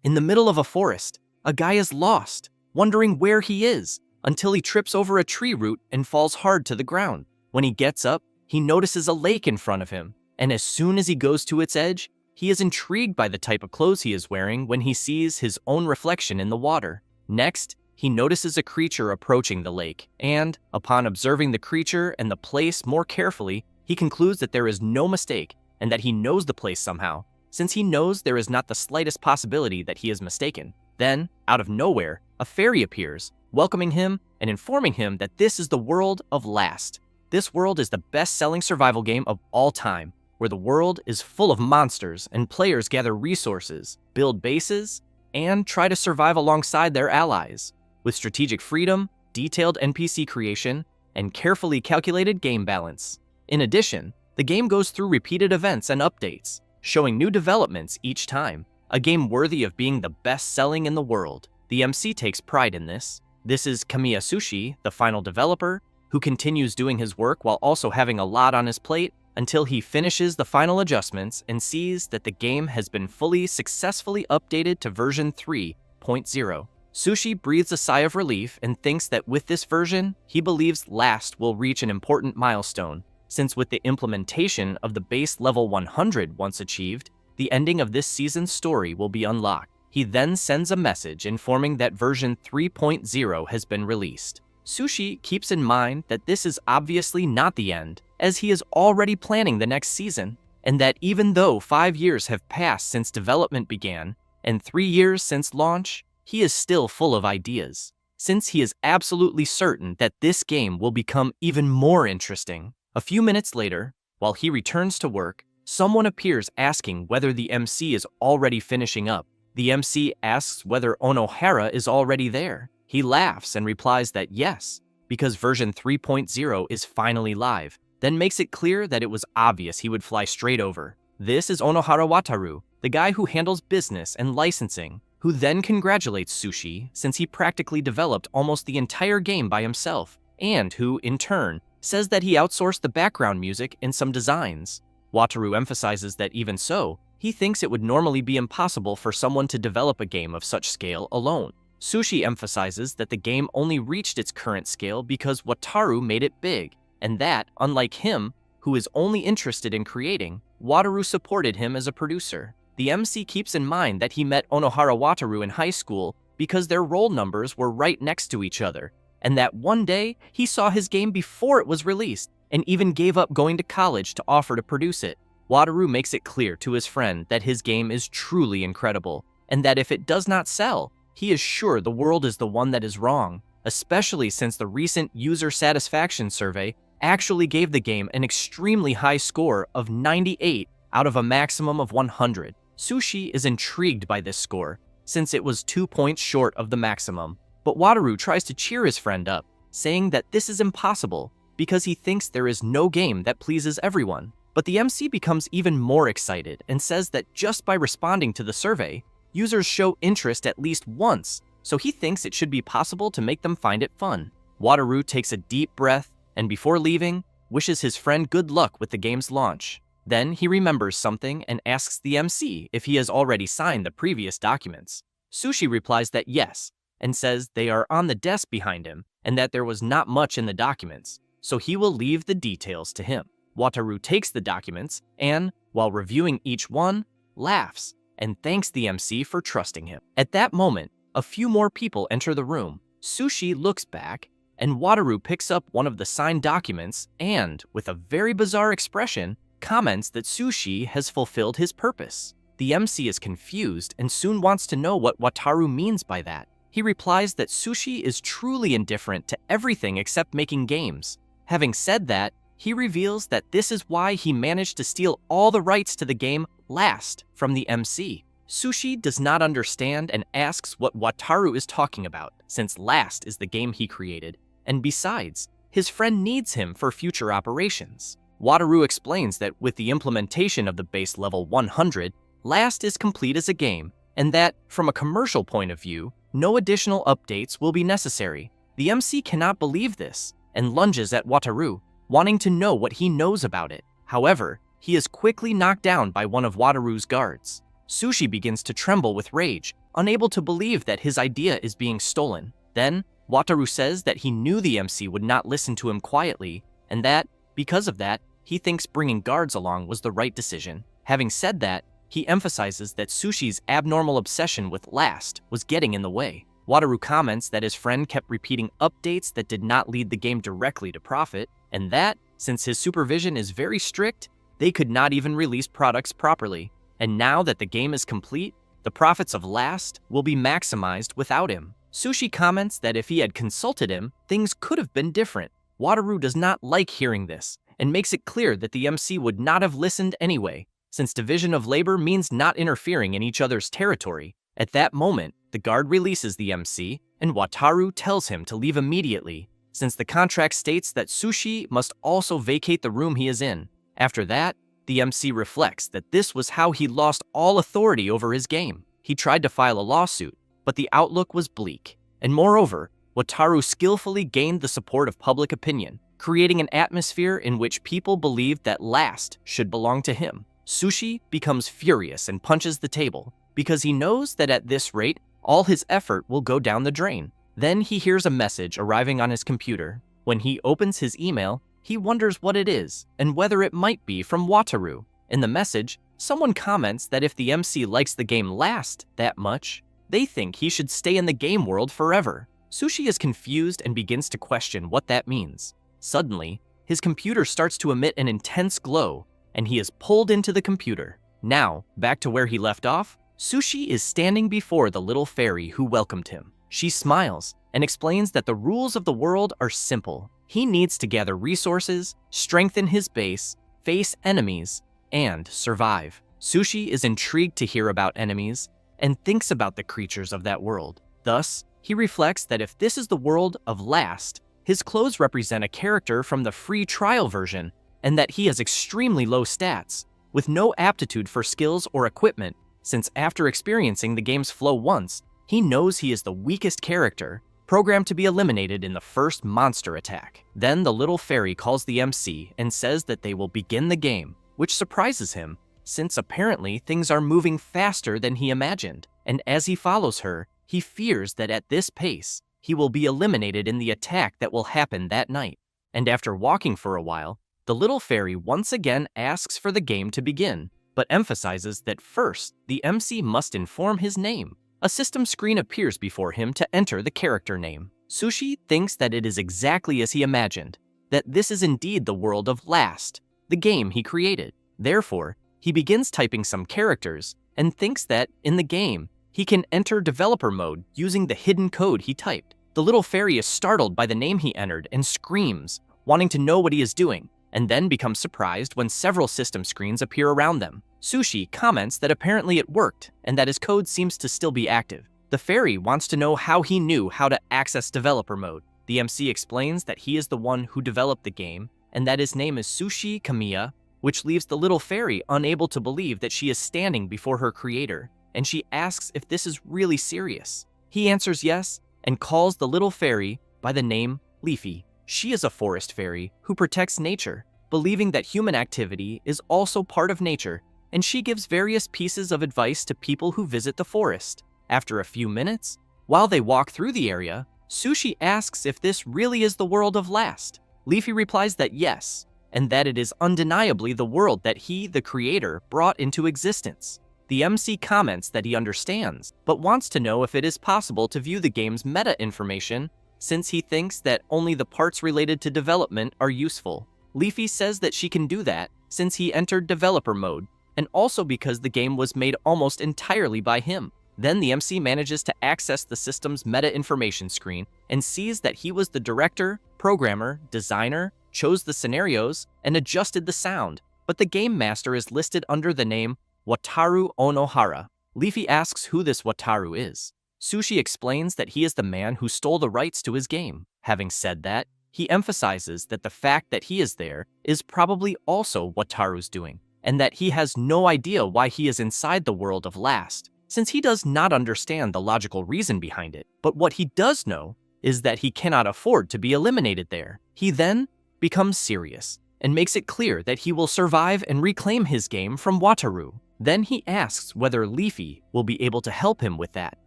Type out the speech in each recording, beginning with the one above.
In the middle of a forest, a guy is lost, wondering where he is, until he trips over a tree root and falls hard to the ground. When he gets up, he notices a lake in front of him, and as soon as he goes to its edge, he is intrigued by the type of clothes he is wearing when he sees his own reflection in the water. Next, he notices a creature approaching the lake, and, upon observing the creature and the place more carefully, he concludes that there is no mistake and that he knows the place somehow, since he knows there is not the slightest possibility that he is mistaken. Then, out of nowhere, a fairy appears, welcoming him and informing him that this is the world of Last. This world is the best-selling survival game of all time, where the world is full of monsters and players gather resources, build bases, and try to survive alongside their allies. With strategic freedom, detailed NPC creation, and carefully calculated game balance. In addition, the game goes through repeated events and updates, showing new developments each time. A game worthy of being the best-selling in the world. The MC takes pride in this. This is Kamiya Sushi, the final developer, who continues doing his work while also having a lot on his plate until he finishes the final adjustments and sees that the game has been successfully updated to version 3.0. Sushi breathes a sigh of relief and thinks that with this version, he believes Last will reach an important milestone, since with the implementation of the base level 100 once achieved, the ending of this season's story will be unlocked. He then sends a message informing that version 3.0 has been released. Sushi keeps in mind that this is obviously not the end, as he is already planning the next season, and that even though 5 years have passed since development began, and 3 years since launch, he is still full of ideas, since he is absolutely certain that this game will become even more interesting. A few minutes later, while he returns to work, someone appears asking whether the MC is already finishing up. The MC asks whether Onohara is already there. He laughs and replies that yes, because version 3.0 is finally live, then makes it clear that it was obvious he would fly straight over. This is Onohara Wataru, the guy who handles business and licensing, who then congratulates Sushi since he practically developed almost the entire game by himself, and who, in turn, says that he outsourced the background music and some designs. Wataru emphasizes that even so, he thinks it would normally be impossible for someone to develop a game of such scale alone. Sushi emphasizes that the game only reached its current scale because Wataru made it big, and that, unlike him, who is only interested in creating, Wataru supported him as a producer. The MC keeps in mind that he met Onohara Wataru in high school because their roll numbers were right next to each other, and that one day he saw his game before it was released and even gave up going to college to offer to produce it. Wataru makes it clear to his friend that his game is truly incredible, and that if it does not sell, he is sure the world is the one that is wrong, especially since the recent user satisfaction survey actually gave the game an extremely high score of 98 out of a maximum of 100. Sushi is intrigued by this score, since it was 2 points short of the maximum. But Wataru tries to cheer his friend up, saying that this is impossible because he thinks there is no game that pleases everyone. But the MC becomes even more excited and says that just by responding to the survey, users show interest at least once, so he thinks it should be possible to make them find it fun. Wataru takes a deep breath and before leaving, wishes his friend good luck with the game's launch. Then he remembers something and asks the MC if he has already signed the previous documents. Sushi replies that yes, and says they are on the desk behind him and that there was not much in the documents, so he will leave the details to him. Wataru takes the documents and, while reviewing each one, laughs and thanks the MC for trusting him. At that moment, a few more people enter the room. Sushi looks back, and Wataru picks up one of the signed documents and, with a very bizarre expression, comments that Sushi has fulfilled his purpose. The MC is confused and soon wants to know what Wataru means by that. He replies that Sushi is truly indifferent to everything except making games. Having said that, he reveals that this is why he managed to steal all the rights to the game Last from the MC. Sushi does not understand and asks what Wataru is talking about, since Last is the game he created, and besides, his friend needs him for future operations. Wataru explains that with the implementation of the base level 100, Last is complete as a game, and that, from a commercial point of view, no additional updates will be necessary. The MC cannot believe this, and lunges at Wataru, wanting to know what he knows about it. However, he is quickly knocked down by one of Wataru's guards. Sushi begins to tremble with rage, unable to believe that his idea is being stolen. Then, Wataru says that he knew the MC would not listen to him quietly, and that, because of that, he thinks bringing guards along was the right decision. Having said that, he emphasizes that Sushi's abnormal obsession with last was getting in the way. Wataru comments that his friend kept repeating updates that did not lead the game directly to profit, and that, since his supervision is very strict, they could not even release products properly. And now that the game is complete, the profits of last will be maximized without him. Sushi comments that if he had consulted him, things could have been different. Wataru does not like hearing this, and makes it clear that the MC would not have listened anyway, since division of labor means not interfering in each other's territory. At that moment, the guard releases the MC, and Wataru tells him to leave immediately, since the contract states that Sushi must also vacate the room he is in. After that, the MC reflects that this was how he lost all authority over his game. He tried to file a lawsuit, but the outlook was bleak. And moreover, Wataru skillfully gained the support of public opinion, creating an atmosphere in which people believed that last should belong to him. Sushi becomes furious and punches the table, because he knows that at this rate, all his effort will go down the drain. Then he hears a message arriving on his computer. When he opens his email, he wonders what it is, and whether it might be from Wataru. In the message, someone comments that if the MC likes the game last that much, they think he should stay in the game world forever. Sushi is confused and begins to question what that means. Suddenly, his computer starts to emit an intense glow, and he is pulled into the computer. Now, back to where he left off, Sushi is standing before the little fairy who welcomed him. She smiles and explains that the rules of the world are simple. He needs to gather resources, strengthen his base, face enemies, and survive. Sushi is intrigued to hear about enemies and thinks about the creatures of that world. Thus, he reflects that if this is the world of last, his clothes represent a character from the free trial version, and that he has extremely low stats, with no aptitude for skills or equipment, since after experiencing the game's flow once, he knows he is the weakest character, programmed to be eliminated in the first monster attack. Then the little fairy calls the MC and says that they will begin the game, which surprises him, since apparently things are moving faster than he imagined. And as he follows her, he fears that at this pace, he will be eliminated in the attack that will happen that night. And after walking for a while, the little fairy once again asks for the game to begin, but emphasizes that first, the MC must inform his name. A system screen appears before him to enter the character name. Sushi thinks that it is exactly as he imagined, that this is indeed the world of Last, the game he created. Therefore, he begins typing some characters and thinks that, in the game, he can enter developer mode using the hidden code he typed. The little fairy is startled by the name he entered and screams, wanting to know what he is doing, and then becomes surprised when several system screens appear around them. Sushi comments that apparently it worked and that his code seems to still be active. The fairy wants to know how he knew how to access developer mode. The MC explains that he is the one who developed the game and that his name is Sushi Kamiya, which leaves the little fairy unable to believe that she is standing before her creator, and she asks if this is really serious. He answers yes and calls the little fairy by the name Leafy. She is a forest fairy who protects nature, believing that human activity is also part of nature, and she gives various pieces of advice to people who visit the forest. After a few minutes, while they walk through the area, Sushi asks if this really is the world of Last. Leafy replies that yes, and that it is undeniably the world that he, the creator, brought into existence. The MC comments that he understands, but wants to know if it is possible to view the game's meta information, since he thinks that only the parts related to development are useful. Leafy says that she can do that since he entered developer mode, and also because the game was made almost entirely by him. Then the MC manages to access the system's meta information screen and sees that he was the director, programmer, designer, chose the scenarios, and adjusted the sound, but the game master is listed under the name Wataru Onohara. Leafy asks who this Wataru is. Sushi explains that he is the man who stole the rights to his game. Having said that, he emphasizes that the fact that he is there is probably also Wataru's doing, and that he has no idea why he is inside the world of Last, since he does not understand the logical reason behind it. But what he does know is that he cannot afford to be eliminated there. He then becomes serious and makes it clear that he will survive and reclaim his game from Wataru. Then he asks whether Leafy will be able to help him with that.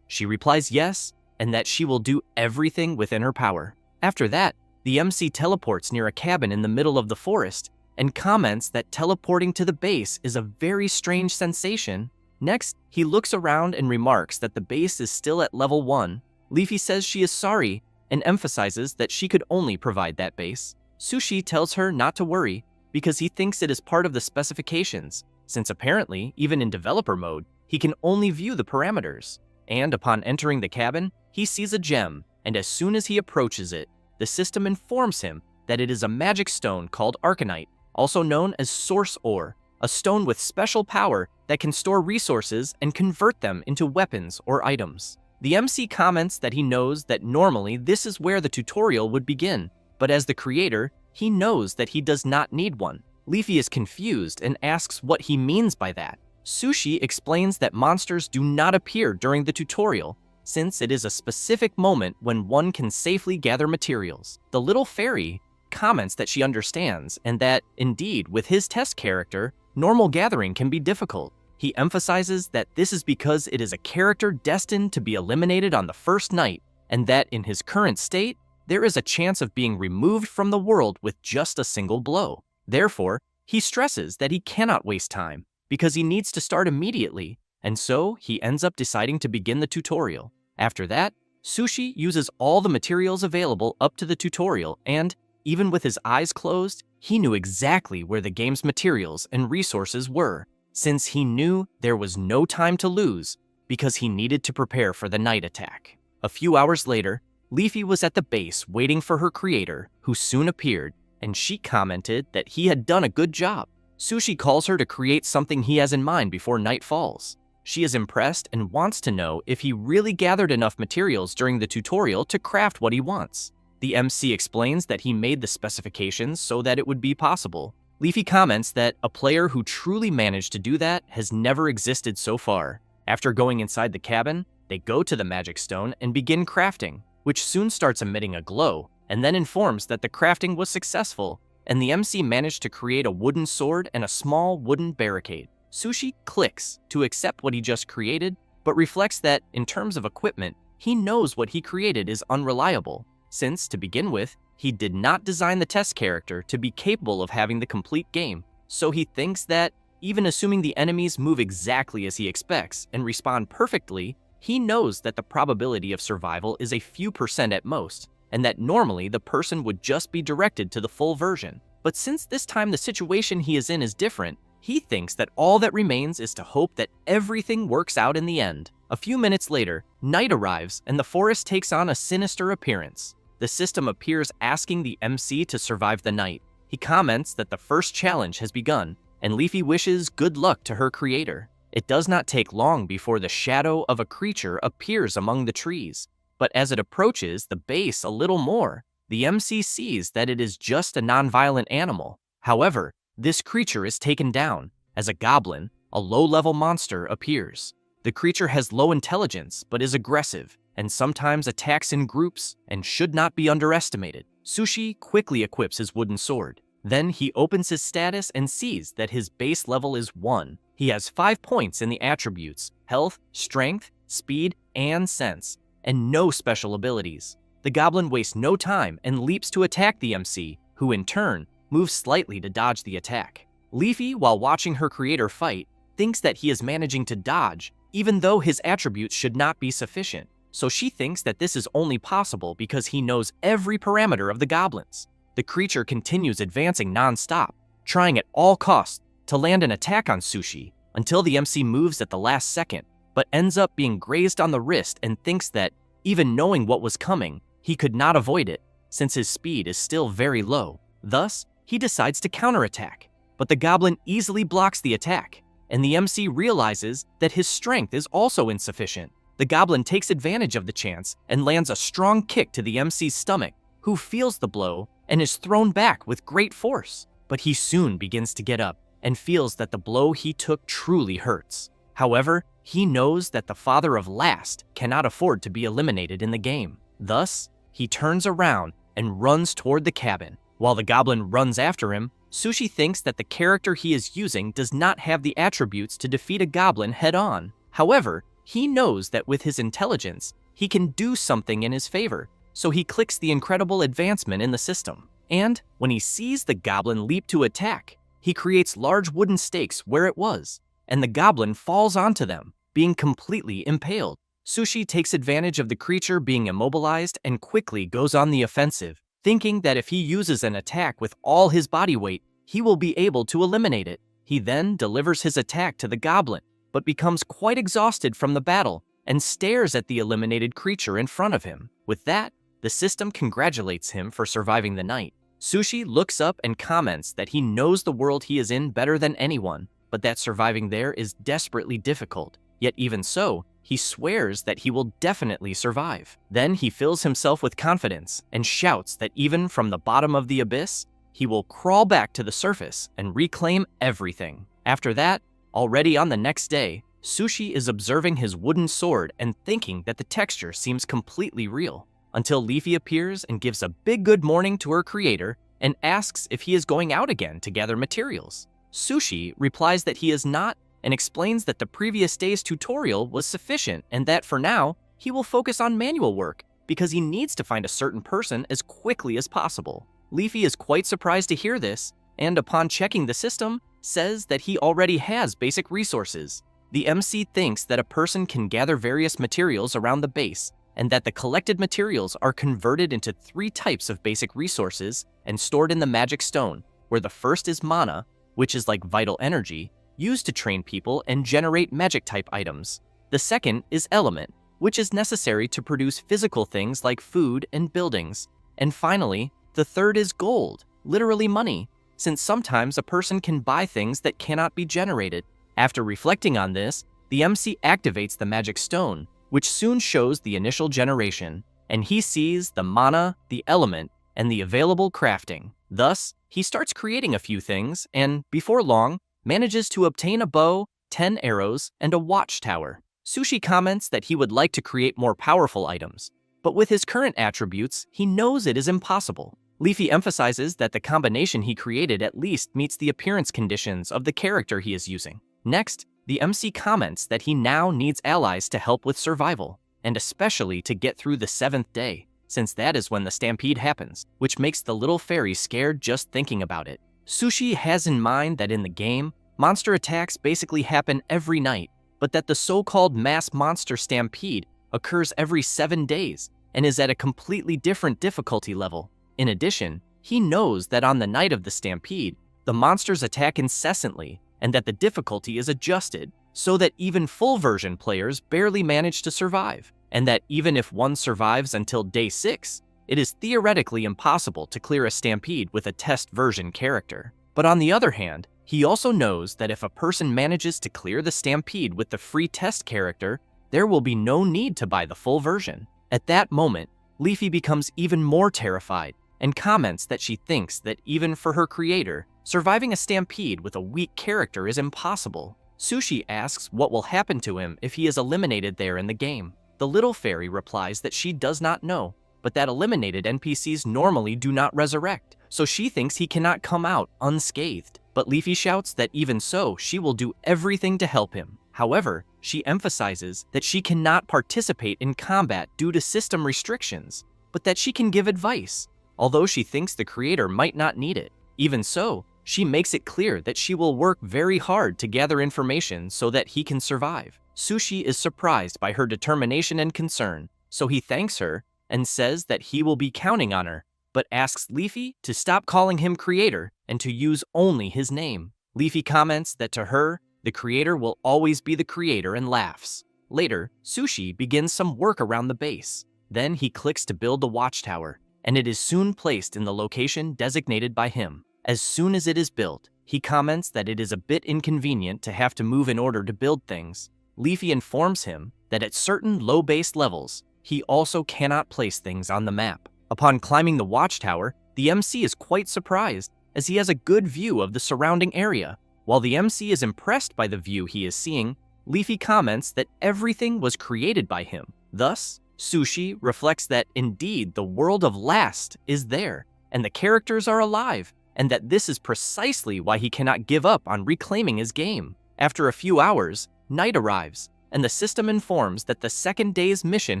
She replies yes, and that she will do everything within her power. After that, the MC teleports near a cabin in the middle of the forest and comments that teleporting to the base is a very strange sensation. Next, he looks around and remarks that the base is still at level 1. Leafy says she is sorry and emphasizes that she could only provide that base. Sushi tells her not to worry because he thinks it is part of the specifications, since apparently, even in developer mode, he can only view the parameters. And upon entering the cabin, he sees a gem, and as soon as he approaches it, the system informs him that it is a magic stone called Arcanite, also known as Source Ore, a stone with special power that can store resources and convert them into weapons or items. The MC comments that he knows that normally this is where the tutorial would begin, but as the creator, he knows that he does not need one. Leafy is confused and asks what he means by that. Sushi explains that monsters do not appear during the tutorial, since it is a specific moment when one can safely gather materials. The little fairy comments that she understands and that, indeed, with his test character, normal gathering can be difficult. He emphasizes that this is because it is a character destined to be eliminated on the first night, and that in his current state, there is a chance of being removed from the world with just a single blow. Therefore, he stresses that he cannot waste time, because he needs to start immediately, and so he ends up deciding to begin the tutorial. After that, Sushi uses all the materials available up to the tutorial, and, even with his eyes closed, he knew exactly where the game's materials and resources were, since he knew there was no time to lose because he needed to prepare for the night attack. A few hours later, Leafy was at the base waiting for her creator, who soon appeared, and she commented that he had done a good job. Sushi calls her to create something he has in mind before night falls. She is impressed and wants to know if he really gathered enough materials during the tutorial to craft what he wants. The MC explains that he made the specifications so that it would be possible. Leafy comments that a player who truly managed to do that has never existed so far. After going inside the cabin, they go to the magic stone and begin crafting, which soon starts emitting a glow, and then informs that the crafting was successful, and the MC managed to create a wooden sword and a small wooden barricade. Sushi clicks to accept what he just created, but reflects that, in terms of equipment, he knows what he created is unreliable, since, to begin with, he did not design the test character to be capable of having the complete game, so he thinks that, even assuming the enemies move exactly as he expects and respond perfectly, he knows that the probability of survival is a few % at most, and that normally the person would just be directed to the full version. But since this time the situation he is in is different, he thinks that all that remains is to hope that everything works out in the end. A few minutes later, night arrives and the forest takes on a sinister appearance. The system appears asking the MC to survive the night. He comments that the first challenge has begun, and Leafy wishes good luck to her creator. It does not take long before the shadow of a creature appears among the trees, but as it approaches the base a little more, the MC sees that it is just a non-violent animal. However, this creature is taken down, as a goblin, a low-level monster, appears. The creature has low intelligence, but is aggressive, and sometimes attacks in groups and should not be underestimated. Sushi quickly equips his wooden sword. Then he opens his status and sees that his base level is 1. He has 5 points in the attributes: health, strength, speed, and sense, and no special abilities. The goblin wastes no time and leaps to attack the MC, who in turn moves slightly to dodge the attack. Leafy, while watching her creator fight, thinks that he is managing to dodge, even though his attributes should not be sufficient. So she thinks that this is only possible because he knows every parameter of the goblins. The creature continues advancing non-stop, trying at all costs to land an attack on Sushi until the MC moves at the last second, but ends up being grazed on the wrist and thinks that, even knowing what was coming, he could not avoid it, since his speed is still very low. Thus, he decides to counterattack, but the goblin easily blocks the attack, and the MC realizes that his strength is also insufficient. The goblin takes advantage of the chance and lands a strong kick to the MC's stomach, who feels the blow and is thrown back with great force. But he soon begins to get up and feels that the blow he took truly hurts. However, he knows that the father of Last cannot afford to be eliminated in the game. Thus, he turns around and runs toward the cabin. While the goblin runs after him, Sushi thinks that the character he is using does not have the attributes to defeat a goblin head-on. However, He knows that with his intelligence, he can do something in his favor, so he clicks the incredible advancement in the system. And when he sees the goblin leap to attack, he creates large wooden stakes where it was, and the goblin falls onto them, being completely impaled. Sushi takes advantage of the creature being immobilized and quickly goes on the offensive, thinking that if he uses an attack with all his body weight, he will be able to eliminate it. He then delivers his attack to the goblin, but becomes quite exhausted from the battle and stares at the eliminated creature in front of him. With that, the system congratulates him for surviving the night. Sushi looks up and comments that he knows the world he is in better than anyone, but that surviving there is desperately difficult. Yet even so, he swears that he will definitely survive. Then he fills himself with confidence and shouts that even from the bottom of the abyss, he will crawl back to the surface and reclaim everything. After that, already on the next day, Sushi is observing his wooden sword and thinking that the texture seems completely real, until Leafy appears and gives a big good morning to her creator and asks if he is going out again to gather materials. Sushi replies that he is not and explains that the previous day's tutorial was sufficient and that for now, he will focus on manual work because he needs to find a certain person as quickly as possible. Leafy is quite surprised to hear this, and upon checking the system, says that he already has basic resources. The MC thinks that a person can gather various materials around the base, and that the collected materials are converted into 3 types of basic resources and stored in the magic stone, where the first is mana, which is like vital energy, used to train people and generate magic-type items. The second is element, which is necessary to produce physical things like food and buildings. And finally, the third is gold, literally money, since sometimes a person can buy things that cannot be generated. After reflecting on this, the MC activates the magic stone, which soon shows the initial generation, and he sees the mana, the element, and the available crafting. Thus, he starts creating a few things, and before long, manages to obtain a bow, 10 arrows, and a watchtower. Sushi comments that he would like to create more powerful items, but with his current attributes, he knows it is impossible. Leafy emphasizes that the combination he created at least meets the appearance conditions of the character he is using. Next, the MC comments that he now needs allies to help with survival, and especially to get through the 7th day, since that is when the stampede happens, which makes the little fairy scared just thinking about it. Sushi has in mind that in the game, monster attacks basically happen every night, but that the so-called mass monster stampede occurs every 7 days and is at a completely different difficulty level. In addition, he knows that on the night of the stampede, the monsters attack incessantly and that the difficulty is adjusted so that even full version players barely manage to survive, and that even if one survives until day 6, it is theoretically impossible to clear a stampede with a test version character. But on the other hand, he also knows that if a person manages to clear the stampede with the free test character, there will be no need to buy the full version. At that moment, Leafy becomes even more terrified and comments that she thinks that even for her creator, surviving a stampede with a weak character is impossible. Sushi asks what will happen to him if he is eliminated there in the game. The little fairy replies that she does not know, but that eliminated NPCs normally do not resurrect, so she thinks he cannot come out unscathed. But Leafy shouts that even so, she will do everything to help him. However, she emphasizes that she cannot participate in combat due to system restrictions, but that she can give advice, although she thinks the creator might not need it. Even so, she makes it clear that she will work very hard to gather information so that he can survive. Sushi is surprised by her determination and concern, so he thanks her and says that he will be counting on her, but asks Leafy to stop calling him creator and to use only his name. Leafy comments that to her, the creator will always be the creator and laughs. Later, Sushi begins some work around the base. Then he clicks to build the watchtower, and it is soon placed in the location designated by him. As soon as it is built, he comments that it is a bit inconvenient to have to move in order to build things. Leafy informs him that at certain low base levels, he also cannot place things on the map. Upon climbing the watchtower, the MC is quite surprised as he has a good view of the surrounding area. While the MC is impressed by the view he is seeing, Leafy comments that everything was created by him. Thus, Sushi reflects that indeed the world of Last is there, and the characters are alive, and that this is precisely why he cannot give up on reclaiming his game. After a few hours, night arrives, and the system informs that the second day's mission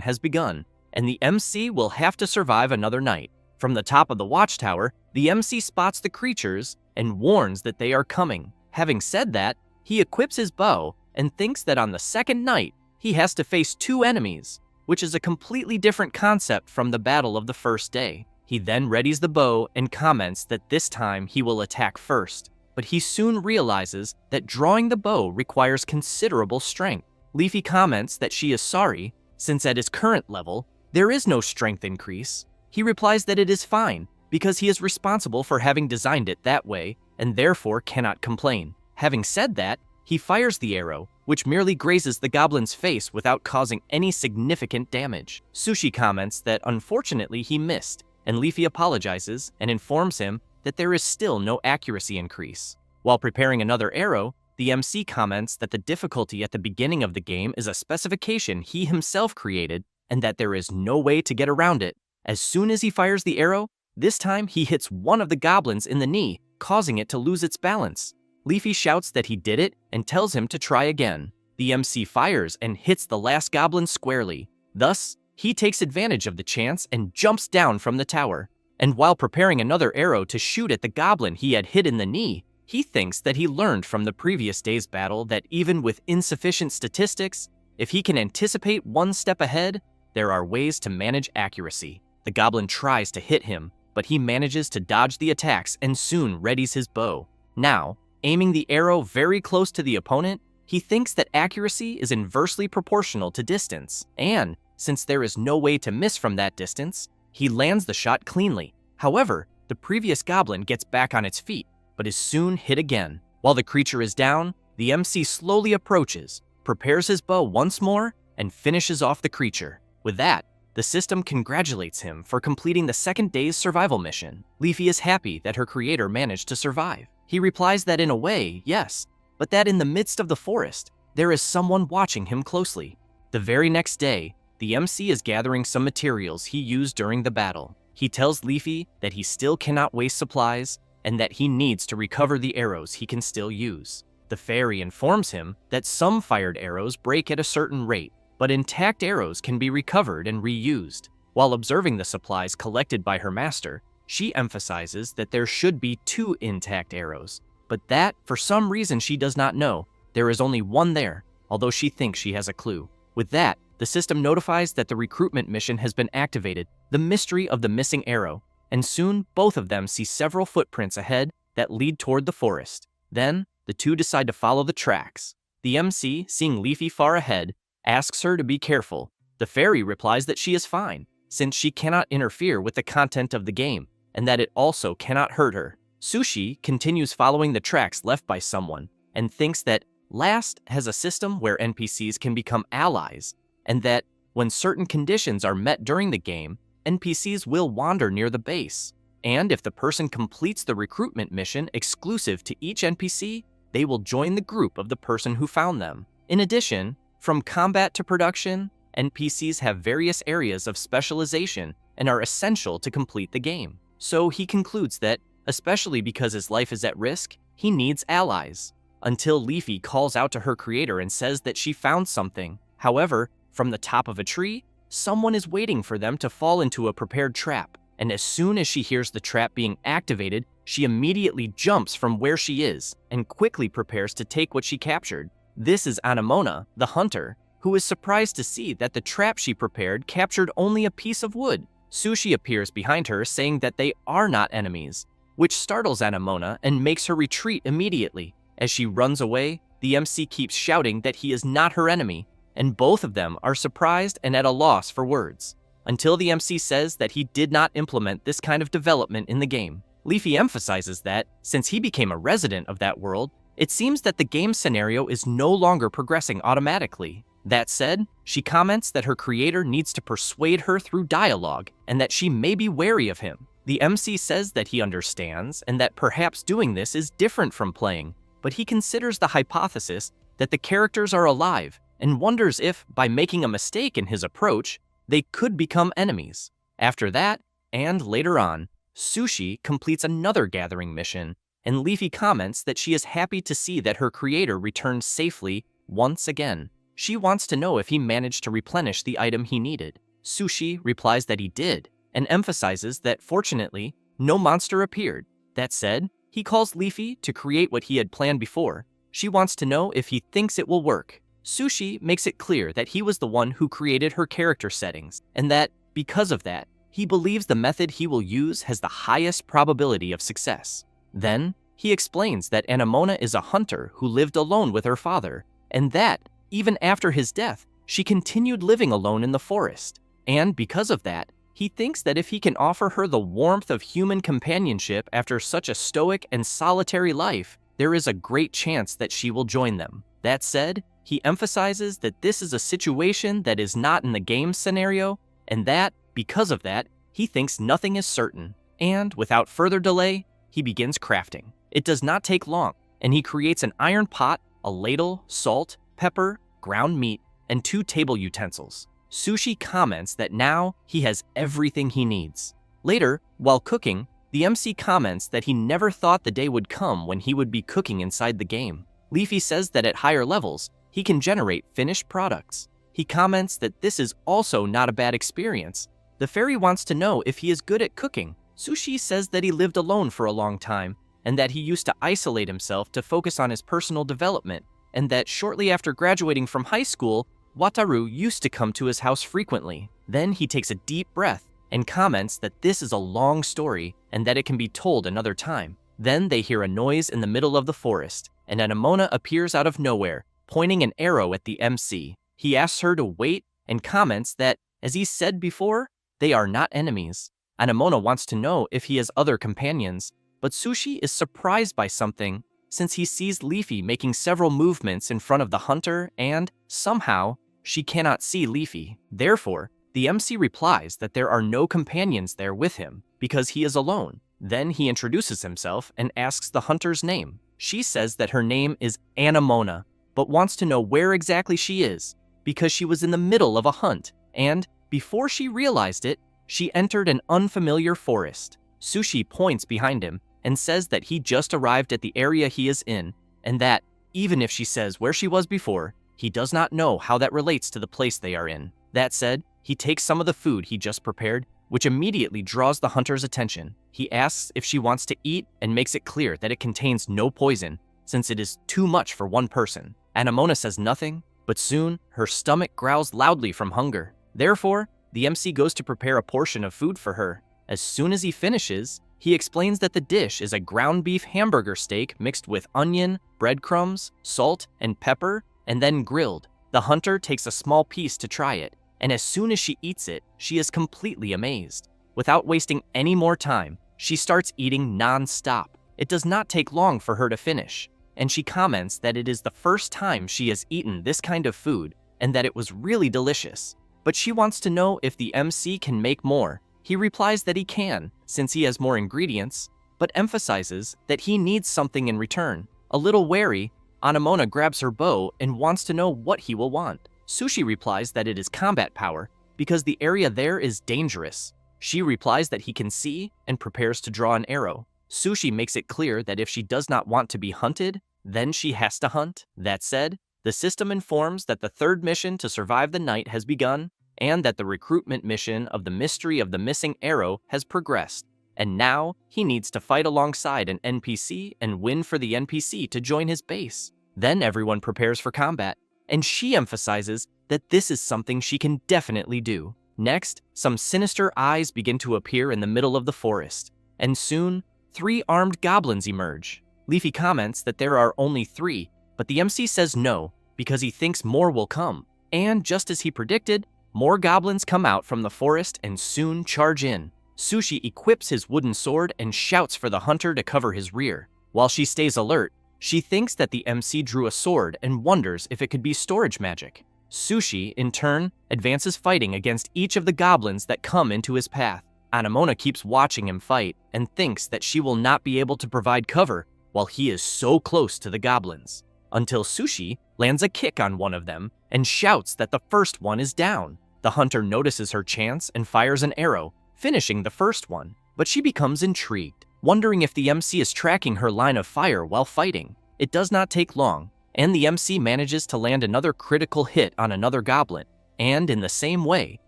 has begun, and the MC will have to survive another night. From the top of the watchtower, the MC spots the creatures and warns that they are coming. Having said that, he equips his bow and thinks that on the second night, he has to face 2 enemies, which is a completely different concept from the battle of the first day. He then readies the bow and comments that this time he will attack first, but he soon realizes that drawing the bow requires considerable strength. Leafy comments that she is sorry, since at his current level, there is no strength increase. He replies that it is fine, because he is responsible for having designed it that way, and therefore cannot complain. Having said that, he fires the arrow, which merely grazes the goblin's face without causing any significant damage. Sushi comments that unfortunately he missed, and Leafy apologizes and informs him that there is still no accuracy increase. While preparing another arrow, the MC comments that the difficulty at the beginning of the game is a specification he himself created and that there is no way to get around it. As soon as he fires the arrow, this time he hits one of the goblins in the knee, causing it to lose its balance. Leafy shouts that he did it and tells him to try again. The MC fires and hits the last goblin squarely. Thus, he takes advantage of the chance and jumps down from the tower. And while preparing another arrow to shoot at the goblin he had hit in the knee, he thinks that he learned from the previous day's battle that even with insufficient statistics, if he can anticipate one step ahead, there are ways to manage accuracy. The goblin tries to hit him, but he manages to dodge the attacks and soon readies his bow. Now, aiming the arrow very close to the opponent, he thinks that accuracy is inversely proportional to distance, and since there is no way to miss from that distance, he lands the shot cleanly. However, the previous goblin gets back on its feet, but is soon hit again. While the creature is down, the MC slowly approaches, prepares his bow once more, and finishes off the creature. With that, the system congratulates him for completing the second day's survival mission. Leafy is happy that her creator managed to survive. He replies that in a way, yes, but that in the midst of the forest, there is someone watching him closely. The very next day, the MC is gathering some materials he used during the battle. He tells Leafy that he still cannot waste supplies and that he needs to recover the arrows he can still use. The fairy informs him that some fired arrows break at a certain rate, but intact arrows can be recovered and reused. While observing the supplies collected by her master, she emphasizes that there should be 2 intact arrows, but that, for some reason she does not know, there is only one there, although she thinks she has a clue. With that, the system notifies that the recruitment mission has been activated, the mystery of the missing arrow, and soon both of them see several footprints ahead that lead toward the forest. Then, the 2 decide to follow the tracks. The MC, seeing Leafy far ahead, asks her to be careful. The fairy replies that she is fine, since she cannot interfere with the content of the game, and that it also cannot hurt her. Sushi continues following the tracks left by someone, and thinks that Last has a system where NPCs can become allies, and that when certain conditions are met during the game, NPCs will wander near the base. And if the person completes the recruitment mission exclusive to each NPC, they will join the group of the person who found them. In addition, from combat to production, NPCs have various areas of specialization and are essential to complete the game. So he concludes that, especially because his life is at risk, he needs allies. Until Leafy calls out to her creator and says that she found something. However, from the top of a tree, someone is waiting for them to fall into a prepared trap. And as soon as she hears the trap being activated, she immediately jumps from where she is and quickly prepares to take what she captured. This is Anemona, the hunter, who is surprised to see that the trap she prepared captured only a piece of wood. Sushi appears behind her saying that they are not enemies, which startles Anemona and makes her retreat immediately. As she runs away, the MC keeps shouting that he is not her enemy, and both of them are surprised and at a loss for words, until the MC says that he did not implement this kind of development in the game. Leafy emphasizes that, since he became a resident of that world, it seems that the game scenario is no longer progressing automatically. That said, she comments that her creator needs to persuade her through dialogue and that she may be wary of him. The MC says that he understands and that perhaps doing this is different from playing, but he considers the hypothesis that the characters are alive and wonders if, by making a mistake in his approach, they could become enemies. After that, and later on, Sushi completes another gathering mission, and Leafy comments that she is happy to see that her creator returned safely once again. She wants to know if he managed to replenish the item he needed. Sushi replies that he did, and emphasizes that fortunately, no monster appeared. That said, he calls Leafy to create what he had planned before. She wants to know if he thinks it will work. Sushi makes it clear that he was the one who created her character settings, and that, because of that, he believes the method he will use has the highest probability of success. Then, he explains that Anemona is a hunter who lived alone with her father, and that, even after his death, she continued living alone in the forest. And because of that, he thinks that if he can offer her the warmth of human companionship after such a stoic and solitary life, there is a great chance that she will join them. That said, he emphasizes that this is a situation that is not in the game scenario, and that, because of that, he thinks nothing is certain. And, without further delay, he begins crafting. It does not take long, and he creates an iron pot, a ladle, salt, pepper, ground meat, and 2 table utensils. Sushi comments that now he has everything he needs. Later, while cooking, the MC comments that he never thought the day would come when he would be cooking inside the game. Leafy says that at higher levels, he can generate finished products. He comments that this is also not a bad experience. The fairy wants to know if he is good at cooking. Sushi says that he lived alone for a long time, and that he used to isolate himself to focus on his personal development, and that shortly after graduating from high school, Wataru used to come to his house frequently. Then he takes a deep breath and comments that this is a long story and that it can be told another time. Then they hear a noise in the middle of the forest, and Anemona appears out of nowhere, pointing an arrow at the MC. He asks her to wait and comments that, as he said before, they are not enemies. Anemona wants to know if he has other companions, but Sushi is surprised by something since he sees Leafy making several movements in front of the hunter and, somehow, she cannot see Leafy. Therefore, the MC replies that there are no companions there with him because he is alone. Then he introduces himself and asks the hunter's name. She says that her name is Anemona, but wants to know where exactly she is because she was in the middle of a hunt, and, before she realized it, she entered an unfamiliar forest. Sushi points behind him and says that he just arrived at the area he is in, and that, even if she says where she was before, he does not know how that relates to the place they are in. That said, he takes some of the food he just prepared, which immediately draws the hunter's attention. He asks if she wants to eat and makes it clear that it contains no poison, since it is too much for one person. Anemona says nothing, but soon her stomach growls loudly from hunger. Therefore, the MC goes to prepare a portion of food for her. As soon as he finishes, he explains that the dish is a ground beef hamburger steak mixed with onion, breadcrumbs, salt, and pepper, and then grilled. The hunter takes a small piece to try it, and as soon as she eats it, she is completely amazed. Without wasting any more time, she starts eating non-stop. It does not take long for her to finish, and she comments that it is the first time she has eaten this kind of food and that it was really delicious. But she wants to know if the MC can make more. He replies that he can, since he has more ingredients, but emphasizes that he needs something in return. A little wary, Anemona grabs her bow and wants to know what he will want. Sushi replies that it is combat power, because the area there is dangerous. She replies that he can see and prepares to draw an arrow. Sushi makes it clear that if she does not want to be hunted, then she has to hunt. That said, the system informs that the third mission to survive the night has begun, and that the recruitment mission of the mystery of the missing arrow has progressed. And now, he needs to fight alongside an NPC and win for the NPC to join his base. Then everyone prepares for combat, and she emphasizes that this is something she can definitely do. Next, some sinister eyes begin to appear in the middle of the forest, and soon, 3 armed goblins emerge. Leafy comments that there are only 3, but the MC says no, because he thinks more will come. And just as he predicted, more goblins come out from the forest and soon charge in. Sushi equips his wooden sword and shouts for the hunter to cover his rear. While she stays alert, she thinks that the MC drew a sword and wonders if it could be storage magic. Sushi, in turn, advances fighting against each of the goblins that come into his path. Anemona keeps watching him fight and thinks that she will not be able to provide cover while he is so close to the goblins, until Sushi lands a kick on one of them and shouts that the first one is down. The hunter notices her chance and fires an arrow, finishing the first one, but she becomes intrigued, wondering if the MC is tracking her line of fire while fighting. It does not take long. and the MC manages to land another critical hit on another goblin, and in the same way,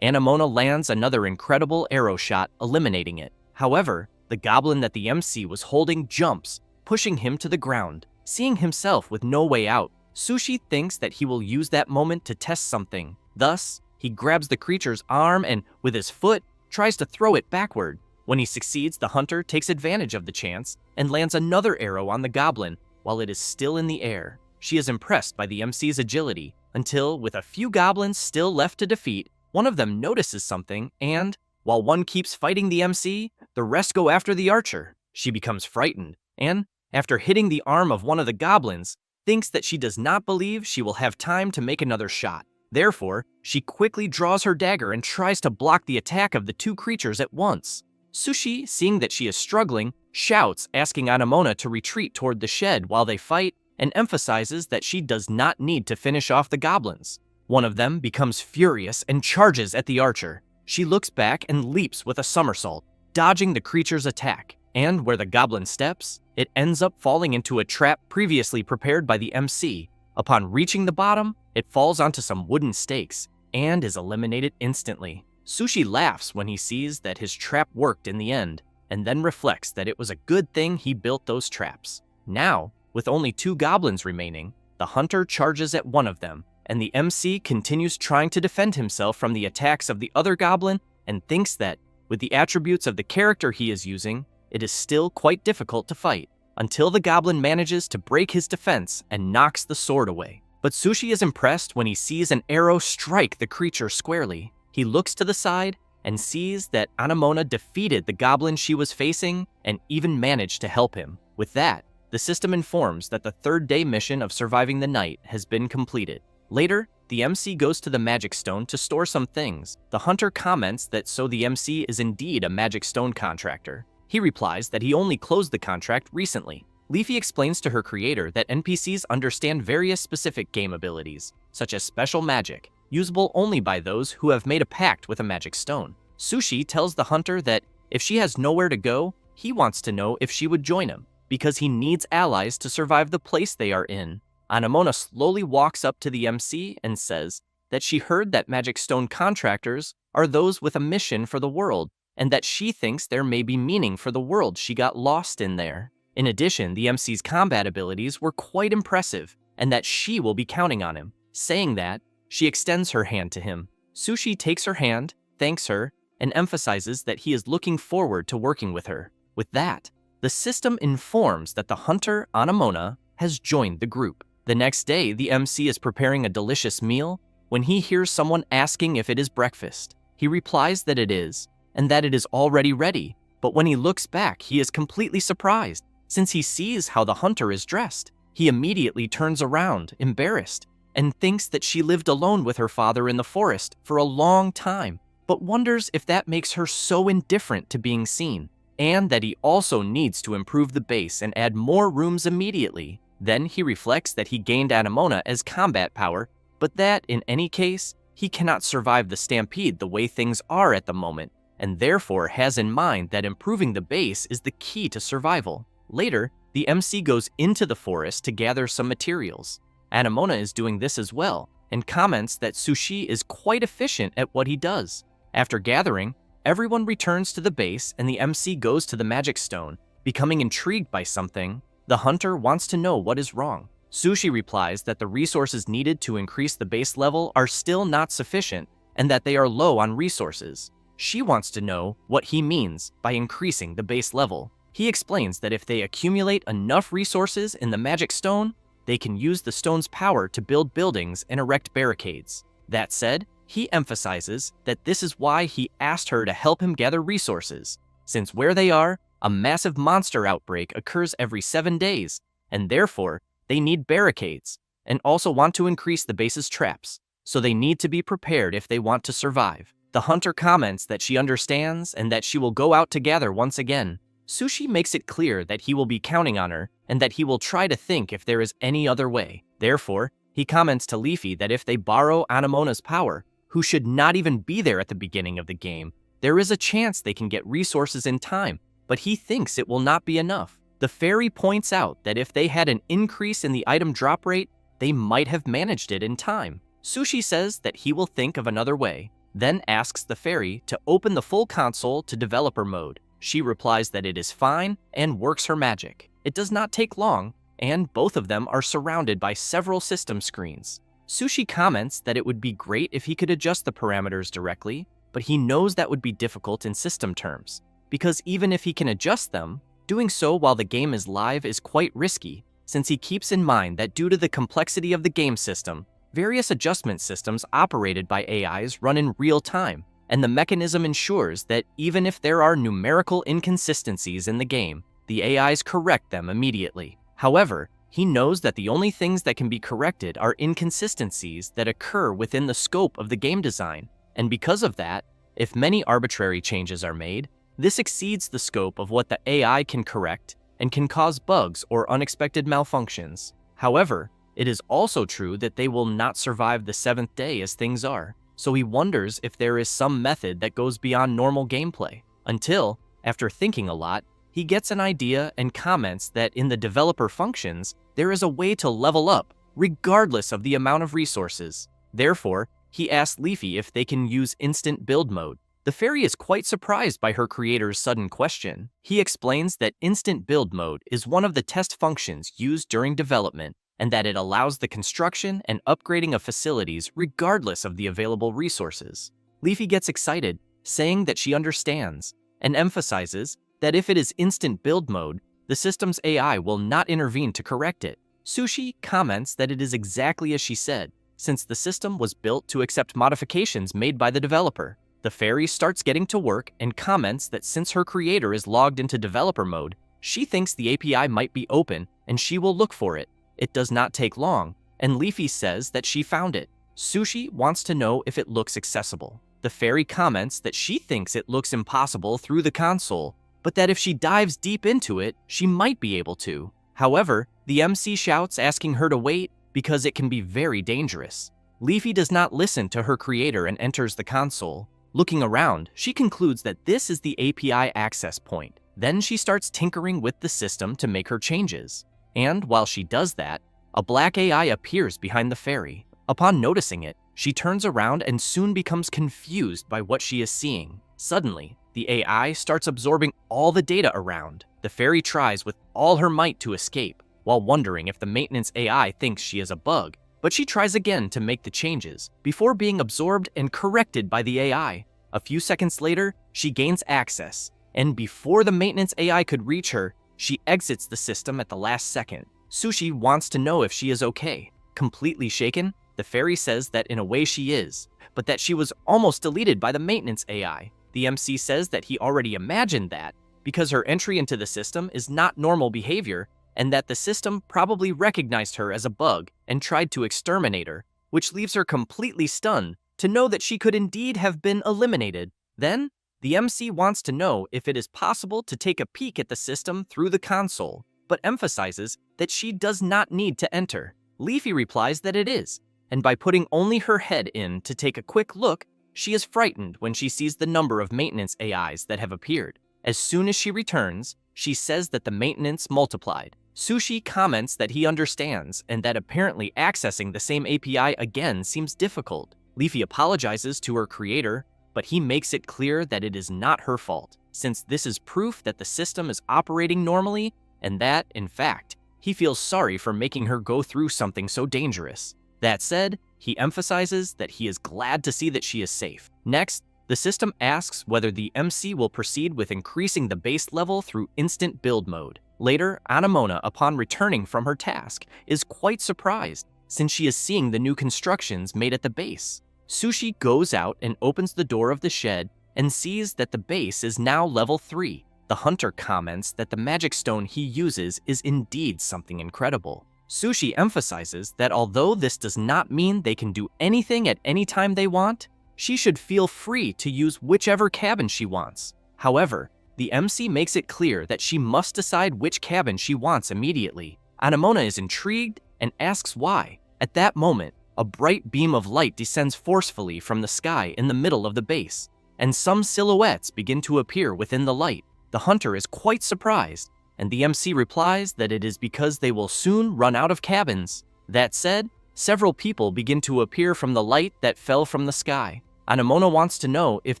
Anemona lands another incredible arrow shot, eliminating it. However, the goblin that the MC was holding jumps, pushing him to the ground. Seeing himself with no way out, Sushi thinks that he will use that moment to test something. Thus, he grabs the creature's arm and, with his foot, tries to throw it backward. When he succeeds, the hunter takes advantage of the chance and lands another arrow on the goblin while it is still in the air. She is impressed by the MC's agility until, with a few goblins still left to defeat, one of them notices something and, while one keeps fighting the MC, the rest go after the archer. She becomes frightened and, after hitting the arm of one of the goblins, thinks that she does not believe she will have time to make another shot. Therefore, she quickly draws her dagger and tries to block the attack of the two creatures at once. Sushi, seeing that she is struggling, shouts, asking Anemona to retreat toward the shed while they fight, and emphasizes that she does not need to finish off the goblins. One of them becomes furious and charges at the archer. She looks back and leaps with a somersault, dodging the creature's attack, and where the goblin steps, it ends up falling into a trap previously prepared by the MC. Upon reaching the bottom, it falls onto some wooden stakes and is eliminated instantly. Sushi laughs when he sees that his trap worked in the end, and then reflects that it was a good thing he built those traps. Now, with only two goblins remaining, the hunter charges at one of them, and the MC continues trying to defend himself from the attacks of the other goblin and thinks that, with the attributes of the character he is using, it is still quite difficult to fight, until the goblin manages to break his defense and knocks the sword away. But Sushi is impressed when he sees an arrow strike the creature squarely. He looks to the side and sees that Anemona defeated the goblin she was facing and even managed to help him. With that, the system informs that the third day mission of surviving the night has been completed. Later, the MC goes to the magic stone to store some things. The hunter comments that so the MC is indeed a magic stone contractor. He replies that he only closed the contract recently. Leafy explains to her creator that NPCs understand various specific game abilities, such as special magic, usable only by those who have made a pact with a magic stone. Sushi tells the hunter that if she has nowhere to go, he wants to know if she would join him, because he needs allies to survive the place they are in. Anemona slowly walks up to the MC and says that she heard that magic stone contractors are those with a mission for the world, and that she thinks there may be meaning for the world she got lost in there. In addition, the MC's combat abilities were quite impressive, and that she will be counting on him. Saying that, she extends her hand to him. Sushi takes her hand, thanks her, and emphasizes that he is looking forward to working with her. With that, the system informs that the hunter, Anemona, has joined the group. The next day, the MC is preparing a delicious meal when he hears someone asking if it is breakfast. He replies that it is, and that it is already ready, but when he looks back, he is completely surprised, since he sees how the hunter is dressed. He immediately turns around, embarrassed, and thinks that she lived alone with her father in the forest for a long time, but wonders if that makes her so indifferent to being seen, and that he also needs to improve the base and add more rooms immediately. Then he reflects that he gained Anemona as combat power, but that, in any case, he cannot survive the stampede the way things are at the moment, and therefore has in mind that improving the base is the key to survival. Later, the MC goes into the forest to gather some materials. Anemona is doing this as well, and comments that Sushi is quite efficient at what he does. After gathering, everyone returns to the base and the MC goes to the magic stone, becoming intrigued by something. The hunter wants to know what is wrong. Sushi replies that the resources needed to increase the base level are still not sufficient and that they are low on resources. She wants to know what he means by increasing the base level. He explains that if they accumulate enough resources in the magic stone, they can use the stone's power to build buildings and erect barricades. That said, he emphasizes that this is why he asked her to help him gather resources, since where they are, a massive monster outbreak occurs every 7 days, and therefore, they need barricades, and also want to increase the base's traps, so they need to be prepared if they want to survive. The hunter comments that she understands and that she will go out to gather once again. Sushi makes it clear that he will be counting on her and that he will try to think if there is any other way. Therefore, he comments to Leafy that if they borrow Anemona's power, who should not even be there at the beginning of the game, there is a chance they can get resources in time, but he thinks it will not be enough. The fairy points out that if they had an increase in the item drop rate, they might have managed it in time. Sushi says that he will think of another way, then asks the fairy to open the full console to developer mode. She replies that it is fine and works her magic. It does not take long, and both of them are surrounded by several system screens. Sushi comments that it would be great if he could adjust the parameters directly, but he knows that would be difficult in system terms, because even if he can adjust them, doing so while the game is live is quite risky, since he keeps in mind that due to the complexity of the game system, various adjustment systems operated by AIs run in real time, and the mechanism ensures that even if there are numerical inconsistencies in the game, the AIs correct them immediately. However, he knows that the only things that can be corrected are inconsistencies that occur within the scope of the game design, and because of that, if many arbitrary changes are made, this exceeds the scope of what the AI can correct and can cause bugs or unexpected malfunctions. However, it is also true that they will not survive the 7th day as things are, so he wonders if there is some method that goes beyond normal gameplay. Until, after thinking a lot, he gets an idea and comments that in the developer functions, there is a way to level up, regardless of the amount of resources. Therefore, he asks Leafy if they can use instant build mode. The fairy is quite surprised by her creator's sudden question. He explains that instant build mode is one of the test functions used during development, and that it allows the construction and upgrading of facilities regardless of the available resources. Leafy gets excited, saying that she understands, and emphasizes that if it is instant build mode, the system's AI will not intervene to correct it. Sushi comments that it is exactly as she said, since the system was built to accept modifications made by the developer. The fairy starts getting to work and comments that since her creator is logged into developer mode, she thinks the API might be open and she will look for it. It does not take long, and Leafy says that she found it. Sushi wants to know if it looks accessible. The fairy comments that she thinks it looks impossible through the console, but that if she dives deep into it, she might be able to. However, the MC shouts asking her to wait because it can be very dangerous. Leafy does not listen to her creator and enters the console. Looking around, she concludes that this is the API access point. Then she starts tinkering with the system to make her changes. And while she does that, a black AI appears behind the fairy. Upon noticing it, she turns around and soon becomes confused by what she is seeing. Suddenly, the AI starts absorbing all the data around. The fairy tries with all her might to escape, while wondering if the maintenance AI thinks she is a bug, but she tries again to make the changes before being absorbed and corrected by the AI. A few seconds later, she gains access, and before the maintenance AI could reach her, she exits the system at the last second. Sushi wants to know if she is okay. Completely shaken, the fairy says that in a way she is, but that she was almost deleted by the maintenance AI. The MC says that he already imagined that, because her entry into the system is not normal behavior, and that the system probably recognized her as a bug and tried to exterminate her, which leaves her completely stunned to know that she could indeed have been eliminated. Then, the MC wants to know if it is possible to take a peek at the system through the console, but emphasizes that she does not need to enter. Leafy replies that it is, and by putting only her head in to take a quick look, she is frightened when she sees the number of maintenance AIs that have appeared. As soon as she returns, she says that the maintenance multiplied. Sushi comments that he understands and that apparently accessing the same API again seems difficult. Leafy apologizes to her creator, but he makes it clear that it is not her fault, since this is proof that the system is operating normally and that, in fact, he feels sorry for making her go through something so dangerous. That said, he emphasizes that he is glad to see that she is safe. Next, the system asks whether the MC will proceed with increasing the base level through instant build mode. Later, Anemona, upon returning from her task, is quite surprised, since she is seeing the new constructions made at the base. Sushi goes out and opens the door of the shed and sees that the base is now level 3. The hunter comments that the magic stone he uses is indeed something incredible. Sushi emphasizes that although this does not mean they can do anything at any time they want, she should feel free to use whichever cabin she wants. However, the MC makes it clear that she must decide which cabin she wants immediately. Anemona is intrigued and asks why. At that moment, a bright beam of light descends forcefully from the sky in the middle of the base, and some silhouettes begin to appear within the light. The hunter is quite surprised, and the MC replies that it is because they will soon run out of cabins. That said, several people begin to appear from the light that fell from the sky. Anemona wants to know if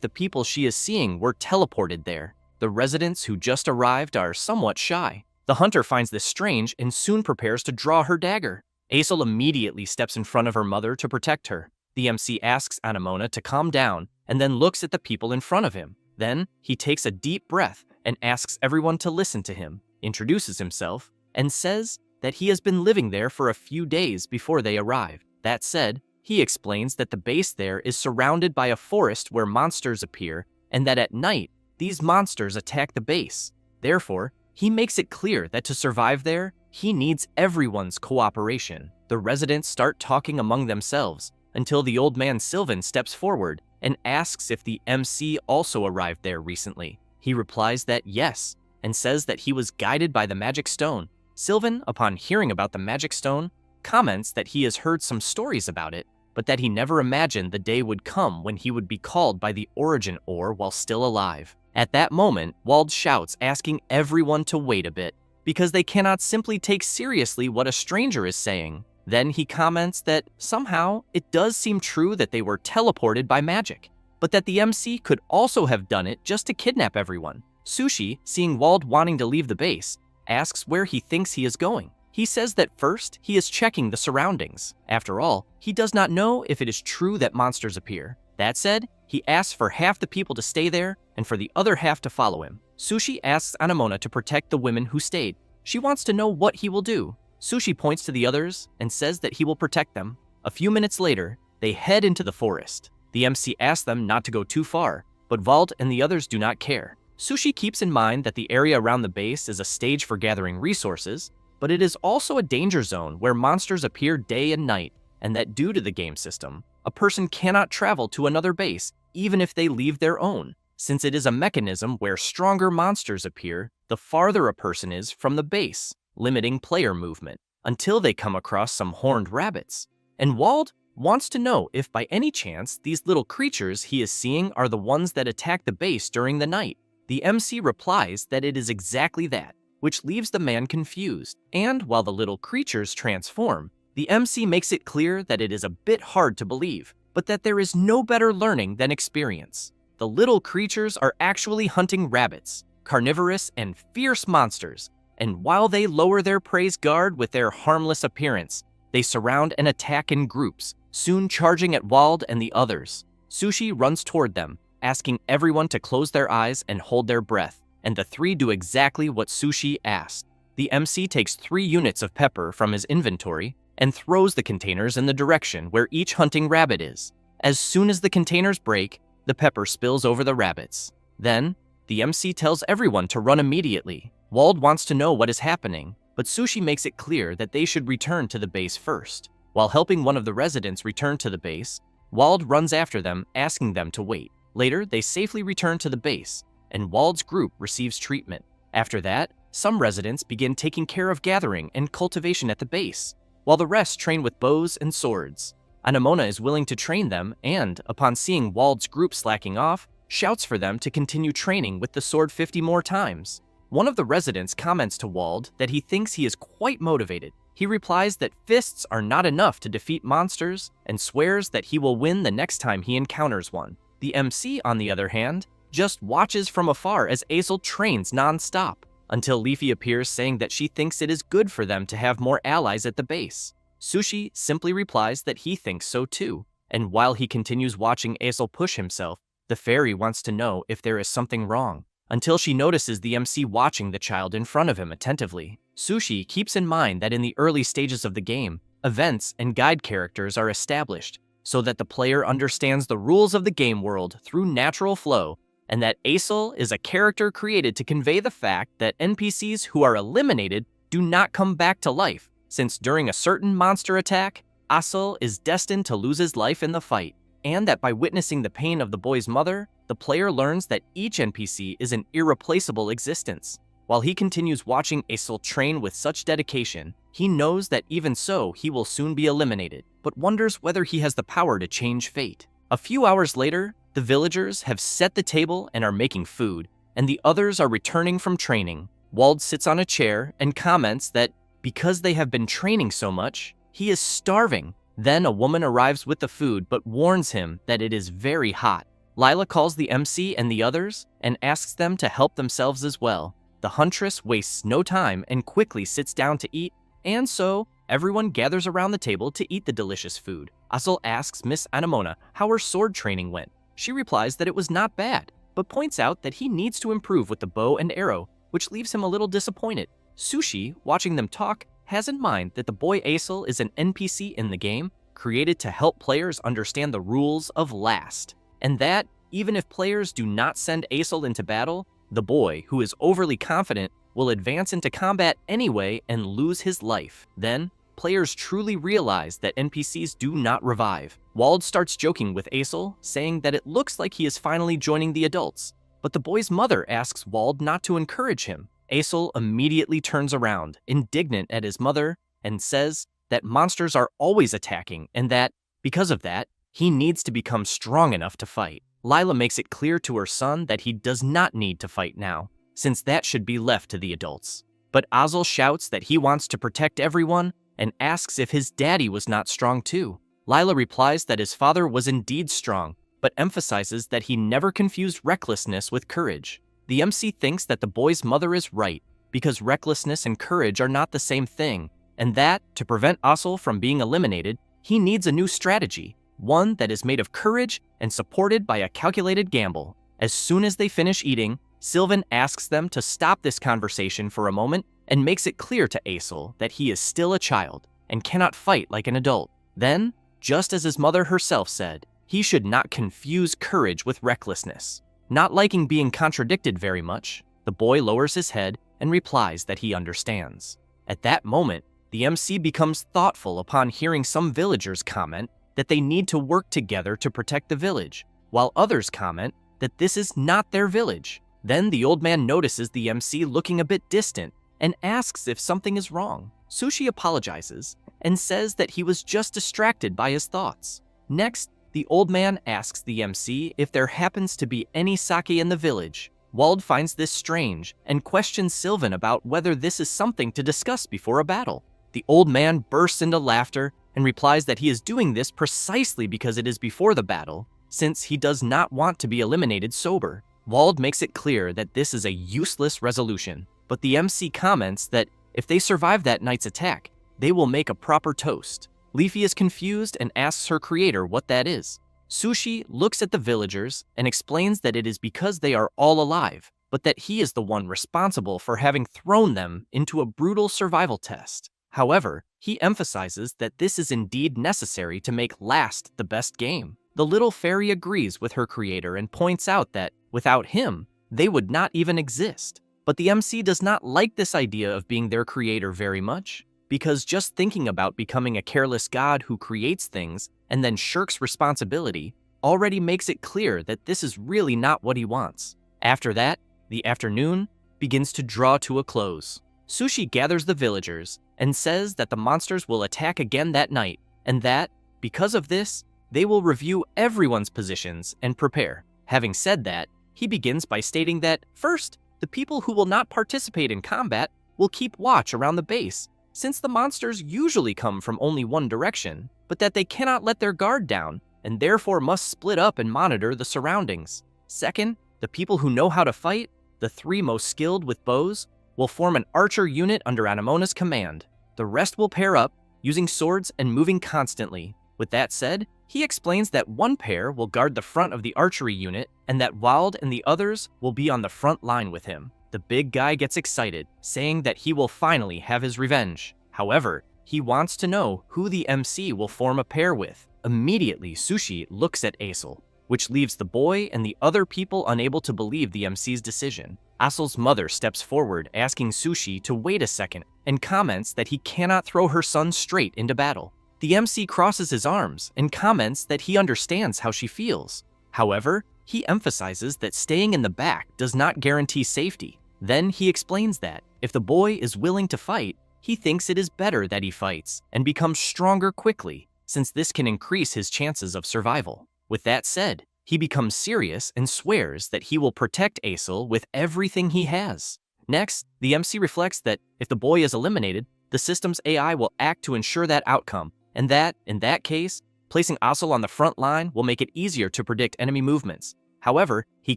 the people she is seeing were teleported there. The residents who just arrived are somewhat shy. The hunter finds this strange and soon prepares to draw her dagger. Aesol immediately steps in front of her mother to protect her. The MC asks Anemona to calm down and then looks at the people in front of him. Then, he takes a deep breath and asks everyone to listen to him, introduces himself, and says that he has been living there for a few days before they arrived. That said, he explains that the base there is surrounded by a forest where monsters appear and that at night, these monsters attack the base. Therefore, he makes it clear that to survive there, he needs everyone's cooperation. The residents start talking among themselves until the old man Sylvan steps forward and asks if the MC also arrived there recently. He replies that yes, and says that he was guided by the magic stone. Sylvan, upon hearing about the magic stone, comments that he has heard some stories about it, but that he never imagined the day would come when he would be called by the origin ore while still alive. At that moment, Wald shouts, asking everyone to wait a bit, because they cannot simply take seriously what a stranger is saying. Then he comments that somehow it does seem true that they were teleported by magic, but that the MC could also have done it just to kidnap everyone. Sushi, seeing Wald wanting to leave the base, asks where he thinks he is going. He says that first, he is checking the surroundings. After all, he does not know if it is true that monsters appear. That said, he asks for half the people to stay there and for the other half to follow him. Sushi asks Anemona to protect the women who stayed. She wants to know what he will do. Sushi points to the others and says that he will protect them. A few minutes later, they head into the forest. The MC asks them not to go too far, but Wald and the others do not care. Sushi keeps in mind that the area around the base is a stage for gathering resources, but it is also a danger zone where monsters appear day and night, and that due to the game system, a person cannot travel to another base even if they leave their own, since it is a mechanism where stronger monsters appear the farther a person is from the base, limiting player movement, until they come across some horned rabbits. And Wald wants to know if by any chance these little creatures he is seeing are the ones that attack the base during the night. The MC replies that it is exactly that, which leaves the man confused. And while the little creatures transform, the MC makes it clear that it is a bit hard to believe, but that there is no better learning than experience. The little creatures are actually hunting rabbits, carnivorous and fierce monsters, and while they lower their prey's guard with their harmless appearance, they surround and attack in groups, soon charging at Wald and the others. Sushi runs toward them, asking everyone to close their eyes and hold their breath, and the three do exactly what Sushi asked. The MC takes 3 units of pepper from his inventory and throws the containers in the direction where each hunting rabbit is. As soon as the containers break, the pepper spills over the rabbits. Then, the MC tells everyone to run immediately. Wald wants to know what is happening, but Sushi makes it clear that they should return to the base first. While helping one of the residents return to the base, Wald runs after them, asking them to wait. Later, they safely return to the base, and Wald's group receives treatment. After that, some residents begin taking care of gathering and cultivation at the base, while the rest train with bows and swords. Anemona is willing to train them and, upon seeing Wald's group slacking off, shouts for them to continue training with the sword 50 more times. One of the residents comments to Wald that he thinks he is quite motivated. He replies that fists are not enough to defeat monsters and swears that he will win the next time he encounters one. The MC, on the other hand, just watches from afar as Aesol trains non-stop, until Leafy appears saying that she thinks it is good for them to have more allies at the base. Sushi simply replies that he thinks so too, and while he continues watching Aesol push himself, the fairy wants to know if there is something wrong, until she notices the MC watching the child in front of him attentively. Sushi keeps in mind that in the early stages of the game, events and guide characters are established, so that the player understands the rules of the game world through natural flow, and that Aesol is a character created to convey the fact that NPCs who are eliminated do not come back to life, since during a certain monster attack, Aesol is destined to lose his life in the fight, and that by witnessing the pain of the boy's mother, the player learns that each NPC is an irreplaceable existence. While he continues watching Aesol train with such dedication, he knows that even so he will soon be eliminated, but wonders whether he has the power to change fate. A few hours later, the villagers have set the table and are making food, and the others are returning from training. Wald sits on a chair and comments that because they have been training so much, He is starving. Then a woman arrives with the food but warns him that it is very hot. Lila calls the MC and the others and asks them to help themselves as well. The huntress wastes no time and quickly sits down to eat, and so everyone gathers around the table to eat the delicious food. Asul asks Miss Anemona how her sword training went. She replies that it was not bad, but points out that he needs to improve with the bow and arrow, which leaves him a little disappointed. Sushi, watching them talk, has in mind that the boy Asul is an NPC in the game, created to help players understand the rules of last, and that, even if players do not send Asul into battle, the boy, who is overly confident, will advance into combat anyway and lose his life. Then, players truly realize that NPCs do not revive. Wald starts joking with Asul, saying that it looks like he is finally joining the adults, but the boy's mother asks Wald not to encourage him. Asul immediately turns around, indignant at his mother, and says that monsters are always attacking and that, because of that, he needs to become strong enough to fight. Lila makes it clear to her son that he does not need to fight now, since that should be left to the adults. But Asul shouts that he wants to protect everyone and asks if his daddy was not strong too. Lila replies that his father was indeed strong, but emphasizes that he never confused recklessness with courage. The MC thinks that the boy's mother is right, because recklessness and courage are not the same thing, and that, to prevent Asul from being eliminated, he needs a new strategy, one that is made of courage and supported by a calculated gamble. As soon as they finish eating, Sylvan asks them to stop this conversation for a moment and makes it clear to Asul that he is still a child and cannot fight like an adult. Then, just as his mother herself said, he should not confuse courage with recklessness. Not liking being contradicted very much, the boy lowers his head and replies that he understands. At that moment, the MC becomes thoughtful upon hearing some villagers comment that they need to work together to protect the village, while others comment that this is not their village. Then the old man notices the MC looking a bit distant and asks if something is wrong. Sushi apologizes and says that he was just distracted by his thoughts. Next, the old man asks the MC if there happens to be any sake in the village. Wald finds this strange and questions Sylvan about whether this is something to discuss before a battle. The old man bursts into laughter and replies that he is doing this precisely because it is before the battle, since he does not want to be eliminated sober. Wald makes it clear that this is a useless resolution, but the MC comments that if they survive that night's attack, they will make a proper toast. Leafy is confused and asks her creator what that is. Sushi looks at the villagers and explains that it is because they are all alive, but that he is the one responsible for having thrown them into a brutal survival test. However, he emphasizes that this is indeed necessary to make last the best game. The little fairy agrees with her creator and points out that, without him, they would not even exist. But the MC does not like this idea of being their creator very much, because just thinking about becoming a careless god who creates things and then shirks responsibility already makes it clear that this is really not what he wants. After that, the afternoon begins to draw to a close. Sushi gathers the villagers and says that the monsters will attack again that night, and that, because of this, they will review everyone's positions and prepare. Having said that, he begins by stating that, first, the people who will not participate in combat will keep watch around the base, since the monsters usually come from only one direction, but that they cannot let their guard down, and therefore must split up and monitor the surroundings. Second, the people who know how to fight, the 3 most skilled with bows, will form an archer unit under Anemona's command. The rest will pair up, using swords and moving constantly. With that said, he explains that one pair will guard the front of the archery unit, and that Wald and the others will be on the front line with him. The big guy gets excited, saying that he will finally have his revenge. However, he wants to know who the MC will form a pair with. Immediately, Sushi looks at Asul, which leaves the boy and the other people unable to believe the MC's decision. Asul's mother steps forward, asking Sushi to wait a second, and comments that he cannot throw her son straight into battle. The MC crosses his arms and comments that he understands how she feels. However, he emphasizes that staying in the back does not guarantee safety. Then he explains that, if the boy is willing to fight, he thinks it is better that he fights and becomes stronger quickly, since this can increase his chances of survival. With that said, he becomes serious and swears that he will protect Asul with everything he has. Next, the MC reflects that if the boy is eliminated, the system's AI will act to ensure that outcome, and that, in that case, placing Asel on the front line will make it easier to predict enemy movements. However, he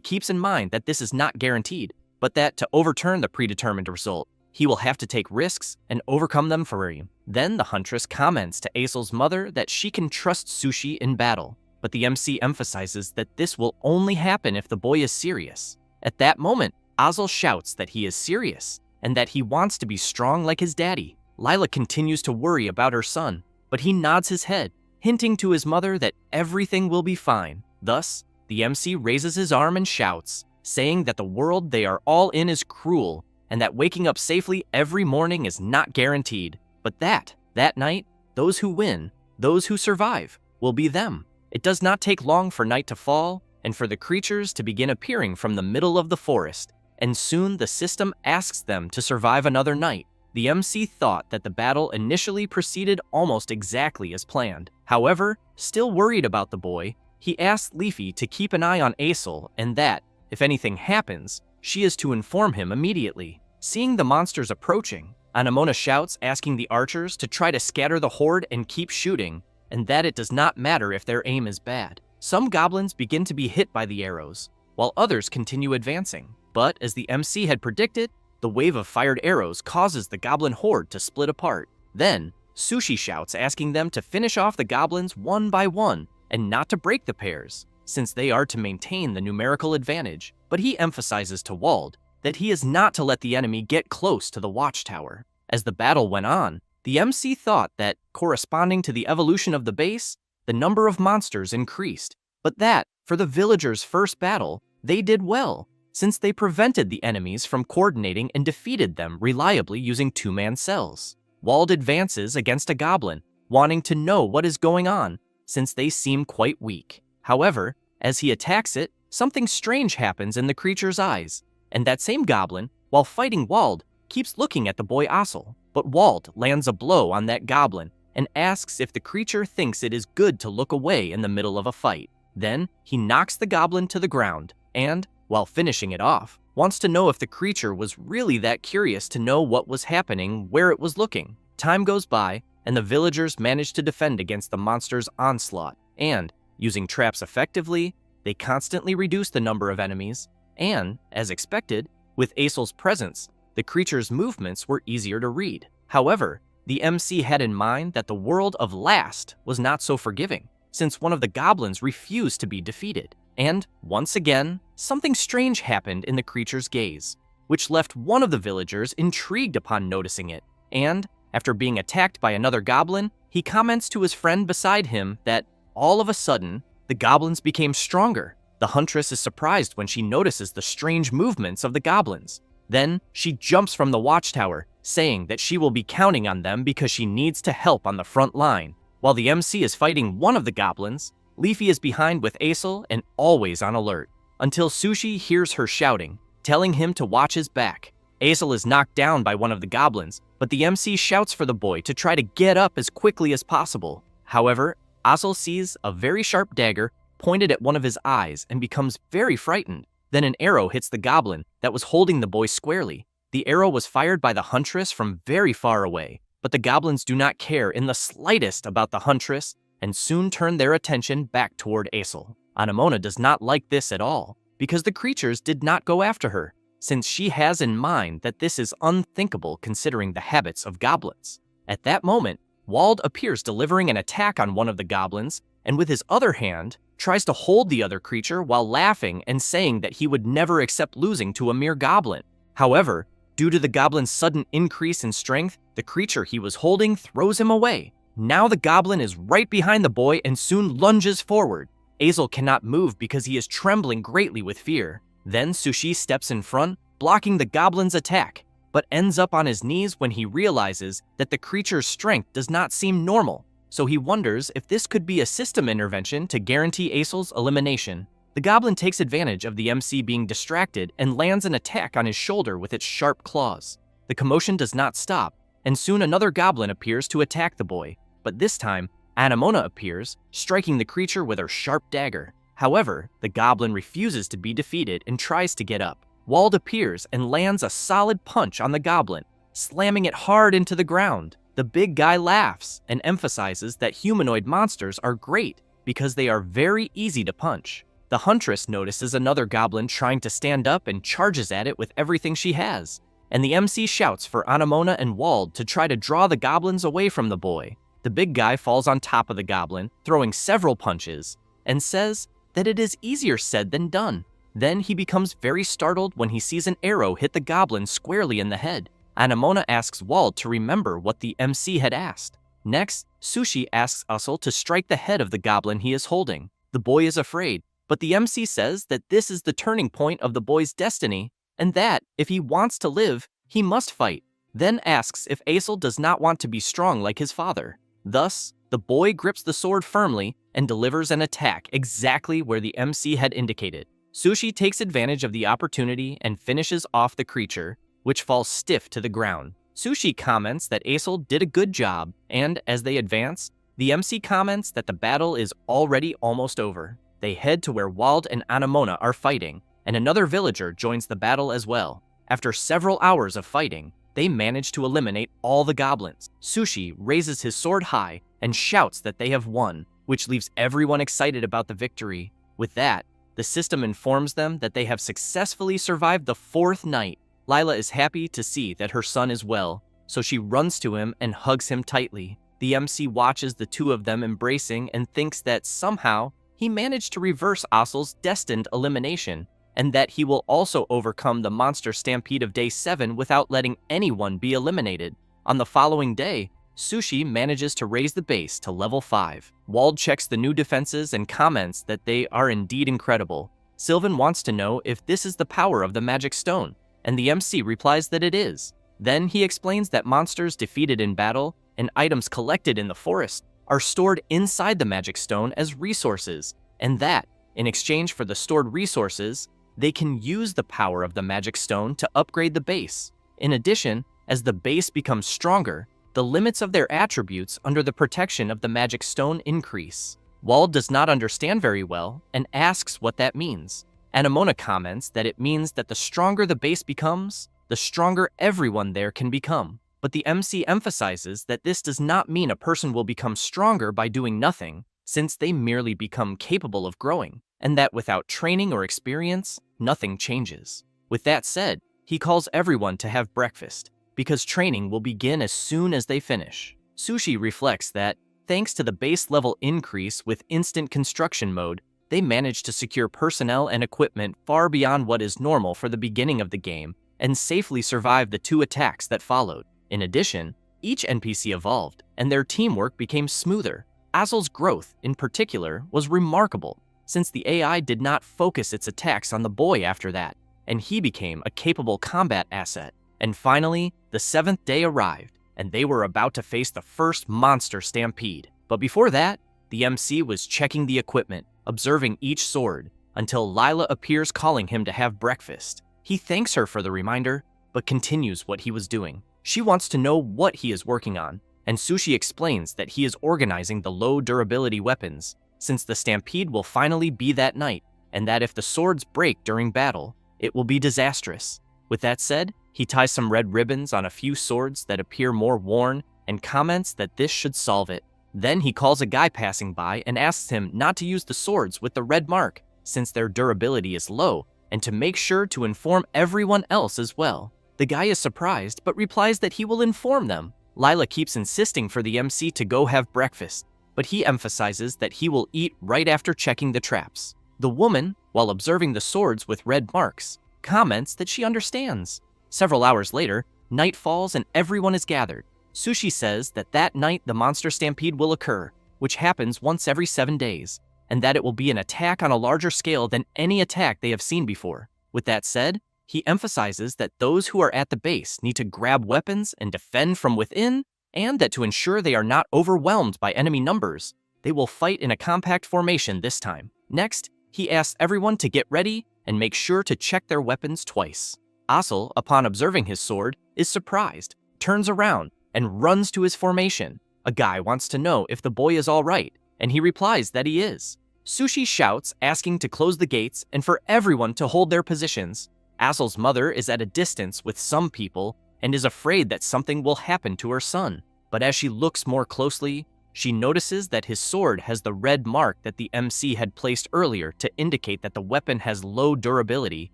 keeps in mind that this is not guaranteed, but that to overturn the predetermined result, he will have to take risks and overcome them for him. Then the Huntress comments to Asel's mother that she can trust Sushi in battle, but the MC emphasizes that this will only happen if the boy is serious. At that moment, Asel shouts that he is serious and that he wants to be strong like his daddy. Lila continues to worry about her son, but he nods his head, hinting to his mother that everything will be fine. Thus, the MC raises his arm and shouts, saying that the world they are all in is cruel and that waking up safely every morning is not guaranteed, but that night, those who win, those who survive, will be them. It does not take long for night to fall and for the creatures to begin appearing from the middle of the forest, and soon the system asks them to survive another night. The MC thought that the battle initially proceeded almost exactly as planned. However, still worried about the boy, he asked Leafy to keep an eye on Asel and that, if anything happens, she is to inform him immediately. Seeing the monsters approaching, Anemona shouts, asking the archers to try to scatter the horde and keep shooting, and that it does not matter if their aim is bad. Some goblins begin to be hit by the arrows, while others continue advancing. But as the MC had predicted, the wave of fired arrows causes the goblin horde to split apart. Then, Sushi shouts, asking them to finish off the goblins one by one and not to break the pairs, since they are to maintain the numerical advantage. But he emphasizes to Wald that he is not to let the enemy get close to the watchtower. As the battle went on, the MC thought that, corresponding to the evolution of the base, the number of monsters increased, but that, for the villagers' first battle, they did well, since they prevented the enemies from coordinating and defeated them reliably using two-man cells. Wald advances against a goblin, wanting to know what is going on, since they seem quite weak. However, as he attacks it, something strange happens in the creature's eyes, and that same goblin, while fighting Wald, keeps looking at the boy Asel. But Wald lands a blow on that goblin and asks if the creature thinks it is good to look away in the middle of a fight. Then, he knocks the goblin to the ground and, while finishing it off, wants to know if the creature was really that curious to know what was happening where it was looking. Time goes by, and the villagers manage to defend against the monster's onslaught, and, using traps effectively, they constantly reduce the number of enemies, and, as expected, with Asel's presence, the creature's movements were easier to read. However, the MC had in mind that the world of Last was not so forgiving, since one of the goblins refused to be defeated. And, once again, something strange happened in the creature's gaze, which left one of the villagers intrigued upon noticing it. And, after being attacked by another goblin, he comments to his friend beside him that, all of a sudden, the goblins became stronger. The Huntress is surprised when she notices the strange movements of the goblins. Then, she jumps from the watchtower, saying that she will be counting on them because she needs to help on the front line. While the MC is fighting one of the goblins, Leafy is behind with Asel and always on alert, until Sushi hears her shouting, telling him to watch his back. Asel is knocked down by one of the goblins, but the MC shouts for the boy to try to get up as quickly as possible. However, Asel sees a very sharp dagger pointed at one of his eyes and becomes very frightened. Then an arrow hits the goblin that was holding the boy squarely. The arrow was fired by the Huntress from very far away, but the goblins do not care in the slightest about the Huntress and soon turn their attention back toward Asel. Anemona does not like this at all, because the creatures did not go after her, since she has in mind that this is unthinkable considering the habits of goblins. At that moment, Wald appears delivering an attack on one of the goblins, and with his other hand, tries to hold the other creature while laughing and saying that he would never accept losing to a mere goblin. However, due to the goblin's sudden increase in strength, the creature he was holding throws him away. Now the goblin is right behind the boy and soon lunges forward. Asel cannot move because he is trembling greatly with fear. Then Sushi steps in front, blocking the goblin's attack, but ends up on his knees when he realizes that the creature's strength does not seem normal. So he wonders if this could be a system intervention to guarantee Asel's elimination. The goblin takes advantage of the MC being distracted and lands an attack on his shoulder with its sharp claws. The commotion does not stop, and soon another goblin appears to attack the boy, but this time, Anemona appears, striking the creature with her sharp dagger. However, the goblin refuses to be defeated and tries to get up. Wald appears and lands a solid punch on the goblin, slamming it hard into the ground. The big guy laughs and emphasizes that humanoid monsters are great because they are very easy to punch. The huntress notices another goblin trying to stand up and charges at it with everything she has, and the MC shouts for Anemona and Wald to try to draw the goblins away from the boy. The big guy falls on top of the goblin, throwing several punches, and says that it is easier said than done. Then he becomes very startled when he sees an arrow hit the goblin squarely in the head. Anemona asks Wald to remember what the MC had asked. Next, Sushi asks Usul to strike the head of the goblin he is holding. The boy is afraid, but the MC says that this is the turning point of the boy's destiny, and that, if he wants to live, he must fight. Then asks if Usul does not want to be strong like his father. Thus, the boy grips the sword firmly and delivers an attack exactly where the MC had indicated. Sushi takes advantage of the opportunity and finishes off the creature, which falls stiff to the ground. Sushi comments that Usul did a good job, and as they advance, the MC comments that the battle is already almost over. They head to where Wald and Anemona are fighting, and another villager joins the battle as well. After several hours of fighting, they manage to eliminate all the goblins. Sushi raises his sword high and shouts that they have won, which leaves everyone excited about the victory. With that, the system informs them that they have successfully survived the 4th night. Lila is happy to see that her son is well, so she runs to him and hugs him tightly. The MC watches the two of them embracing and thinks that somehow he managed to reverse Usul's destined elimination, and that he will also overcome the monster stampede of day 7 without letting anyone be eliminated. On the following day, Sushi manages to raise the base to level 5. Wald checks the new defenses and comments that they are indeed incredible. Sylvan wants to know if this is the power of the magic stone, and the MC replies that it is. Then he explains that monsters defeated in battle and items collected in the forest are stored inside the magic stone as resources, and that, in exchange for the stored resources, they can use the power of the magic stone to upgrade the base. In addition, as the base becomes stronger, the limits of their attributes under the protection of the magic stone increase. Wald does not understand very well and asks what that means. Anemona comments that it means that the stronger the base becomes, the stronger everyone there can become. But the MC emphasizes that this does not mean a person will become stronger by doing nothing, since they merely become capable of growing, and that without training or experience, nothing changes. With that said, he calls everyone to have breakfast, because training will begin as soon as they finish. Sushi reflects that, thanks to the base level increase with instant construction mode, they managed to secure personnel and equipment far beyond what is normal for the beginning of the game, and safely survived the 2 attacks that followed. In addition, each NPC evolved, and their teamwork became smoother. Usul's growth, in particular, was remarkable, since the AI did not focus its attacks on the boy after that, and he became a capable combat asset. And finally, the 7th day arrived, and they were about to face the first monster stampede. But before that, the MC was checking the equipment, observing each sword, until Lila appears calling him to have breakfast. He thanks her for the reminder, but continues what he was doing. She wants to know what he is working on, and Sushi explains that he is organizing the low durability weapons, since the stampede will finally be that night, and that if the swords break during battle, it will be disastrous. With that said, he ties some red ribbons on a few swords that appear more worn and comments that this should solve it. Then he calls a guy passing by and asks him not to use the swords with the red mark, since their durability is low, and to make sure to inform everyone else as well. The guy is surprised, but replies that he will inform them. Lila keeps insisting for the MC to go have breakfast, but he emphasizes that he will eat right after checking the traps. The woman, while observing the swords with red marks, comments that she understands. Several hours later, night falls and everyone is gathered. Sushi says that that night the monster stampede will occur, which happens once every 7 days, and that it will be an attack on a larger scale than any attack they have seen before. With that said, he emphasizes that those who are at the base need to grab weapons and defend from within, and that to ensure they are not overwhelmed by enemy numbers, they will fight in a compact formation this time. Next, he asks everyone to get ready and make sure to check their weapons twice. Usul, upon observing his sword, is surprised, turns around, and runs to his formation. A guy wants to know if the boy is all right, and he replies that he is. Sushi shouts, asking to close the gates and for everyone to hold their positions. Usul's mother is at a distance with some people, and is afraid that something will happen to her son. But as she looks more closely, she notices that his sword has the red mark that the MC had placed earlier to indicate that the weapon has low durability,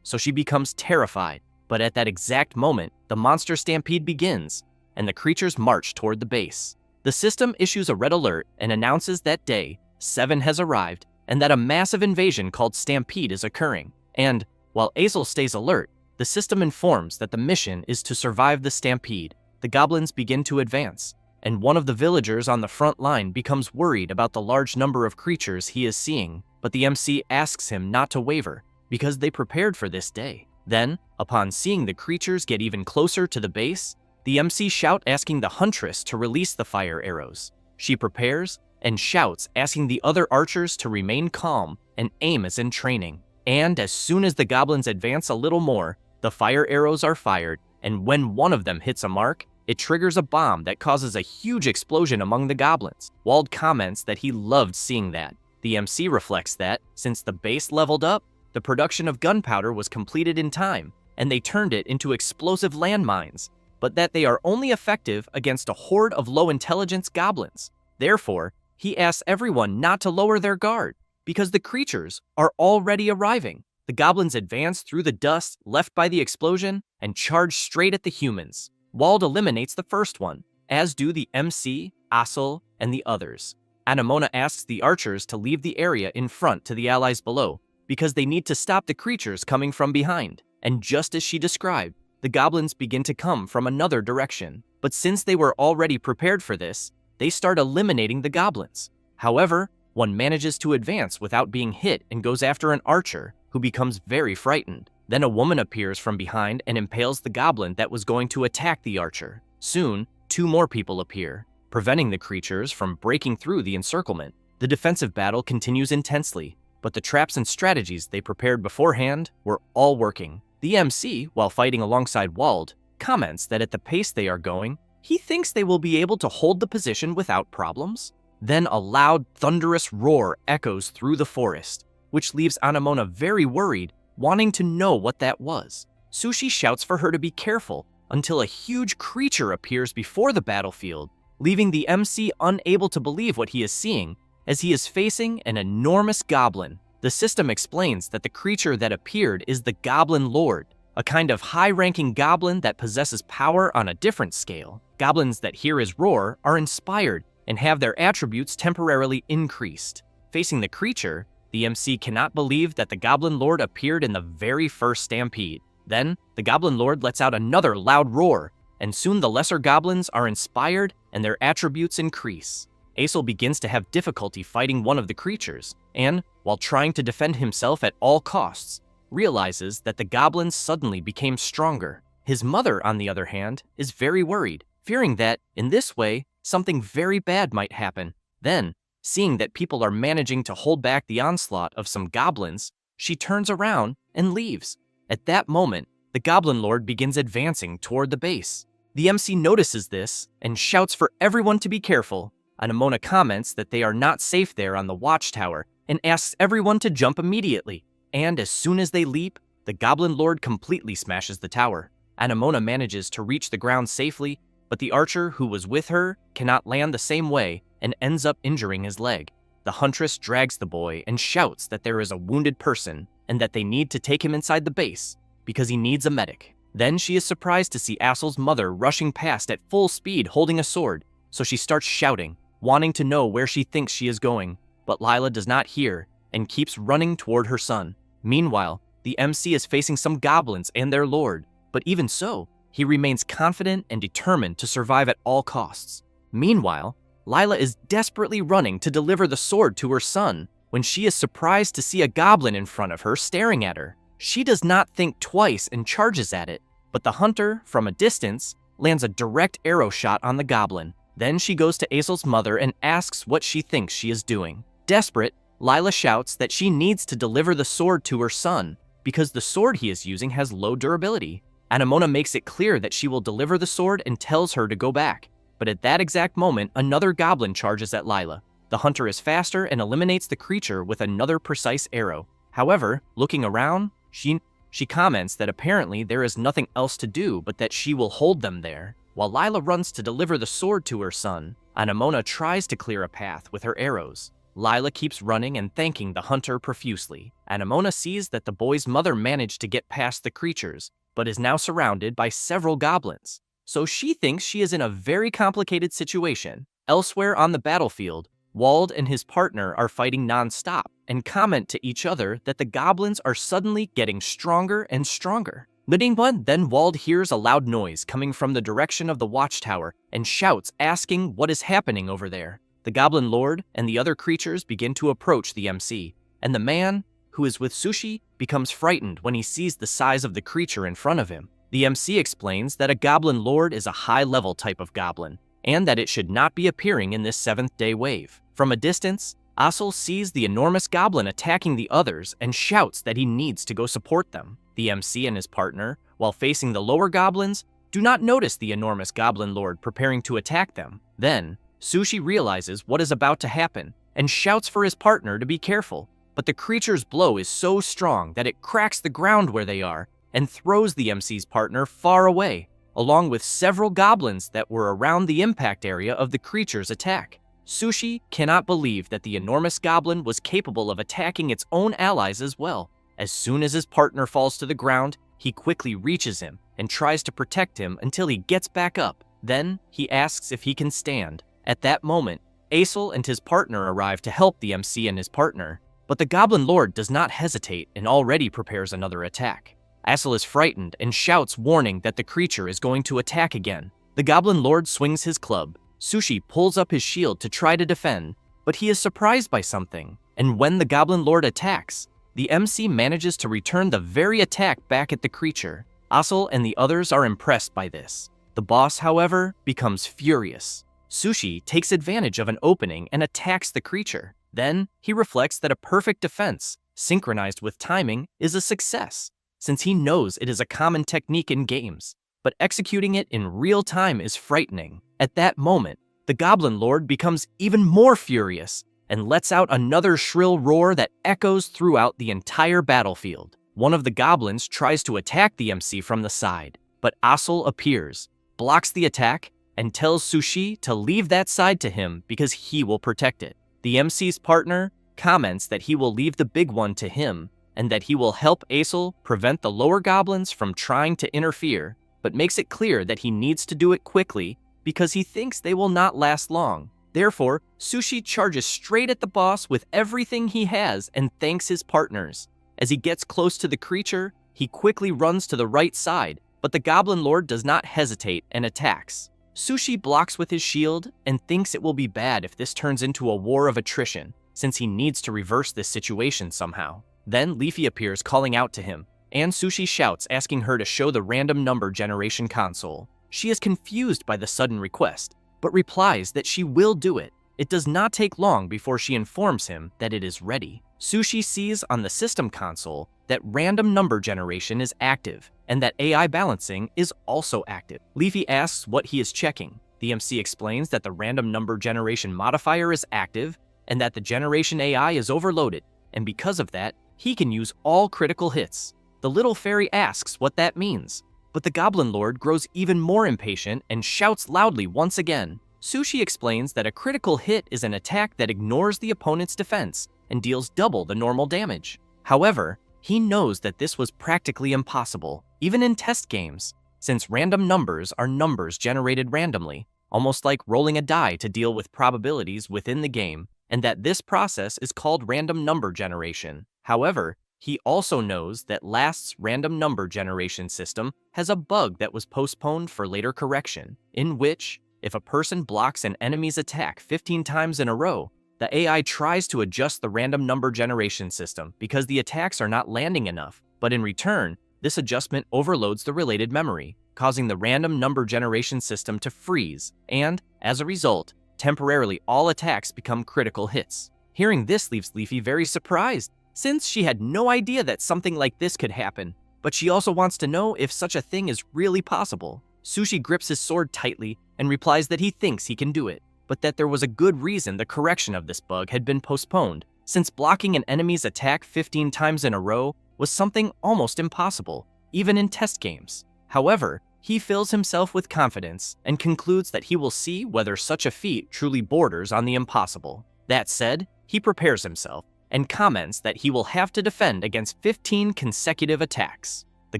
so she becomes terrified. But at that exact moment, the monster stampede begins, and the creatures march toward the base. The system issues a red alert and announces that day 7 has arrived and that a massive invasion called Stampede is occurring. And, while Azel stays alert, the system informs that the mission is to survive the stampede. The goblins begin to advance, and one of the villagers on the front line becomes worried about the large number of creatures he is seeing, but the MC asks him not to waver, because they prepared for this day. Then, upon seeing the creatures get even closer to the base, the MC shouts asking the huntress to release the fire arrows. She prepares and shouts asking the other archers to remain calm and aim as in training. And as soon as the goblins advance a little more, the fire arrows are fired, and when one of them hits a mark, it triggers a bomb that causes a huge explosion among the goblins. Wald comments that he loved seeing that. The MC reflects that, since the base leveled up, the production of gunpowder was completed in time, and they turned it into explosive landmines, but that they are only effective against a horde of low-intelligence goblins. Therefore, he asks everyone not to lower their guard, because the creatures are already arriving. The goblins advance through the dust left by the explosion and charge straight at the humans. Wald eliminates the first one, as do the MC, Asel, and the others. Anemona asks the archers to leave the area in front to the allies below, because they need to stop the creatures coming from behind. And just as she described, the goblins begin to come from another direction. But since they were already prepared for this, they start eliminating the goblins. However, one manages to advance without being hit and goes after an archer, who becomes very frightened. Then a woman appears from behind and impales the goblin that was going to attack the archer. Soon, 2 more people appear, preventing the creatures from breaking through the encirclement. The defensive battle continues intensely, but the traps and strategies they prepared beforehand were all working. The MC, while fighting alongside Wald, comments that at the pace they are going, he thinks they will be able to hold the position without problems. Then a loud, thunderous roar echoes through the forest, which leaves Anemona very worried, wanting to know what that was. Sushi shouts for her to be careful until a huge creature appears before the battlefield, leaving the MC unable to believe what he is seeing, as he is facing an enormous goblin. The system explains that the creature that appeared is the Goblin Lord, a kind of high-ranking goblin that possesses power on a different scale. Goblins that hear his roar are inspired and have their attributes temporarily increased. Facing the creature, the MC cannot believe that the Goblin Lord appeared in the very first stampede. Then, the Goblin Lord lets out another loud roar, and soon the lesser goblins are inspired and their attributes increase. Azel begins to have difficulty fighting one of the creatures, and, while trying to defend himself at all costs, realizes that the goblins suddenly became stronger. His mother, on the other hand, is very worried, fearing that, in this way, something very bad might happen. Then, seeing that people are managing to hold back the onslaught of some goblins, she turns around and leaves. At that moment, the Goblin Lord begins advancing toward the base. The MC notices this and shouts for everyone to be careful. Anemona comments that they are not safe there on the watchtower and asks everyone to jump immediately. And as soon as they leap, the Goblin Lord completely smashes the tower. Anemona manages to reach the ground safely, but the archer who was with her cannot land the same way and ends up injuring his leg. The huntress drags the boy and shouts that there is a wounded person and that they need to take him inside the base because he needs a medic. Then she is surprised to see Asel's mother rushing past at full speed holding a sword, so she starts shouting, wanting to know where she thinks she is going, but Lila does not hear and keeps running toward her son. Meanwhile, the MC is facing some goblins and their lord, but even so, he remains confident and determined to survive at all costs. Meanwhile, Lila is desperately running to deliver the sword to her son when she is surprised to see a goblin in front of her staring at her. She does not think twice and charges at it, but the hunter, from a distance, lands a direct arrow shot on the goblin. Then she goes to Azel's mother and asks what she thinks she is doing. Desperate, Lila shouts that she needs to deliver the sword to her son because the sword he is using has low durability. Anemona makes it clear that she will deliver the sword and tells her to go back. But at that exact moment, another goblin charges at Lila. The hunter is faster and eliminates the creature with another precise arrow. However, looking around, she She comments that apparently there is nothing else to do but that she will hold them there. While Lila runs to deliver the sword to her son, Anemona tries to clear a path with her arrows. Lila keeps running and thanking the hunter profusely. Anemona sees that the boy's mother managed to get past the creatures, but is now surrounded by several goblins. So she thinks she is in a very complicated situation. Elsewhere on the battlefield, Wald and his partner are fighting non-stop and comment to each other that the goblins are suddenly getting stronger and stronger. Then Wald hears a loud noise coming from the direction of the watchtower and shouts, asking what is happening over there. The Goblin Lord and the other creatures begin to approach the MC, and the man, who is with Sushi, becomes frightened when he sees the size of the creature in front of him. The MC explains that a Goblin Lord is a high-level type of goblin, and that it should not be appearing in this seventh-day wave. From a distance, Asel sees the enormous goblin attacking the others and shouts that he needs to go support them. The MC and his partner, while facing the lower goblins, do not notice the enormous Goblin Lord preparing to attack them. Then, Sushi realizes what is about to happen and shouts for his partner to be careful, but the creature's blow is so strong that it cracks the ground where they are and throws the MC's partner far away, along with several goblins that were around the impact area of the creature's attack. Sushi cannot believe that the enormous goblin was capable of attacking its own allies as well. As soon as his partner falls to the ground, he quickly reaches him and tries to protect him until he gets back up. Then, he asks if he can stand. At that moment, Asel and his partner arrive to help the MC and his partner, but the Goblin Lord does not hesitate and already prepares another attack. Asel is frightened and shouts, warning that the creature is going to attack again. The Goblin Lord swings his club. Sushi pulls up his shield to try to defend, but he is surprised by something, and when the Goblin Lord attacks, the MC manages to return the very attack back at the creature. Asel and the others are impressed by this. The boss, however, becomes furious. Sushi takes advantage of an opening and attacks the creature. Then, he reflects that a perfect defense, synchronized with timing, is a success, since he knows it is a common technique in games, but executing it in real time is frightening. At that moment, the Goblin Lord becomes even more furious and lets out another shrill roar that echoes throughout the entire battlefield. One of the goblins tries to attack the MC from the side, but Asel appears, blocks the attack, and tells Sushi to leave that side to him because he will protect it. The MC's partner comments that he will leave the big one to him and that he will help Asel prevent the lower goblins from trying to interfere, but makes it clear that he needs to do it quickly because he thinks they will not last long. Therefore, Sushi charges straight at the boss with everything he has and thanks his partners. As he gets close to the creature, he quickly runs to the right side, but the Goblin Lord does not hesitate and attacks. Sushi blocks with his shield and thinks it will be bad if this turns into a war of attrition, since he needs to reverse this situation somehow. Then Leafy appears calling out to him, and Sushi shouts asking her to show the random number generation console. She is confused by the sudden request, but replies that she will do it. It does not take long before she informs him that it is ready. Sushi sees on the system console that random number generation is active, and that AI balancing is also active. Leafy asks what he is checking. The MC explains that the random number generation modifier is active, and that the generation AI is overloaded, and because of that, he can use all critical hits. The little fairy asks what that means, but the Goblin Lord grows even more impatient and shouts loudly once again. Sushi explains that a critical hit is an attack that ignores the opponent's defense and deals double the normal damage. However, he knows that this was practically impossible, even in test games, since random numbers are numbers generated randomly, almost like rolling a die to deal with probabilities within the game, and that this process is called random number generation. However, he also knows that last's random number generation system has a bug that was postponed for later correction, in which, if a person blocks an enemy's attack 15 times in a row, the AI tries to adjust the random number generation system because the attacks are not landing enough, but in return, this adjustment overloads the related memory, causing the random number generation system to freeze, and, as a result, temporarily all attacks become critical hits. Hearing this leaves Leafy very surprised, since she had no idea that something like this could happen, but she also wants to know if such a thing is really possible. Sushi grips his sword tightly and replies that he thinks he can do it, but that there was a good reason the correction of this bug had been postponed, since blocking an enemy's attack 15 times in a row was something almost impossible, even in test games. However, he fills himself with confidence and concludes that he will see whether such a feat truly borders on the impossible. That said, he prepares himself and comments that he will have to defend against 15 consecutive attacks. The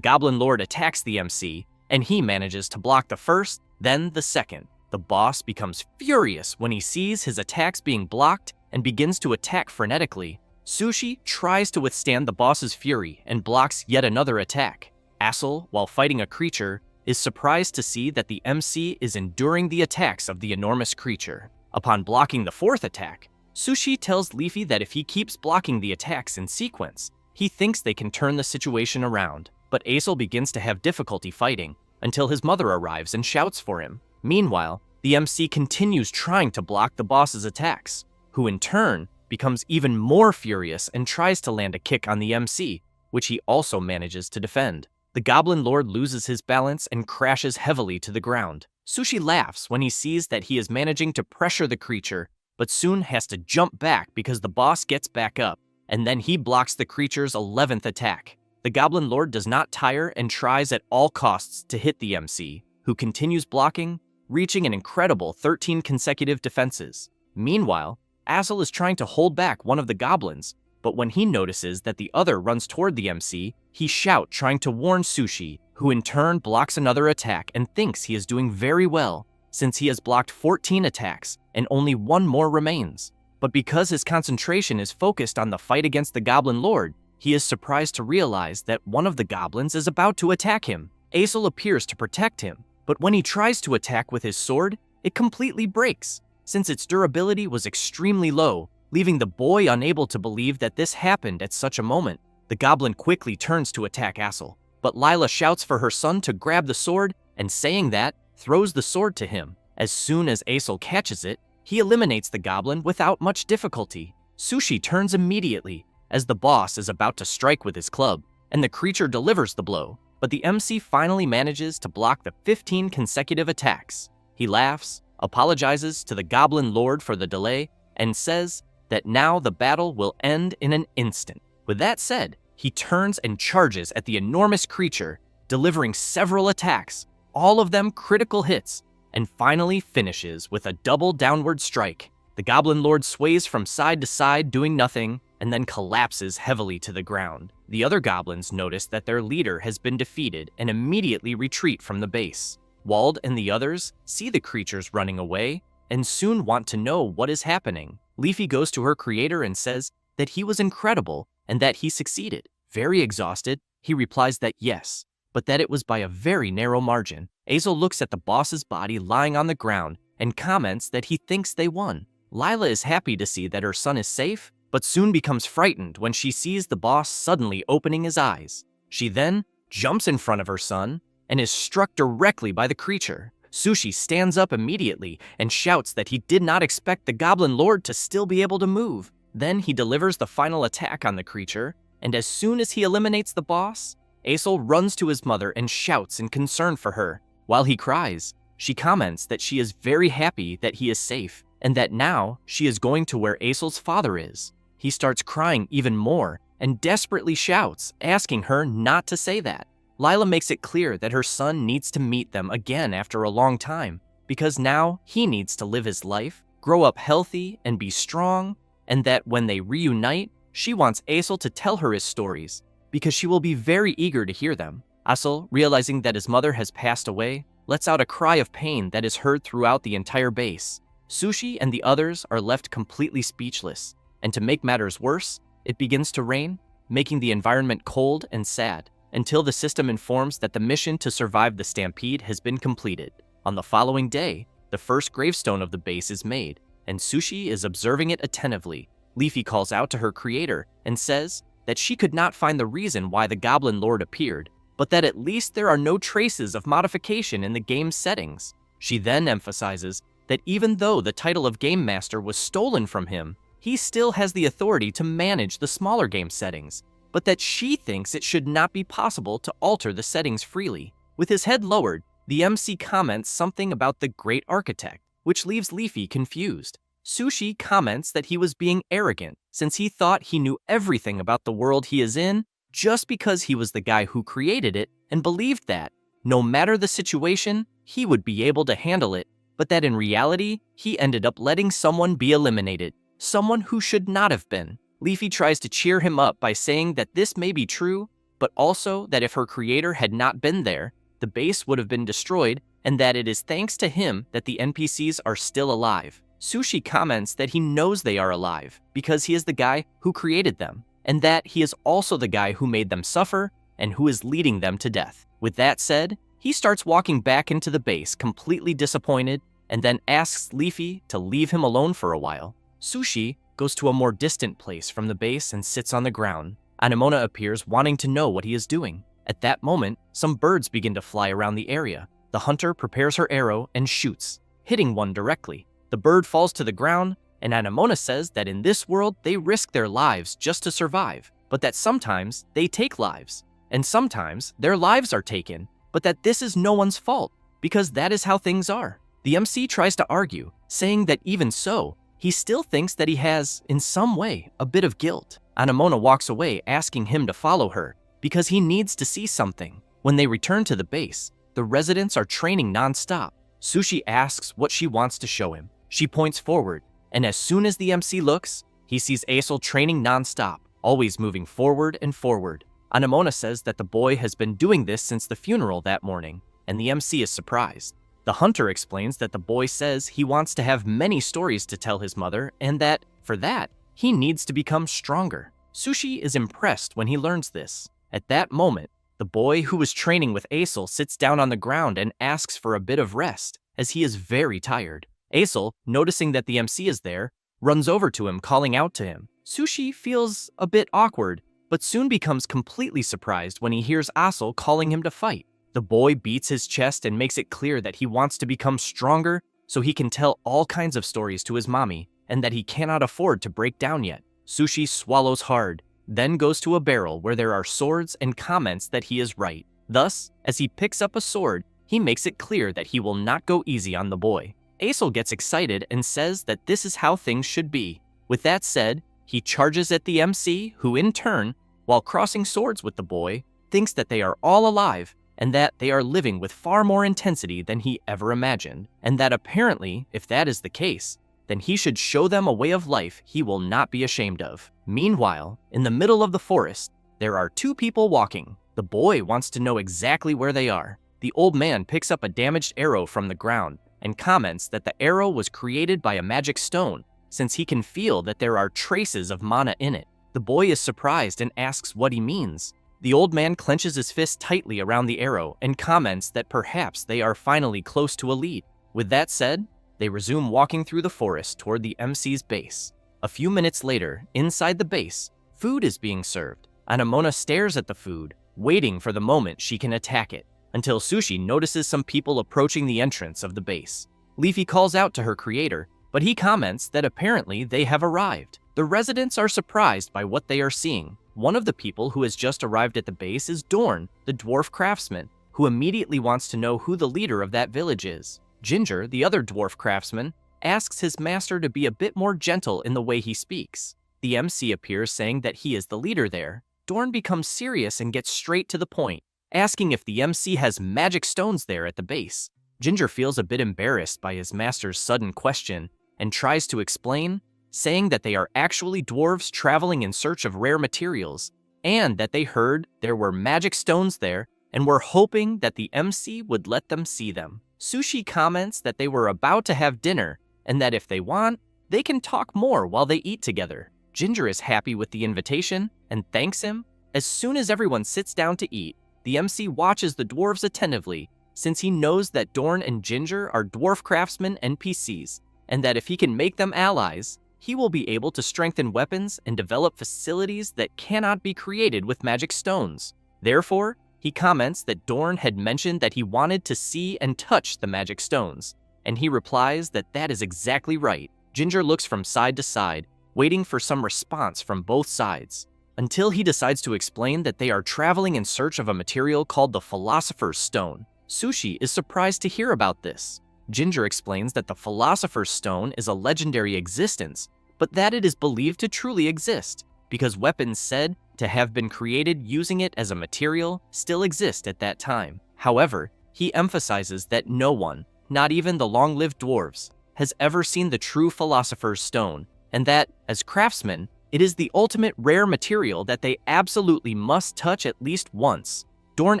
Goblin Lord attacks the MC, and he manages to block the first, then the second. The boss becomes furious when he sees his attacks being blocked and begins to attack frenetically. Sushi tries to withstand the boss's fury and blocks yet another attack. Assel, while fighting a creature, is surprised to see that the MC is enduring the attacks of the enormous creature. Upon blocking the fourth attack, Sushi tells Leafy that if he keeps blocking the attacks in sequence, he thinks they can turn the situation around. But Assel begins to have difficulty fighting until his mother arrives and shouts for him. Meanwhile, the MC continues trying to block the boss's attacks, who in turn becomes even more furious and tries to land a kick on the MC, which he also manages to defend. The Goblin Lord loses his balance and crashes heavily to the ground. Sushi laughs when he sees that he is managing to pressure the creature, but soon has to jump back because the boss gets back up, and then he blocks the creature's 11th attack. The Goblin Lord does not tire and tries at all costs to hit the MC, who continues blocking, reaching an incredible 13 consecutive defenses. Meanwhile, Assel is trying to hold back one of the goblins, but when he notices that the other runs toward the MC, he shouts trying to warn Sushi, who in turn blocks another attack and thinks he is doing very well, since he has blocked 14 attacks and only one more remains. But because his concentration is focused on the fight against the Goblin Lord, he is surprised to realize that one of the goblins is about to attack him. Assel appears to protect him, but when he tries to attack with his sword, it completely breaks, since its durability was extremely low, leaving the boy unable to believe that this happened at such a moment. The goblin quickly turns to attack Assel, but Lila shouts for her son to grab the sword and, saying that, throws the sword to him. As soon as Assel catches it, he eliminates the goblin without much difficulty. Sushi turns immediately as the boss is about to strike with his club, and the creature delivers the blow, but the MC finally manages to block the 15 consecutive attacks. He laughs, apologizes to the Goblin Lord for the delay, and says that now the battle will end in an instant. With that said, he turns and charges at the enormous creature, delivering several attacks, all of them critical hits, and finally finishes with a double downward strike. The Goblin Lord sways from side to side doing nothing, and then collapses heavily to the ground. The other goblins notice that their leader has been defeated and immediately retreat from the base. Wald and the others see the creatures running away and soon want to know what is happening. Leafy goes to her creator and says that he was incredible and that he succeeded. Very exhausted, he replies that yes, but that it was by a very narrow margin. Assel looks at the boss's body lying on the ground and comments that he thinks they won. Lila is happy to see that her son is safe, but soon becomes frightened when she sees the boss suddenly opening his eyes. She then jumps in front of her son and is struck directly by the creature. Sushi stands up immediately and shouts that he did not expect the Goblin Lord to still be able to move. Then he delivers the final attack on the creature, and as soon as he eliminates the boss, Assel runs to his mother and shouts in concern for her. While he cries, she comments that she is very happy that he is safe, and that now she is going to where Assel's father is. He starts crying even more and desperately shouts, asking her not to say that. Lila makes it clear that her son needs to meet them again after a long time, because now he needs to live his life, grow up healthy, and be strong, and that when they reunite, she wants Assel to tell her his stories, because she will be very eager to hear them. Assel, realizing that his mother has passed away, lets out a cry of pain that is heard throughout the entire base. Sushi and the others are left completely speechless, and to make matters worse, it begins to rain, making the environment cold and sad, until the system informs that the mission to survive the stampede has been completed. On the following day, the first gravestone of the base is made, and Sushi is observing it attentively. Leafy calls out to her creator and says that she could not find the reason why the Goblin Lord appeared, but that at least there are no traces of modification in the game's settings. She then emphasizes that even though the title of Game Master was stolen from him, he still has the authority to manage the smaller game settings, but that she thinks it should not be possible to alter the settings freely. With his head lowered, the MC comments something about the Great Architect, which leaves Leafy confused. Sushi comments that he was being arrogant since he thought he knew everything about the world he is in just because he was the guy who created it and believed that, no matter the situation, he would be able to handle it, but that in reality, he ended up letting someone be eliminated, someone who should not have been. Leafy tries to cheer him up by saying that this may be true, but also that if her creator had not been there, the base would have been destroyed, and that it is thanks to him that the NPCs are still alive. Sushi comments that he knows they are alive because he is the guy who created them, and that he is also the guy who made them suffer and who is leading them to death. With that said, he starts walking back into the base completely disappointed and then asks Leafy to leave him alone for a while. Sushi goes to a more distant place from the base and sits on the ground. Anemona appears wanting to know what he is doing. At that moment, some birds begin to fly around the area. The hunter prepares her arrow and shoots, hitting one directly. The bird falls to the ground, and Anemona says that in this world they risk their lives just to survive, but that sometimes they take lives, and sometimes their lives are taken, but that this is no one's fault, because that is how things are. The MC tries to argue, saying that even so, he still thinks that he has, in some way, a bit of guilt. Anemona walks away asking him to follow her, because he needs to see something. When they return to the base, the residents are training non-stop. Sushi asks what she wants to show him. She points forward, and as soon as the MC looks, he sees Aesol training non-stop, always moving forward and forward. Anemona says that the boy has been doing this since the funeral that morning, and the MC is surprised. The hunter explains that the boy says he wants to have many stories to tell his mother, and that, for that, he needs to become stronger. Sushi is impressed when he learns this. At that moment, the boy who was training with Aesol sits down on the ground and asks for a bit of rest, as he is very tired. Aesol, noticing that the MC is there, runs over to him calling out to him. Sushi feels a bit awkward, but soon becomes completely surprised when he hears Aesol calling him to fight. The boy beats his chest and makes it clear that he wants to become stronger so he can tell all kinds of stories to his mommy, and that he cannot afford to break down yet. Sushi swallows hard, then goes to a barrel where there are swords and comments that he is right. Thus, as he picks up a sword, he makes it clear that he will not go easy on the boy. Aesol gets excited and says that this is how things should be. With that said, he charges at the MC, who in turn, while crossing swords with the boy, thinks that they are all alive and that they are living with far more intensity than he ever imagined, and that apparently, if that is the case, then he should show them a way of life he will not be ashamed of. Meanwhile, in the middle of the forest, there are two people walking. The boy wants to know exactly where they are. The old man picks up a damaged arrow from the ground and comments that the arrow was created by a magic stone, since he can feel that there are traces of mana in it. The boy is surprised and asks what he means. The old man clenches his fist tightly around the arrow and comments that perhaps they are finally close to a lead. With that said, they resume walking through the forest toward the MC's base. A few minutes later, inside the base, food is being served. Anemona stares at the food, waiting for the moment she can attack it, until Sushi notices some people approaching the entrance of the base. Leafy calls out to her creator, but he comments that apparently they have arrived. The residents are surprised by what they are seeing. One of the people who has just arrived at the base is Dorn, the dwarf craftsman, who immediately wants to know who the leader of that village is. Ginger, the other dwarf craftsman, asks his master to be a bit more gentle in the way he speaks. The MC appears saying that he is the leader there. Dorn becomes serious and gets straight to the point, asking if the MC has magic stones there at the base. Ginger feels a bit embarrassed by his master's sudden question and tries to explain, saying that they are actually dwarves traveling in search of rare materials, and that they heard there were magic stones there and were hoping that the MC would let them see them. Sushi comments that they were about to have dinner and that if they want, they can talk more while they eat together. Ginger is happy with the invitation and thanks him. As soon as everyone sits down to eat, the MC watches the dwarves attentively, since he knows that Dorn and Ginger are dwarf craftsmen NPCs, and that if he can make them allies, he will be able to strengthen weapons and develop facilities that cannot be created with magic stones. Therefore, he comments that Dorn had mentioned that he wanted to see and touch the magic stones, and he replies that that is exactly right. Ginger looks from side to side, waiting for some response from both sides, until he decides to explain that they are traveling in search of a material called the Philosopher's Stone. Sushi is surprised to hear about this. Ginger explains that the Philosopher's Stone is a legendary existence, but that it is believed to truly exist, because weapons said to have been created using it as a material still exist at that time. However, he emphasizes that no one, not even the long-lived dwarves, has ever seen the true Philosopher's Stone, and that, as craftsmen, it is the ultimate rare material that they absolutely must touch at least once. Dorn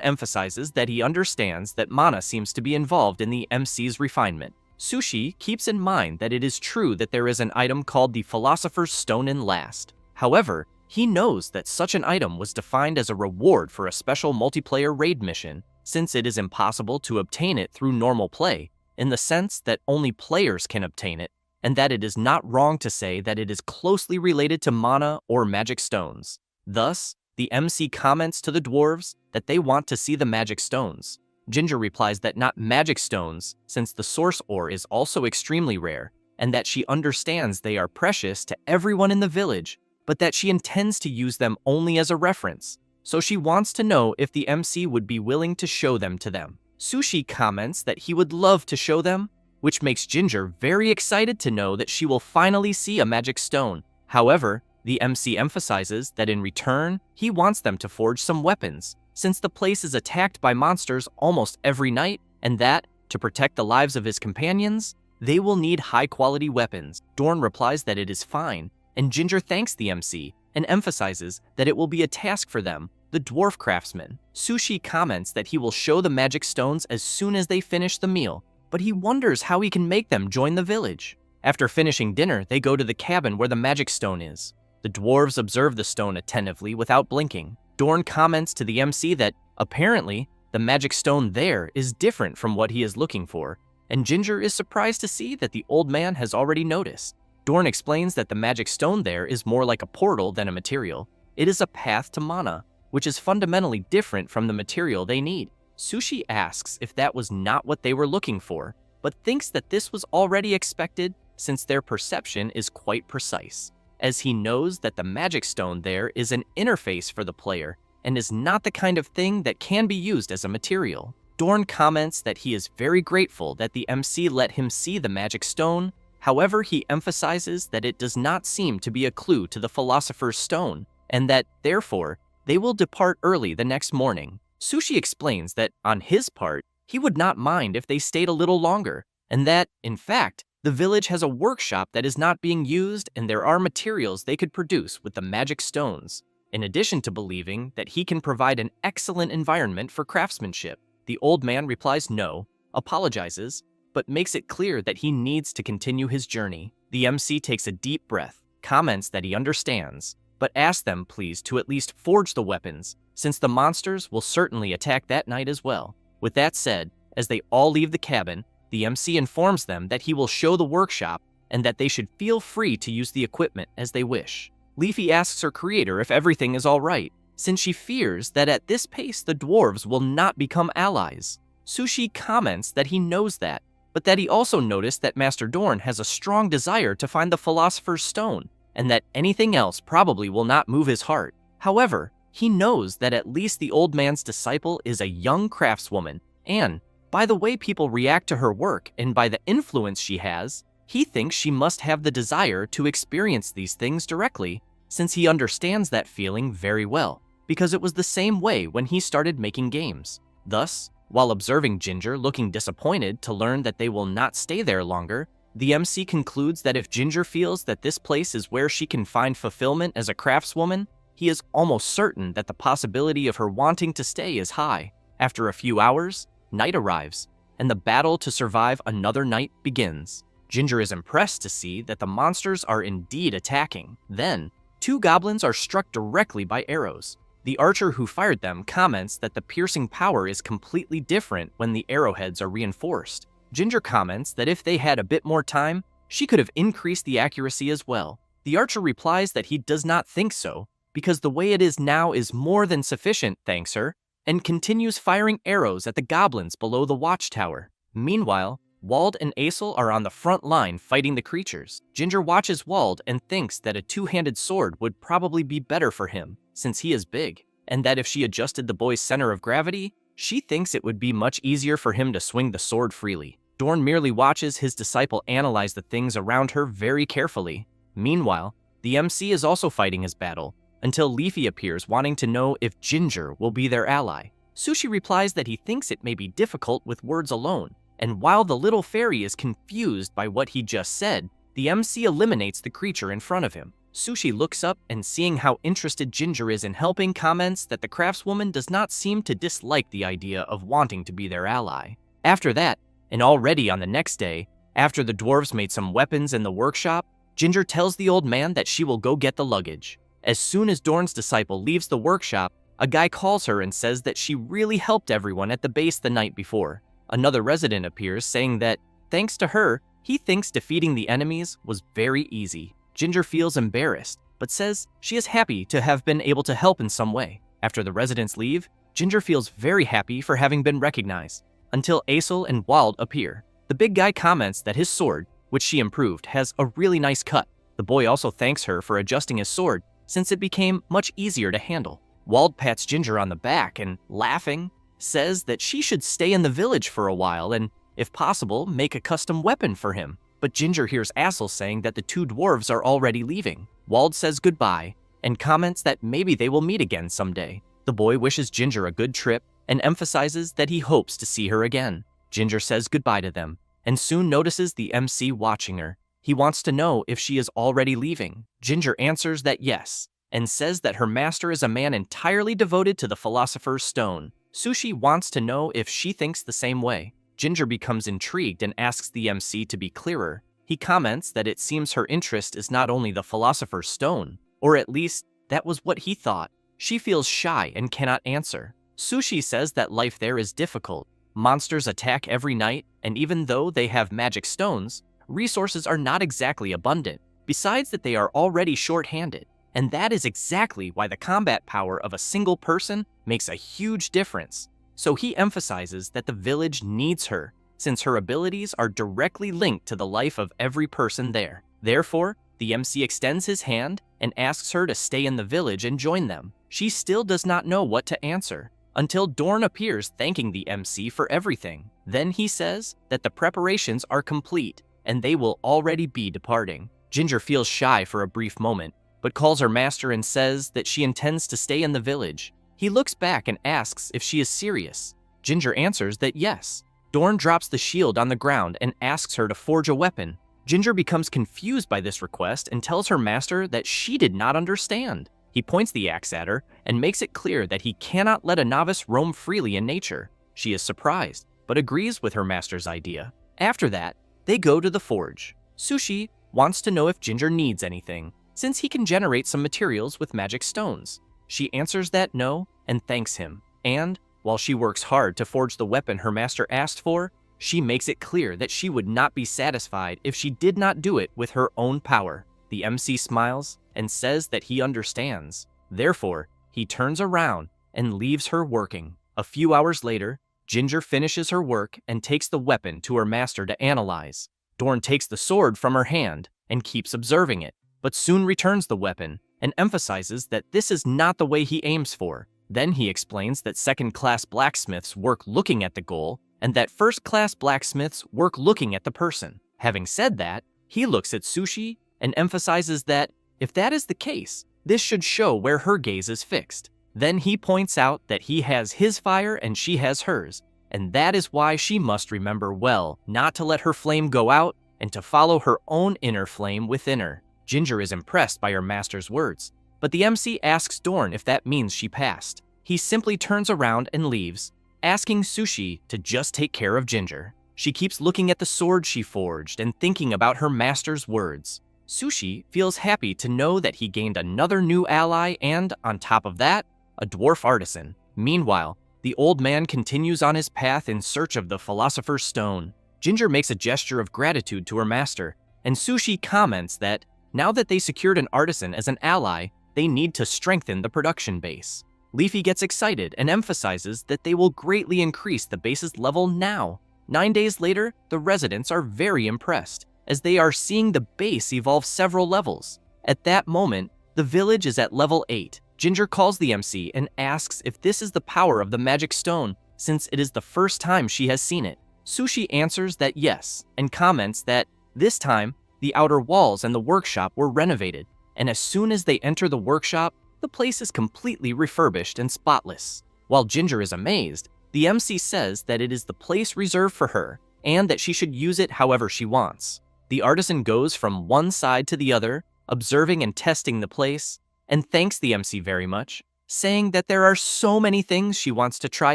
emphasizes that he understands that mana seems to be involved in the MC's refinement. Sushi keeps in mind that it is true that there is an item called the Philosopher's Stone in Last. However, he knows that such an item was defined as a reward for a special multiplayer raid mission, since it is impossible to obtain it through normal play, in the sense that only players can obtain it, and that it is not wrong to say that it is closely related to mana or magic stones. Thus, the MC comments to the dwarves that they want to see the magic stones. Ginger replies that not magic stones, since the source ore is also extremely rare, and that she understands they are precious to everyone in the village, but that she intends to use them only as a reference. So she wants to know if the MC would be willing to show them to them. Sushi comments that he would love to show them, which makes Ginger very excited to know that she will finally see a magic stone. However, the MC emphasizes that in return, he wants them to forge some weapons, since the place is attacked by monsters almost every night, and that, to protect the lives of his companions, they will need high-quality weapons. Dorn replies that it is fine, and Ginger thanks the MC and emphasizes that it will be a task for them, the dwarf craftsmen. Sushi comments that he will show the magic stones as soon as they finish the meal, but he wonders how he can make them join the village. After finishing dinner, they go to the cabin where the magic stone is. The dwarves observe the stone attentively without blinking. Dorn comments to the MC that, apparently, the magic stone there is different from what he is looking for, and Ginger is surprised to see that the old man has already noticed. Dorn explains that the magic stone there is more like a portal than a material. It is a path to mana, which is fundamentally different from the material they need. Sushi asks if that was not what they were looking for, but thinks that this was already expected since their perception is quite precise, as he knows that the magic stone there is an interface for the player and is not the kind of thing that can be used as a material. Dorn comments that he is very grateful that the MC let him see the magic stone. However, he emphasizes that it does not seem to be a clue to the Philosopher's Stone, and that, therefore, they will depart early the next morning. Sushi explains that, on his part, he would not mind if they stayed a little longer, and that, in fact, the village has a workshop that is not being used and there are materials they could produce with the magic stones, in addition to believing that he can provide an excellent environment for craftsmanship. The old man replies no, apologizes, but makes it clear that he needs to continue his journey. The MC takes a deep breath, comments that he understands, but asks them please to at least forge the weapons, since the monsters will certainly attack that night as well. With that said, as they all leave the cabin, the MC informs them that he will show the workshop and that they should feel free to use the equipment as they wish. Leafy asks her creator if everything is all right, since she fears that at this pace the dwarves will not become allies. Sushi comments that he knows that, but that he also noticed that Master Dorn has a strong desire to find the Philosopher's Stone, and that anything else probably will not move his heart. However, he knows that at least the old man's disciple is a young craftswoman, and, by the way people react to her work and by the influence she has, he thinks she must have the desire to experience these things directly, since he understands that feeling very well, because it was the same way when he started making games. Thus, while observing Ginger looking disappointed to learn that they will not stay there longer, the MC concludes that if Ginger feels that this place is where she can find fulfillment as a craftswoman, he is almost certain that the possibility of her wanting to stay is high. After a few hours, night arrives, and the battle to survive another night begins. Ginger is impressed to see that the monsters are indeed attacking. Then, 2 goblins are struck directly by arrows. The archer who fired them comments that the piercing power is completely different when the arrowheads are reinforced. Ginger comments that if they had a bit more time, she could have increased the accuracy as well. The archer replies that he does not think so, because the way it is now is more than sufficient, thanks her, and continues firing arrows at the goblins below the watchtower. Meanwhile, Wald and Aesel are on the front line fighting the creatures. Ginger watches Wald and thinks that a 2-handed sword would probably be better for him, since he is big, and that if she adjusted the boy's center of gravity, she thinks it would be much easier for him to swing the sword freely. Dorn merely watches his disciple analyze the things around her very carefully. Meanwhile, the MC is also fighting his battle, until Leafy appears wanting to know if Ginger will be their ally. Sushi replies that he thinks it may be difficult with words alone, and while the little fairy is confused by what he just said, the MC eliminates the creature in front of him. Sushi looks up and, seeing how interested Ginger is in helping, comments that the craftswoman does not seem to dislike the idea of wanting to be their ally. After that, and already on the next day, after the dwarves made some weapons in the workshop, Ginger tells the old man that she will go get the luggage. As soon as Dorn's disciple leaves the workshop, a guy calls her and says that she really helped everyone at the base the night before. Another resident appears saying that, thanks to her, he thinks defeating the enemies was very easy. Ginger feels embarrassed, but says she is happy to have been able to help in some way. After the residents leave, Ginger feels very happy for having been recognized, until Aesel and Wald appear. The big guy comments that his sword, which she improved, has a really nice cut. The boy also thanks her for adjusting his sword, since it became much easier to handle. Wald pats Ginger on the back and, laughing, says that she should stay in the village for a while and, if possible, make a custom weapon for him. But Ginger hears Aesel saying that the two dwarves are already leaving. Wald says goodbye and comments that maybe they will meet again someday. The boy wishes Ginger a good trip and emphasizes that he hopes to see her again. Ginger says goodbye to them and soon notices the MC watching her. He wants to know if she is already leaving. Ginger answers that yes, and says that her master is a man entirely devoted to the Philosopher's Stone. Sushi wants to know if she thinks the same way. Ginger becomes intrigued and asks the MC to be clearer. He comments that it seems her interest is not only the Philosopher's Stone, or at least that was what he thought. She feels shy and cannot answer. Sushi says that life there is difficult. Monsters attack every night, and even though they have magic stones, resources are not exactly abundant, besides that they are already short-handed. And that is exactly why the combat power of a single person makes a huge difference. So he emphasizes that the village needs her, since her abilities are directly linked to the life of every person there. Therefore, the MC extends his hand and asks her to stay in the village and join them. She still does not know what to answer, until Dorn appears thanking the MC for everything. Then he says that the preparations are complete, and they will already be departing. Ginger feels shy for a brief moment, but calls her master and says that she intends to stay in the village. He looks back and asks if she is serious. Ginger answers that yes. Dorn drops the shield on the ground and asks her to forge a weapon. Ginger becomes confused by this request and tells her master that she did not understand. He points the axe at her and makes it clear that he cannot let a novice roam freely in nature. She is surprised, but agrees with her master's idea. After that, they go to the forge. Sushi wants to know if Ginger needs anything, since he can generate some materials with magic stones. She answers that no, and thanks him. And, while she works hard to forge the weapon her master asked for, she makes it clear that she would not be satisfied if she did not do it with her own power. The MC smiles and says that he understands. Therefore, he turns around and leaves her working. A few hours later, Ginger finishes her work and takes the weapon to her master to analyze. Dorn takes the sword from her hand and keeps observing it, but soon returns the weapon and emphasizes that this is not the way he aims for. Then he explains that second-class blacksmiths work looking at the goal and that first-class blacksmiths work looking at the person. Having said that, he looks at Sushi and emphasizes that, if that is the case, this should show where her gaze is fixed. Then he points out that he has his fire and she has hers, and that is why she must remember well not to let her flame go out and to follow her own inner flame within her. Ginger is impressed by her master's words, but the MC asks Dorn if that means she passed. He simply turns around and leaves, asking Sushi to just take care of Ginger. She keeps looking at the sword she forged and thinking about her master's words. Sushi feels happy to know that he gained another new ally and, on top of that, a dwarf artisan. Meanwhile, the old man continues on his path in search of the Philosopher's Stone. Ginger makes a gesture of gratitude to her master, and Sushi comments that, now that they secured an artisan as an ally, they need to strengthen the production base. Leafy gets excited and emphasizes that they will greatly increase the base's level now. 9 days later, the residents are very impressed, as they are seeing the base evolve several levels. At that moment, the village is at level 8. Ginger calls the MC and asks if this is the power of the magic stone, since it is the first time she has seen it. Sushi answers that yes, and comments that, this time, the outer walls and the workshop were renovated, and as soon as they enter the workshop, The place is completely refurbished and spotless. While Ginger is amazed, the MC says that it is the place reserved for her and that she should use it however she wants. The artisan goes from one side to the other, observing and testing the place, and thanks the MC very much, saying that there are so many things she wants to try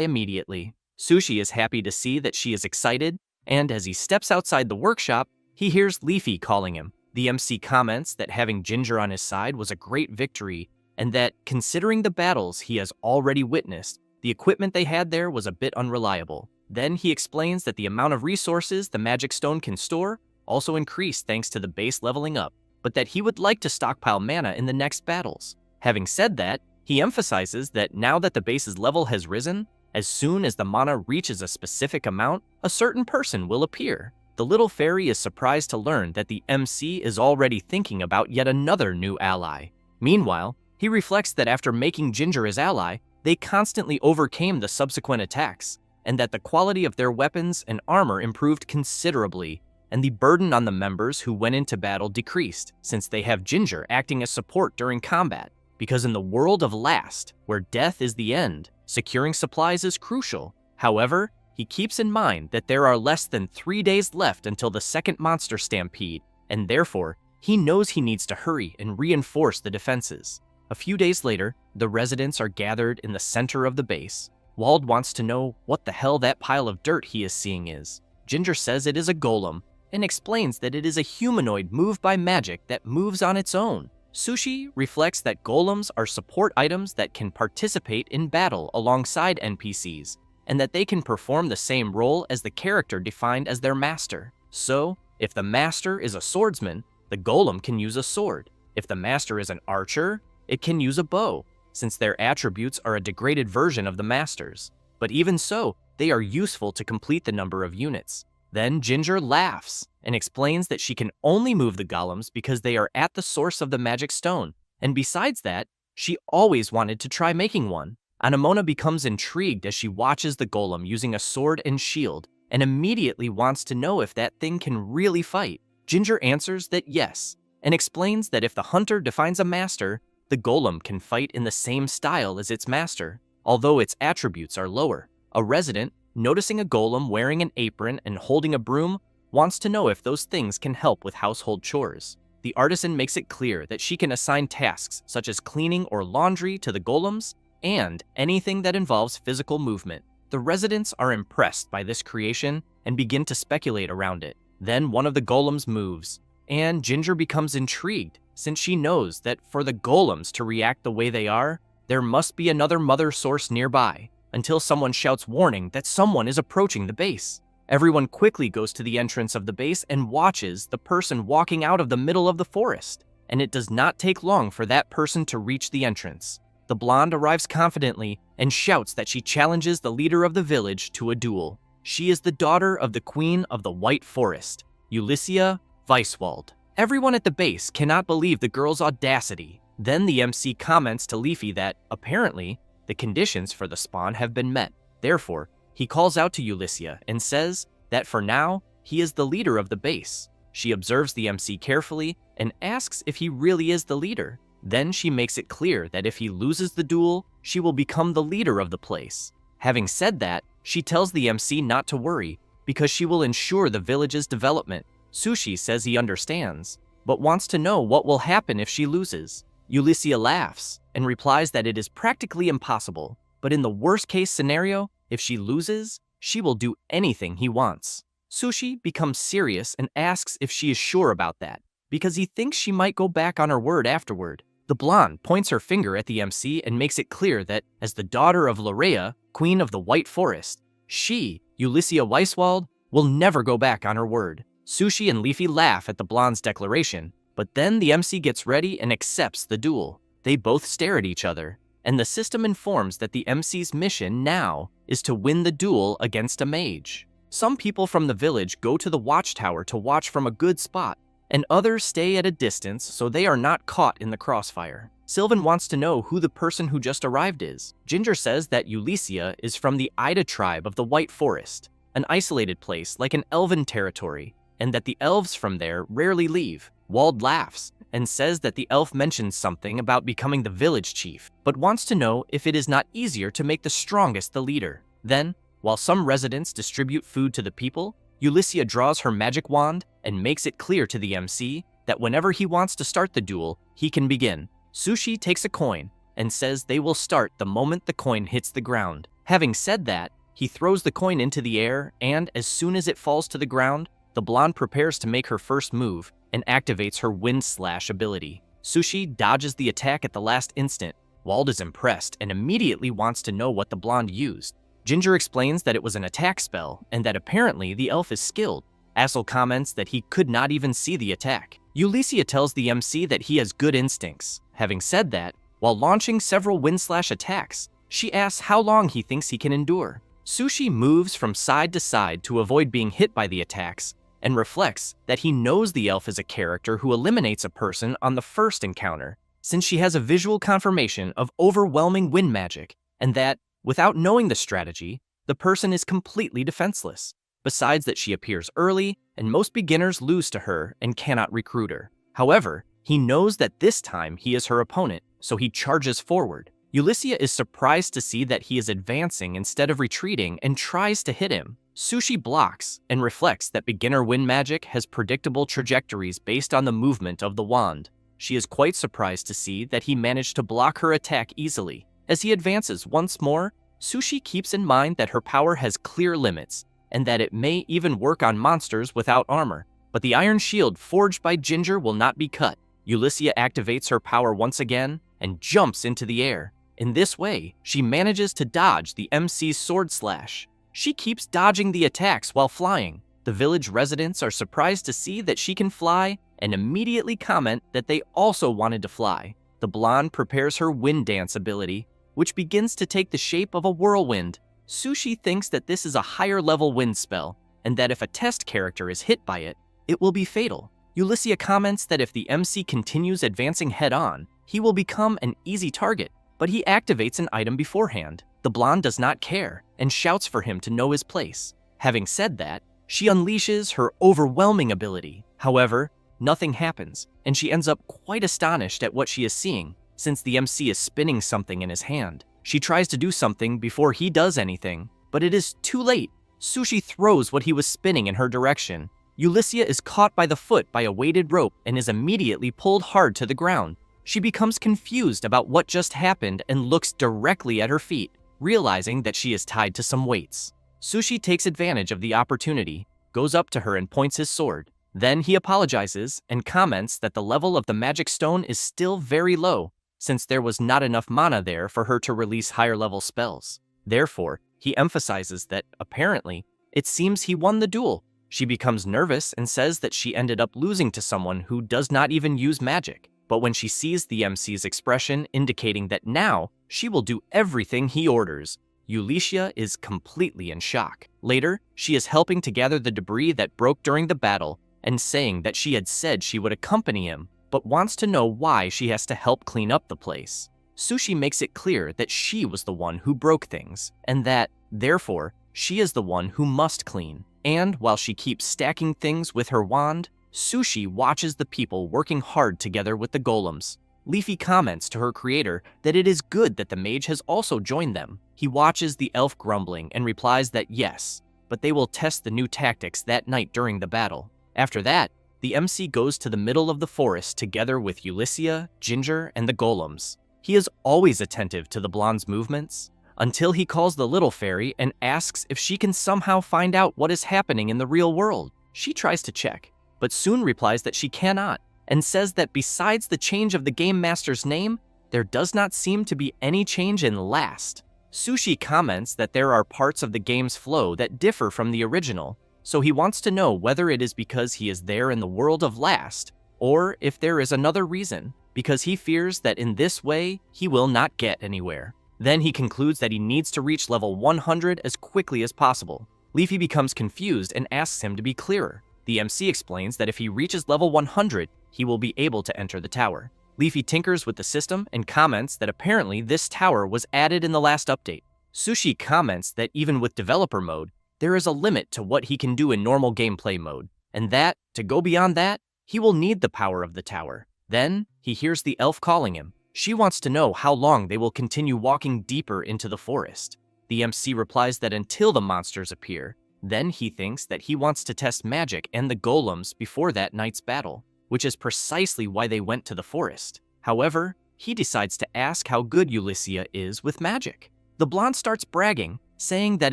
immediately. Sushi is happy to see that she is excited, and as he steps outside the workshop, he hears Leafy calling him. The MC comments that having Ginger on his side was a great victory, and that, considering the battles he has already witnessed, the equipment they had there was a bit unreliable. Then he explains that the amount of resources the magic stone can store also increased thanks to the base leveling up, but that he would like to stockpile mana in the next battles. Having said that, he emphasizes that now that the base's level has risen, as soon as the mana reaches a specific amount, a certain person will appear. The little fairy is surprised to learn that the MC is already thinking about yet another new ally. Meanwhile, he reflects that after making Ginger his ally, they constantly overcame the subsequent attacks, and that the quality of their weapons and armor improved considerably, and the burden on the members who went into battle decreased, since they have Ginger acting as support during combat. Because in the world of Last, where death is the end, securing supplies is crucial. However, he keeps in mind that there are less than 3 days left until the second monster stampede, and therefore, he knows he needs to hurry and reinforce the defenses. A few days later, the residents are gathered in the center of the base. Wald wants to know what the hell that pile of dirt he is seeing is. Ginger says it is a golem, and explains that it is a humanoid moved by magic that moves on its own. Sushi reflects that golems are support items that can participate in battle alongside NPCs, and that they can perform the same role as the character defined as their master. So, if the master is a swordsman, the golem can use a sword. If the master is an archer, it can use a bow, since their attributes are a degraded version of the master's. But even so, they are useful to complete the number of units. Then Ginger laughs and explains that she can only move the golems because they are at the source of the magic stone, and besides that, she always wanted to try making one. Anemona becomes intrigued as she watches the golem using a sword and shield, and immediately wants to know if that thing can really fight. Ginger answers that yes, and explains that if the hunter defines a master, the golem can fight in the same style as its master, although its attributes are lower. A resident, noticing a golem wearing an apron and holding a broom, wants to know if those things can help with household chores. The artisan makes it clear that she can assign tasks such as cleaning or laundry to the golems, and anything that involves physical movement. The residents are impressed by this creation and begin to speculate around it. Then one of the golems moves, and Ginger becomes intrigued since she knows that for the golems to react the way they are, there must be another mother source nearby, until someone shouts warning that someone is approaching the base. Everyone quickly goes to the entrance of the base and watches the person walking out of the middle of the forest, and it does not take long for that person to reach the entrance. The blonde arrives confidently and shouts that she challenges the leader of the village to a duel. She is the daughter of the Queen of the White Forest, Ulyssia Weiswald. Everyone at the base cannot believe the girl's audacity. Then the MC comments to Leafy that, apparently, the conditions for the spawn have been met. Therefore, he calls out to Ulyssia and says that for now, he is the leader of the base. She observes the MC carefully and asks if he really is the leader. Then she makes it clear that if he loses the duel, she will become the leader of the place. Having said that, she tells the MC not to worry, because she will ensure the village's development. Sushi says he understands, but wants to know what will happen if she loses. Ulyssia laughs and replies that it is practically impossible, but in the worst-case scenario, if she loses, she will do anything he wants. Sushi becomes serious and asks if she is sure about that, because he thinks she might go back on her word afterward. The blonde points her finger at the MC and makes it clear that, as the daughter of Lorea, Queen of the White Forest, she, Ulyssia Weiswald, will never go back on her word. Sushi and Leafy laugh at the blonde's declaration, but then the MC gets ready and accepts the duel. They both stare at each other, and the system informs that the MC's mission now is to win the duel against a mage. Some people from the village go to the watchtower to watch from a good spot, and others stay at a distance so they are not caught in the crossfire. Sylvan wants to know who the person who just arrived is. Ginger says that Ulyssia is from the Ida tribe of the White Forest, an isolated place like an elven territory, and that the elves from there rarely leave. Wald laughs and says that the elf mentions something about becoming the village chief, but wants to know if it is not easier to make the strongest the leader. Then, while some residents distribute food to the people, Ulysses draws her magic wand and makes it clear to the MC that whenever he wants to start the duel, he can begin. Sushi takes a coin and says they will start the moment the coin hits the ground. Having said that, he throws the coin into the air, and as soon as it falls to the ground, the blonde prepares to make her first move and activates her Wind Slash ability. Sushi dodges the attack at the last instant. Wald is impressed and immediately wants to know what the blonde used. Ginger explains that it was an attack spell and that apparently the elf is skilled. Assel comments that he could not even see the attack. Ulysses tells the MC that he has good instincts. Having said that, while launching several Wind Slash attacks, she asks how long he thinks he can endure. Sushi moves from side to side to avoid being hit by the attacks and reflects that he knows the elf is a character who eliminates a person on the first encounter, since she has a visual confirmation of overwhelming wind magic, and that, without knowing the strategy, the person is completely defenseless. Besides that, she appears early, and most beginners lose to her and cannot recruit her. However, he knows that this time he is her opponent, so he charges forward. Ulysses is surprised to see that he is advancing instead of retreating and tries to hit him. Sushi blocks and reflects that beginner wind magic has predictable trajectories based on the movement of the wand. She is quite surprised to see that he managed to block her attack easily. As he advances once more, Sushi keeps in mind that her power has clear limits, and that it may even work on monsters without armor. But the iron shield forged by Ginger will not be cut. Ulysses activates her power once again and jumps into the air. In this way, she manages to dodge the MC's sword slash. She keeps dodging the attacks while flying. The village residents are surprised to see that she can fly and immediately comment that they also wanted to fly. The blonde prepares her wind dance ability, which begins to take the shape of a whirlwind. Sushi thinks that this is a higher level wind spell, and that if a test character is hit by it, it will be fatal. Ulysses comments that if the MC continues advancing head-on, he will become an easy target, but he activates an item beforehand. The blonde does not care and shouts for him to know his place. Having said that, she unleashes her overwhelming ability. However, nothing happens, and she ends up quite astonished at what she is seeing, since the MC is spinning something in his hand. She tries to do something before he does anything, but it is too late. Sushi throws what he was spinning in her direction. Ulysses is caught by the foot by a weighted rope and is immediately pulled hard to the ground. She becomes confused about what just happened and looks directly at her feet, realizing that she is tied to some weights. Sushi takes advantage of the opportunity, goes up to her and points his sword. Then he apologizes and comments that the level of the magic stone is still very low, since there was not enough mana there for her to release higher level spells. Therefore, he emphasizes that, apparently, it seems he won the duel. She becomes nervous and says that she ended up losing to someone who does not even use magic. But when she sees the MC's expression indicating that now she will do everything he orders, Ulysses is completely in shock. Later, she is helping to gather the debris that broke during the battle and saying that she had said she would accompany him, but wants to know why she has to help clean up the place. Sushi makes it clear that she was the one who broke things, and that, therefore, she is the one who must clean. And while she keeps stacking things with her wand, Sushi watches the people working hard together with the golems. Leafy comments to her creator that it is good that the mage has also joined them. He watches the elf grumbling and replies that yes, but they will test the new tactics that night during the battle. After that, the MC goes to the middle of the forest together with Ulysses, Ginger, and the golems. He is always attentive to the blonde's movements, until he calls the little fairy and asks if she can somehow find out what is happening in the real world. She tries to check, but soon replies that she cannot, and says that besides the change of the game master's name, there does not seem to be any change in last. Sushi comments that there are parts of the game's flow that differ from the original, so he wants to know whether it is because he is there in the world of last, or if there is another reason, because he fears that in this way, he will not get anywhere. Then he concludes that he needs to reach level 100 as quickly as possible. Leafy becomes confused and asks him to be clearer. The MC explains that if he reaches level 100, he will be able to enter the tower. Leafy tinkers with the system and comments that apparently this tower was added in the last update. Sushi comments that even with developer mode, there is a limit to what he can do in normal gameplay mode, and that, to go beyond that, he will need the power of the tower. Then, he hears the elf calling him. She wants to know how long they will continue walking deeper into the forest. The MC replies that until the monsters appear. Then he thinks that he wants to test magic and the golems before that night's battle, which is precisely why they went to the forest. However, he decides to ask how good Ulysses is with magic. The blonde starts bragging, saying that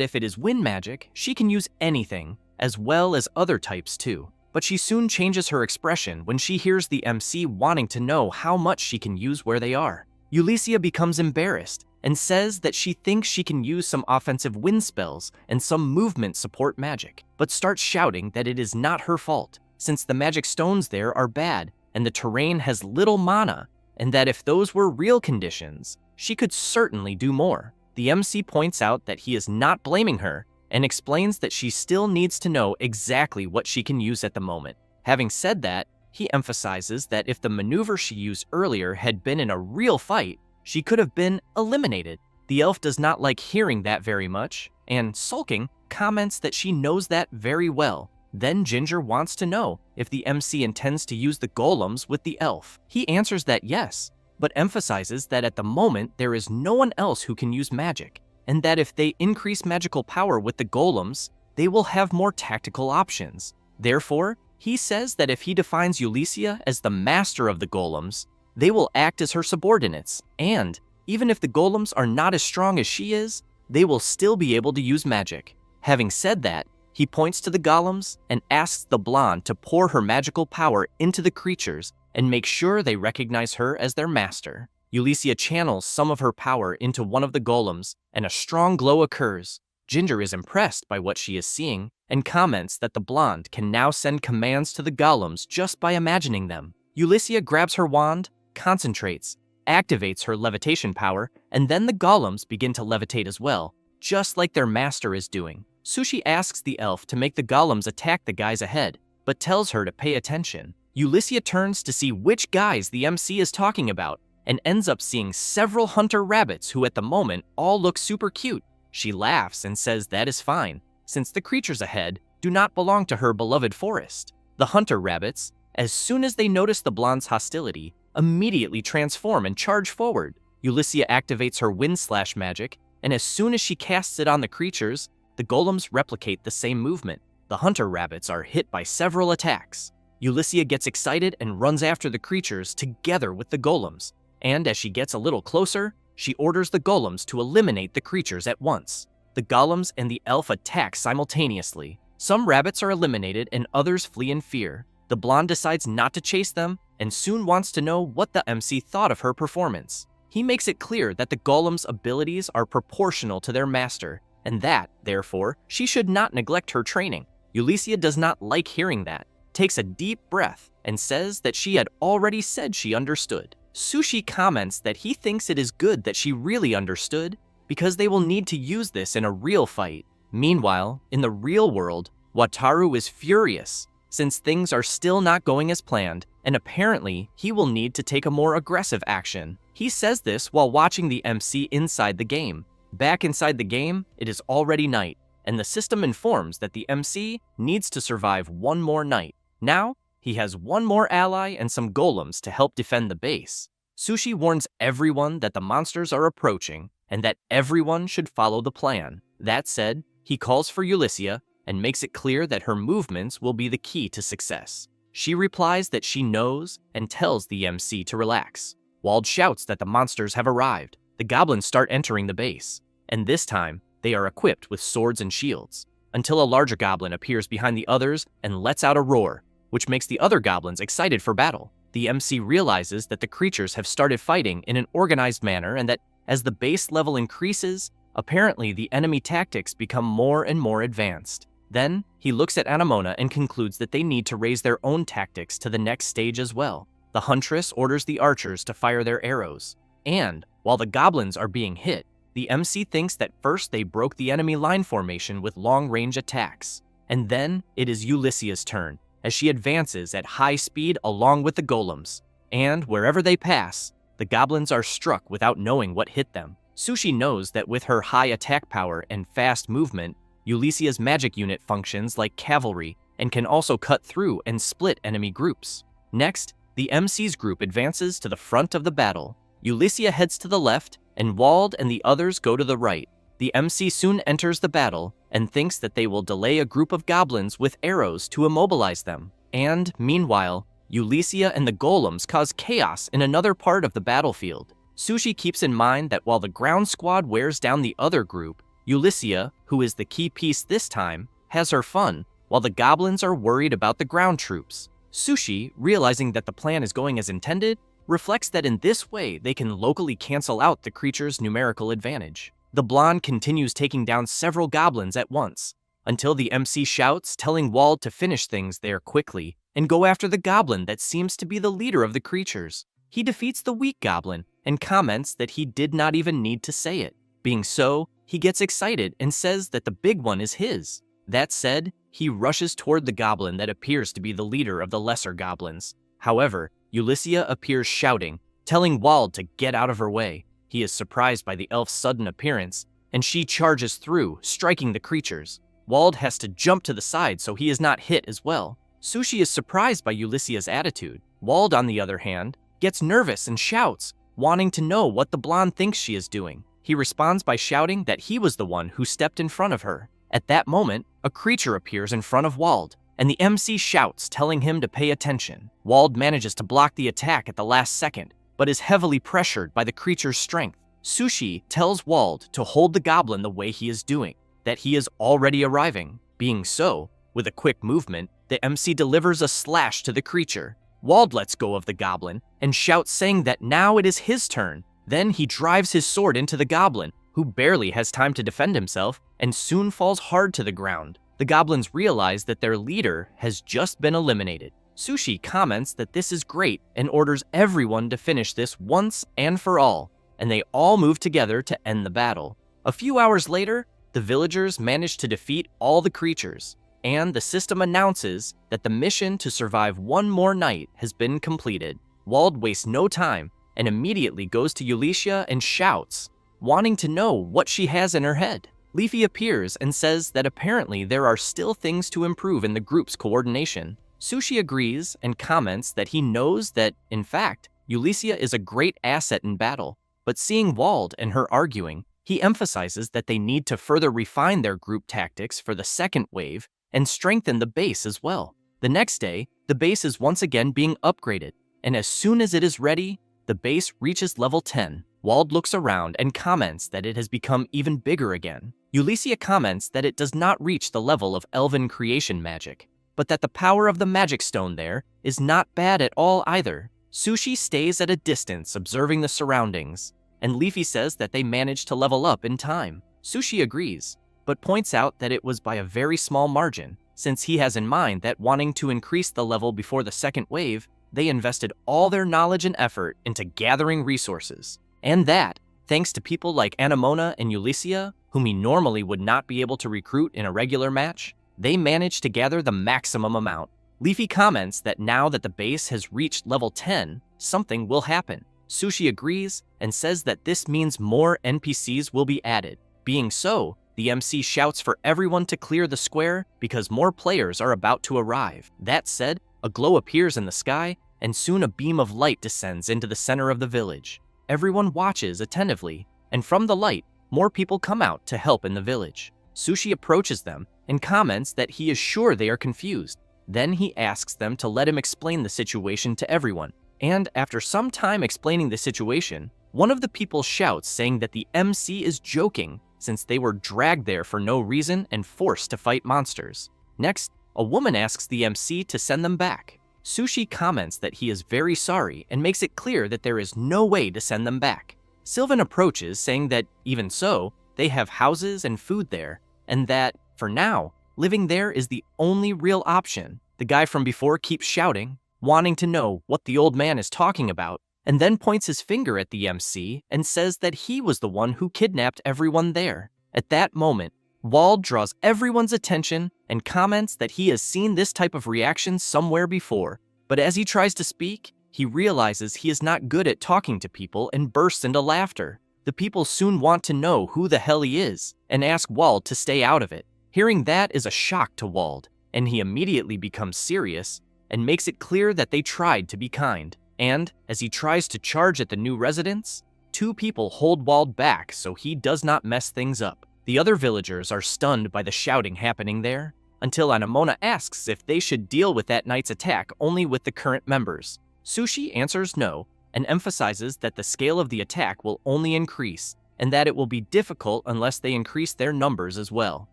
if it is wind magic, she can use anything, as well as other types too. But she soon changes her expression when she hears the MC wanting to know how much she can use where they are. Ulysses becomes embarrassed and says that she thinks she can use some offensive wind spells and some movement support magic, but starts shouting that it is not her fault, since the magic stones there are bad and the terrain has little mana, and that if those were real conditions, she could certainly do more. The MC points out that he is not blaming her and explains that she still needs to know exactly what she can use at the moment. Having said that, he emphasizes that if the maneuver she used earlier had been in a real fight, she could have been eliminated. The elf does not like hearing that very much, and sulking, comments that she knows that very well. Then Ginger wants to know if the MC intends to use the golems with the elf. He answers that yes, but emphasizes that at the moment there is no one else who can use magic, and that if they increase magical power with the golems, they will have more tactical options. Therefore, he says that if he defines Ulysses as the master of the golems, they will act as her subordinates, and even if the golems are not as strong as she is, they will still be able to use magic. Having said that, he points to the golems and asks the blonde to pour her magical power into the creatures and make sure they recognize her as their master. Ulysses channels some of her power into one of the golems, and a strong glow occurs. Ginger is impressed by what she is seeing and comments that the blonde can now send commands to the golems just by imagining them. Ulysses grabs her wand, concentrates, activates her levitation power, and then the golems begin to levitate as well, just like their master is doing. Sushi asks the elf to make the golems attack the guys ahead, but tells her to pay attention. Ulysses turns to see which guys the MC is talking about, and ends up seeing several hunter rabbits who at the moment all look super cute. She laughs and says that is fine, since the creatures ahead do not belong to her beloved forest. The hunter rabbits, as soon as they notice the blonde's hostility, immediately transform and charge forward. Ulysses activates her wind slash magic, and as soon as she casts it on the creatures, the golems replicate the same movement. The hunter rabbits are hit by several attacks. Ulysses gets excited and runs after the creatures together with the golems, and as she gets a little closer, she orders the golems to eliminate the creatures at once. The golems and the elf attack simultaneously. Some rabbits are eliminated and others flee in fear. The blonde decides not to chase them and soon wants to know what the MC thought of her performance. He makes it clear that the golems' abilities are proportional to their master, and that, therefore, she should not neglect her training. Ulysses does not like hearing that, takes a deep breath, and says that she had already said she understood. Sushi comments that he thinks it is good that she really understood, because they will need to use this in a real fight. Meanwhile, in the real world, Wataru is furious, since things are still not going as planned, and apparently he will need to take a more aggressive action. He says this while watching the MC inside the game. Back inside the game, it is already night, and the system informs that the MC needs to survive one more night. Now, he has one more ally and some golems to help defend the base. Sushi warns everyone that the monsters are approaching, and that everyone should follow the plan. That said, he calls for Ulysses and makes it clear that her movements will be the key to success. She replies that she knows and tells the MC to relax. Wald shouts that the monsters have arrived. The goblins start entering the base, and this time, they are equipped with swords and shields, until a larger goblin appears behind the others and lets out a roar, which makes the other goblins excited for battle. The MC realizes that the creatures have started fighting in an organized manner and that as the base level increases, apparently the enemy tactics become more and more advanced. Then, he looks at Anemona and concludes that they need to raise their own tactics to the next stage as well. The huntress orders the archers to fire their arrows, and while the goblins are being hit, the MC thinks that first they broke the enemy line formation with long-range attacks, and then it is Ulysses' turn, as she advances at high speed along with the golems, and wherever they pass, the goblins are struck without knowing what hit them. Sushi knows that with her high attack power and fast movement, Ulysses' magic unit functions like cavalry and can also cut through and split enemy groups. Next, the MC's group advances to the front of the battle. Ulysses heads to the left, and Wald and the others go to the right. The MC soon enters the battle and thinks that they will delay a group of goblins with arrows to immobilize them. And, meanwhile, Ulysses and the golems cause chaos in another part of the battlefield. Sushi keeps in mind that while the ground squad wears down the other group, Ulysses, who is the key piece this time, has her fun, while the goblins are worried about the ground troops. Sushi, realizing that the plan is going as intended, reflects that in this way they can locally cancel out the creature's numerical advantage. The blonde continues taking down several goblins at once, until the MC shouts, telling Wald to finish things there quickly and go after the goblin that seems to be the leader of the creatures. He defeats the weak goblin and comments that he did not even need to say it. Being so, he gets excited and says that the big one is his. That said, he rushes toward the goblin that appears to be the leader of the lesser goblins. However, Ulysses appears shouting, telling Wald to get out of her way. He is surprised by the elf's sudden appearance, and she charges through, striking the creatures. Wald has to jump to the side so he is not hit as well. Sushi is surprised by Ulysses' attitude. Wald, on the other hand, gets nervous and shouts, wanting to know what the blonde thinks she is doing. He responds by shouting that he was the one who stepped in front of her. At that moment, a creature appears in front of Wald, and the MC shouts, telling him to pay attention. Wald manages to block the attack at the last second, but is heavily pressured by the creature's strength. Sushi tells Wald to hold the goblin the way he is doing, that he is already arriving. Being so, with a quick movement, the MC delivers a slash to the creature. Wald lets go of the goblin and shouts, saying that now it is his turn. Then he drives his sword into the goblin, who barely has time to defend himself and soon falls hard to the ground. The goblins realize that their leader has just been eliminated. Sushi comments that this is great and orders everyone to finish this once and for all, and they all move together to end the battle. A few hours later, the villagers manage to defeat all the creatures, and the system announces that the mission to survive one more night has been completed. Wald wastes no time and immediately goes to Ulysses and shouts, wanting to know what she has in her head. Leafy appears and says that apparently there are still things to improve in the group's coordination. Sushi agrees and comments that he knows that, in fact, Ulysses is a great asset in battle, but seeing Wald and her arguing, he emphasizes that they need to further refine their group tactics for the second wave and strengthen the base as well. The next day, the base is once again being upgraded, and as soon as it is ready, the base reaches level 10. Wald looks around and comments that it has become even bigger again. Ulysses comments that it does not reach the level of elven creation magic, but that the power of the magic stone there is not bad at all either. Sushi stays at a distance observing the surroundings, and Leafy says that they managed to level up in time. Sushi agrees, but points out that it was by a very small margin, since he has in mind that wanting to increase the level before the second wave, they invested all their knowledge and effort into gathering resources. And that, thanks to people like Anemona and Ulysses, whom he normally would not be able to recruit in a regular match, they managed to gather the maximum amount. Leafy comments that now that the base has reached level 10, something will happen. Sushi agrees and says that this means more NPCs will be added. Being so, the MC shouts for everyone to clear the square because more players are about to arrive. That said, a glow appears in the sky, and soon a beam of light descends into the center of the village. Everyone watches attentively, and from the light, more people come out to help in the village. Sushi approaches them and comments that he is sure they are confused. Then he asks them to let him explain the situation to everyone. And after some time explaining the situation, one of the people shouts, saying that the MC is joking since they were dragged there for no reason and forced to fight monsters. Next, a woman asks the MC to send them back. Sushi comments that he is very sorry and makes it clear that there is no way to send them back. Sylvan approaches, saying that even so, they have houses and food there, and that, for now, living there is the only real option. The guy from before keeps shouting, wanting to know what the old man is talking about, and then points his finger at the MC and says that he was the one who kidnapped everyone there. At that moment, Wald draws everyone's attention and comments that he has seen this type of reaction somewhere before, but as he tries to speak, he realizes he is not good at talking to people and bursts into laughter. The people soon want to know who the hell he is and ask Wald to stay out of it. Hearing that is a shock to Wald, and he immediately becomes serious and makes it clear that they tried to be kind. And, as he tries to charge at the new residents, two people hold Wald back so he does not mess things up. The other villagers are stunned by the shouting happening there, until Anamona asks if they should deal with that night's attack only with the current members. Sushi answers no, and emphasizes that the scale of the attack will only increase, and that it will be difficult unless they increase their numbers as well.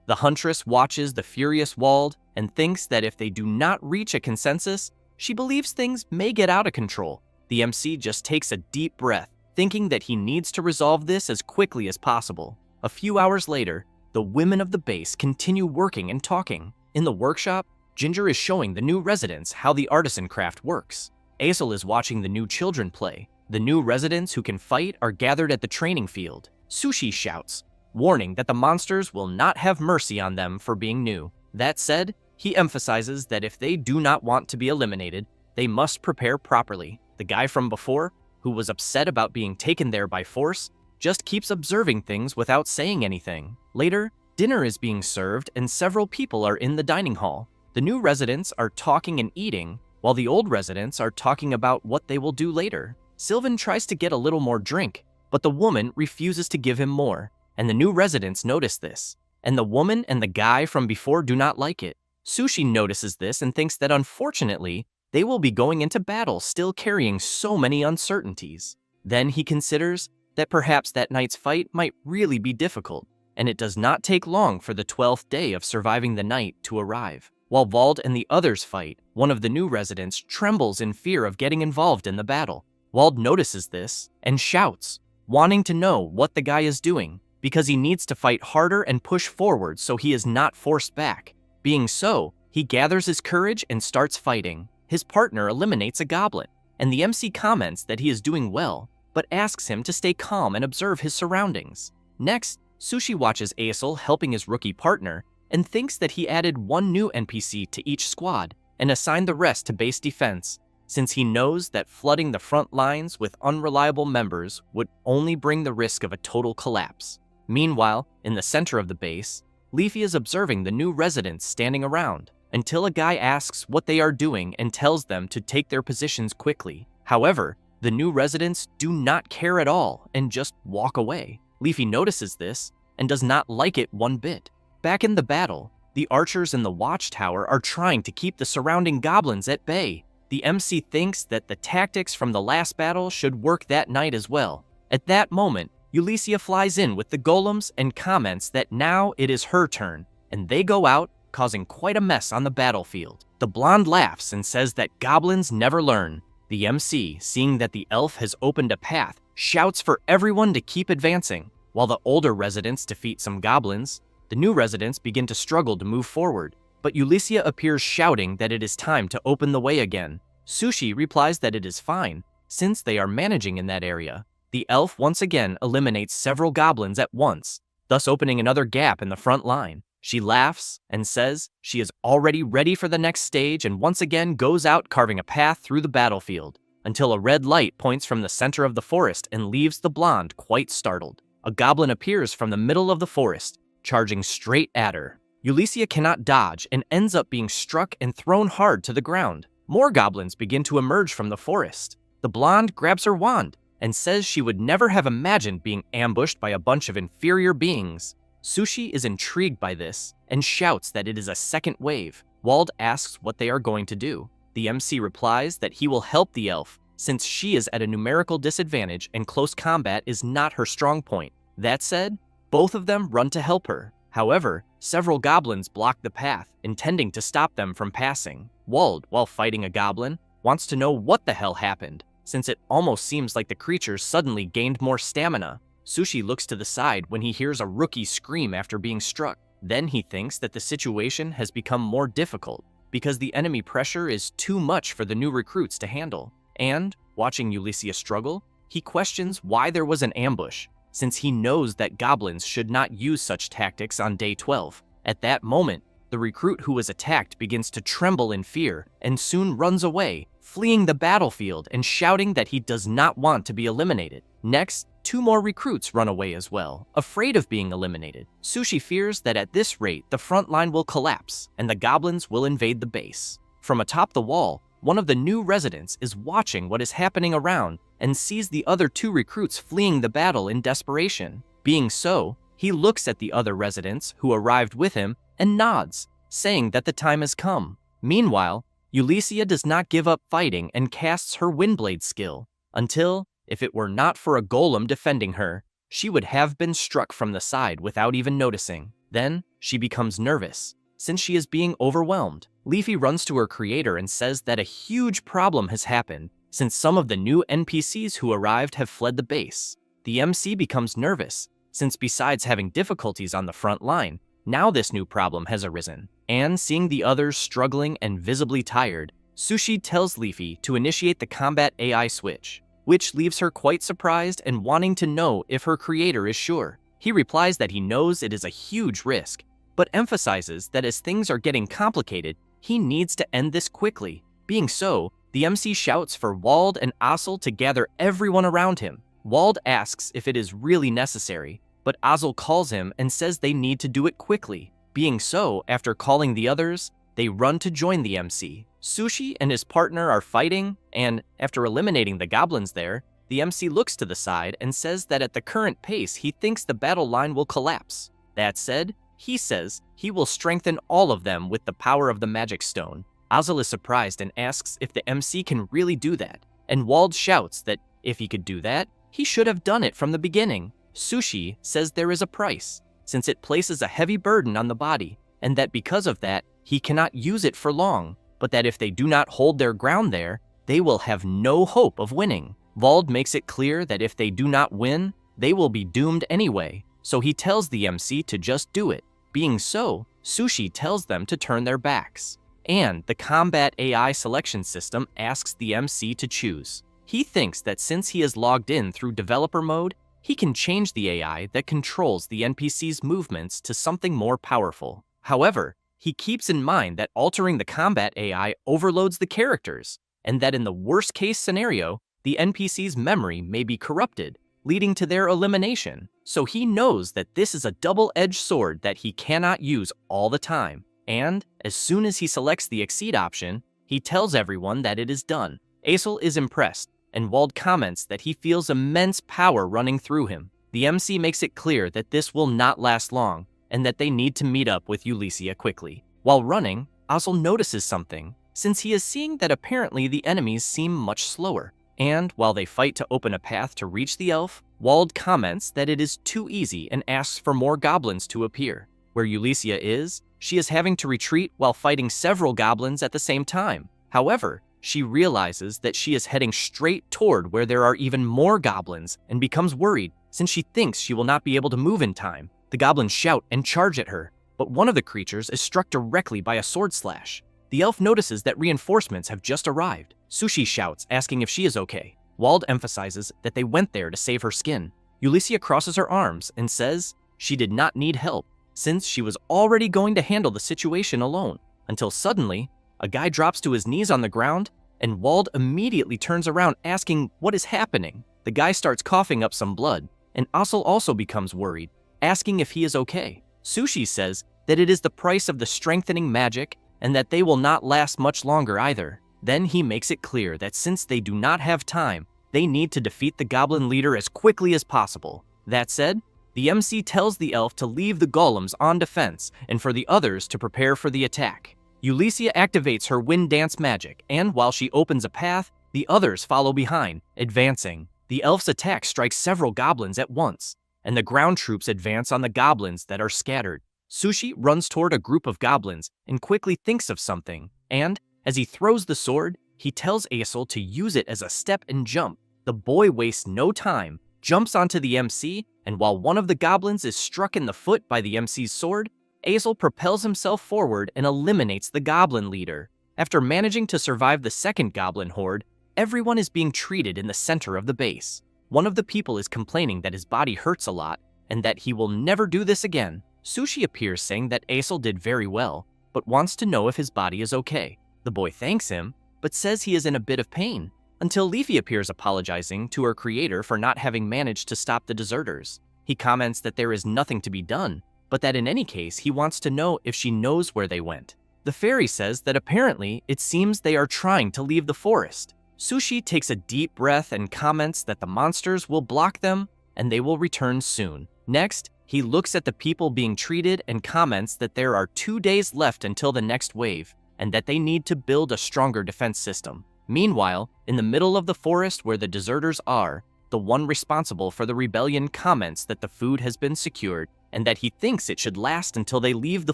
The Huntress watches the furious Wald and thinks that if they do not reach a consensus, she believes things may get out of control. The MC just takes a deep breath, thinking that he needs to resolve this as quickly as possible. A few hours later, the women of the base continue working and talking. In the workshop, Ginger is showing the new residents how the artisan craft works. Aesel is watching the new children play. The new residents who can fight are gathered at the training field. Sushi shouts, warning that the monsters will not have mercy on them for being new. That said, he emphasizes that if they do not want to be eliminated, they must prepare properly. The guy from before, who was upset about being taken there by force, just keeps observing things without saying anything. Later, dinner is being served and several people are in the dining hall. The new residents are talking and eating, while the old residents are talking about what they will do later. Sylvan tries to get a little more drink, but the woman refuses to give him more, and the new residents notice this, and the woman and the guy from before do not like it. Sushi notices this and thinks that unfortunately, they will be going into battle still carrying so many uncertainties. Then he considers that perhaps that night's fight might really be difficult, and it does not take long for the 12th day of surviving the night to arrive. While Wald and the others fight, one of the new residents trembles in fear of getting involved in the battle. Wald notices this and shouts, wanting to know what the guy is doing, because he needs to fight harder and push forward so he is not forced back. Being so, he gathers his courage and starts fighting. His partner eliminates a goblin, and the MC comments that he is doing well, but asks him to stay calm and observe his surroundings. Next, Sushi watches Aesel helping his rookie partner and thinks that he added one new NPC to each squad and assigned the rest to base defense, since he knows that flooding the front lines with unreliable members would only bring the risk of a total collapse. Meanwhile, in the center of the base, Leafy is observing the new residents standing around, until a guy asks what they are doing and tells them to take their positions quickly. However, the new residents do not care at all and just walk away. Leafy notices this and does not like it one bit. Back in the battle, the archers in the watchtower are trying to keep the surrounding goblins at bay. The MC thinks that the tactics from the last battle should work that night as well. At that moment, Ulyssia flies in with the golems and comments that now it is her turn, and they go out, causing quite a mess on the battlefield. The blonde laughs and says that goblins never learn. The MC, seeing that the elf has opened a path, shouts for everyone to keep advancing. While the older residents defeat some goblins, the new residents begin to struggle to move forward, but Ulyssia appears shouting that it is time to open the way again. Sushi replies that it is fine, since they are managing in that area. The elf once again eliminates several goblins at once, thus opening another gap in the front line. She laughs and says she is already ready for the next stage and once again goes out carving a path through the battlefield, until a red light points from the center of the forest and leaves the blonde quite startled. A goblin appears from the middle of the forest, charging straight at her. Ulyssia cannot dodge and ends up being struck and thrown hard to the ground. More goblins begin to emerge from the forest. The blonde grabs her wand and says she would never have imagined being ambushed by a bunch of inferior beings. Sushi is intrigued by this and shouts that it is a second wave. Wald asks what they are going to do. The MC replies that he will help the elf since she is at a numerical disadvantage and close combat is not her strong point. That said, both of them run to help her. However, several goblins block the path, intending to stop them from passing. Wald, while fighting a goblin, wants to know what the hell happened, since it almost seems like the creature suddenly gained more stamina. Sushi looks to the side when he hears a rookie scream after being struck. Then he thinks that the situation has become more difficult because the enemy pressure is too much for the new recruits to handle. And, watching Ulyssia struggle, he questions why there was an ambush, since he knows that goblins should not use such tactics on day 12. At that moment, the recruit who was attacked begins to tremble in fear and soon runs away, fleeing the battlefield and shouting that he does not want to be eliminated. Next, 2 more recruits run away as well, afraid of being eliminated. Sushi fears that at this rate, the front line will collapse and the goblins will invade the base. From atop the wall, one of the new residents is watching what is happening around and sees the other 2 recruits fleeing the battle in desperation. Being so, he looks at the other residents who arrived with him and nods, saying that the time has come. Meanwhile, Ulysses does not give up fighting and casts her Windblade skill, until, if it were not for a golem defending her, she would have been struck from the side without even noticing. Then, she becomes nervous, since she is being overwhelmed. Leafy runs to her creator and says that a huge problem has happened, since some of the new NPCs who arrived have fled the base. The MC becomes nervous, since besides having difficulties on the front line, now this new problem has arisen. And seeing the others struggling and visibly tired, Sushi tells Leafy to initiate the combat AI switch, which leaves her quite surprised and wanting to know if her creator is sure. He replies that he knows it is a huge risk, but emphasizes that as things are getting complicated, he needs to end this quickly. Being so, the MC shouts for Wald and Azel to gather everyone around him. Wald asks if it is really necessary, but Azel calls him and says they need to do it quickly. Being so, after calling the others, they run to join the MC. Sushi and his partner are fighting, and after eliminating the goblins there, the MC looks to the side and says that at the current pace he thinks the battle line will collapse. That said, he says he will strengthen all of them with the power of the magic stone. Azel is surprised and asks if the MC can really do that, and Wald shouts that if he could do that, he should have done it from the beginning. Sushi says there is a price, since it places a heavy burden on the body, and that because of that, he cannot use it for long, but that if they do not hold their ground there, they will have no hope of winning. Wald makes it clear that if they do not win, they will be doomed anyway, so he tells the MC to just do it. Being so, Sushi tells them to turn their backs, and the combat AI selection system asks the MC to choose. He thinks that since he is logged in through developer mode, he can change the AI that controls the NPC's movements to something more powerful. However, he keeps in mind that altering the combat AI overloads the characters, and that in the worst-case scenario, the NPC's memory may be corrupted, leading to their elimination. So he knows that this is a double-edged sword that he cannot use all the time. And, as soon as he selects the Exceed option, he tells everyone that it is done. Azel is impressed, and Wald comments that he feels immense power running through him. The MC makes it clear that this will not last long, and that they need to meet up with Ulysses quickly. While running, Azel notices something, since he is seeing that apparently the enemies seem much slower. And while they fight to open a path to reach the elf, Wald comments that it is too easy and asks for more goblins to appear. Where Ulysses is, she is having to retreat while fighting several goblins at the same time. However, she realizes that she is heading straight toward where there are even more goblins and becomes worried since she thinks she will not be able to move in time. The goblins shout and charge at her, but one of the creatures is struck directly by a sword slash. The elf notices that reinforcements have just arrived. Sushi shouts, asking if she is okay. Wald emphasizes that they went there to save her skin. Ulysses crosses her arms and says she did not need help, since she was already going to handle the situation alone, until suddenly, a guy drops to his knees on the ground, and Wald immediately turns around asking what is happening. The guy starts coughing up some blood, and Azel also becomes worried, asking if he is okay. Sushi says that it is the price of the strengthening magic and that they will not last much longer either. Then he makes it clear that since they do not have time, they need to defeat the goblin leader as quickly as possible. That said, the MC tells the elf to leave the golems on defense and for the others to prepare for the attack. Ulysses activates her wind dance magic, and while she opens a path, the others follow behind, advancing. The elf's attack strikes several goblins at once, and the ground troops advance on the goblins that are scattered. Sushi runs toward a group of goblins and quickly thinks of something, and as he throws the sword, he tells Azel to use it as a step and jump. The boy wastes no time, jumps onto the MC, and while one of the goblins is struck in the foot by the MC's sword, Azel propels himself forward and eliminates the goblin leader. After managing to survive the second goblin horde, everyone is being treated in the center of the base. One of the people is complaining that his body hurts a lot and that he will never do this again. Sushi appears saying that Azel did very well, but wants to know if his body is okay. The boy thanks him, but says he is in a bit of pain, until Leafy appears apologizing to her creator for not having managed to stop the deserters. He comments that there is nothing to be done, but that in any case he wants to know if she knows where they went. The fairy says that apparently it seems they are trying to leave the forest. Sushi takes a deep breath and comments that the monsters will block them and they will return soon. Next, he looks at the people being treated and comments that there are 2 days left until the next wave and that they need to build a stronger defense system. Meanwhile, in the middle of the forest where the deserters are, the one responsible for the rebellion comments that the food has been secured and that he thinks it should last until they leave the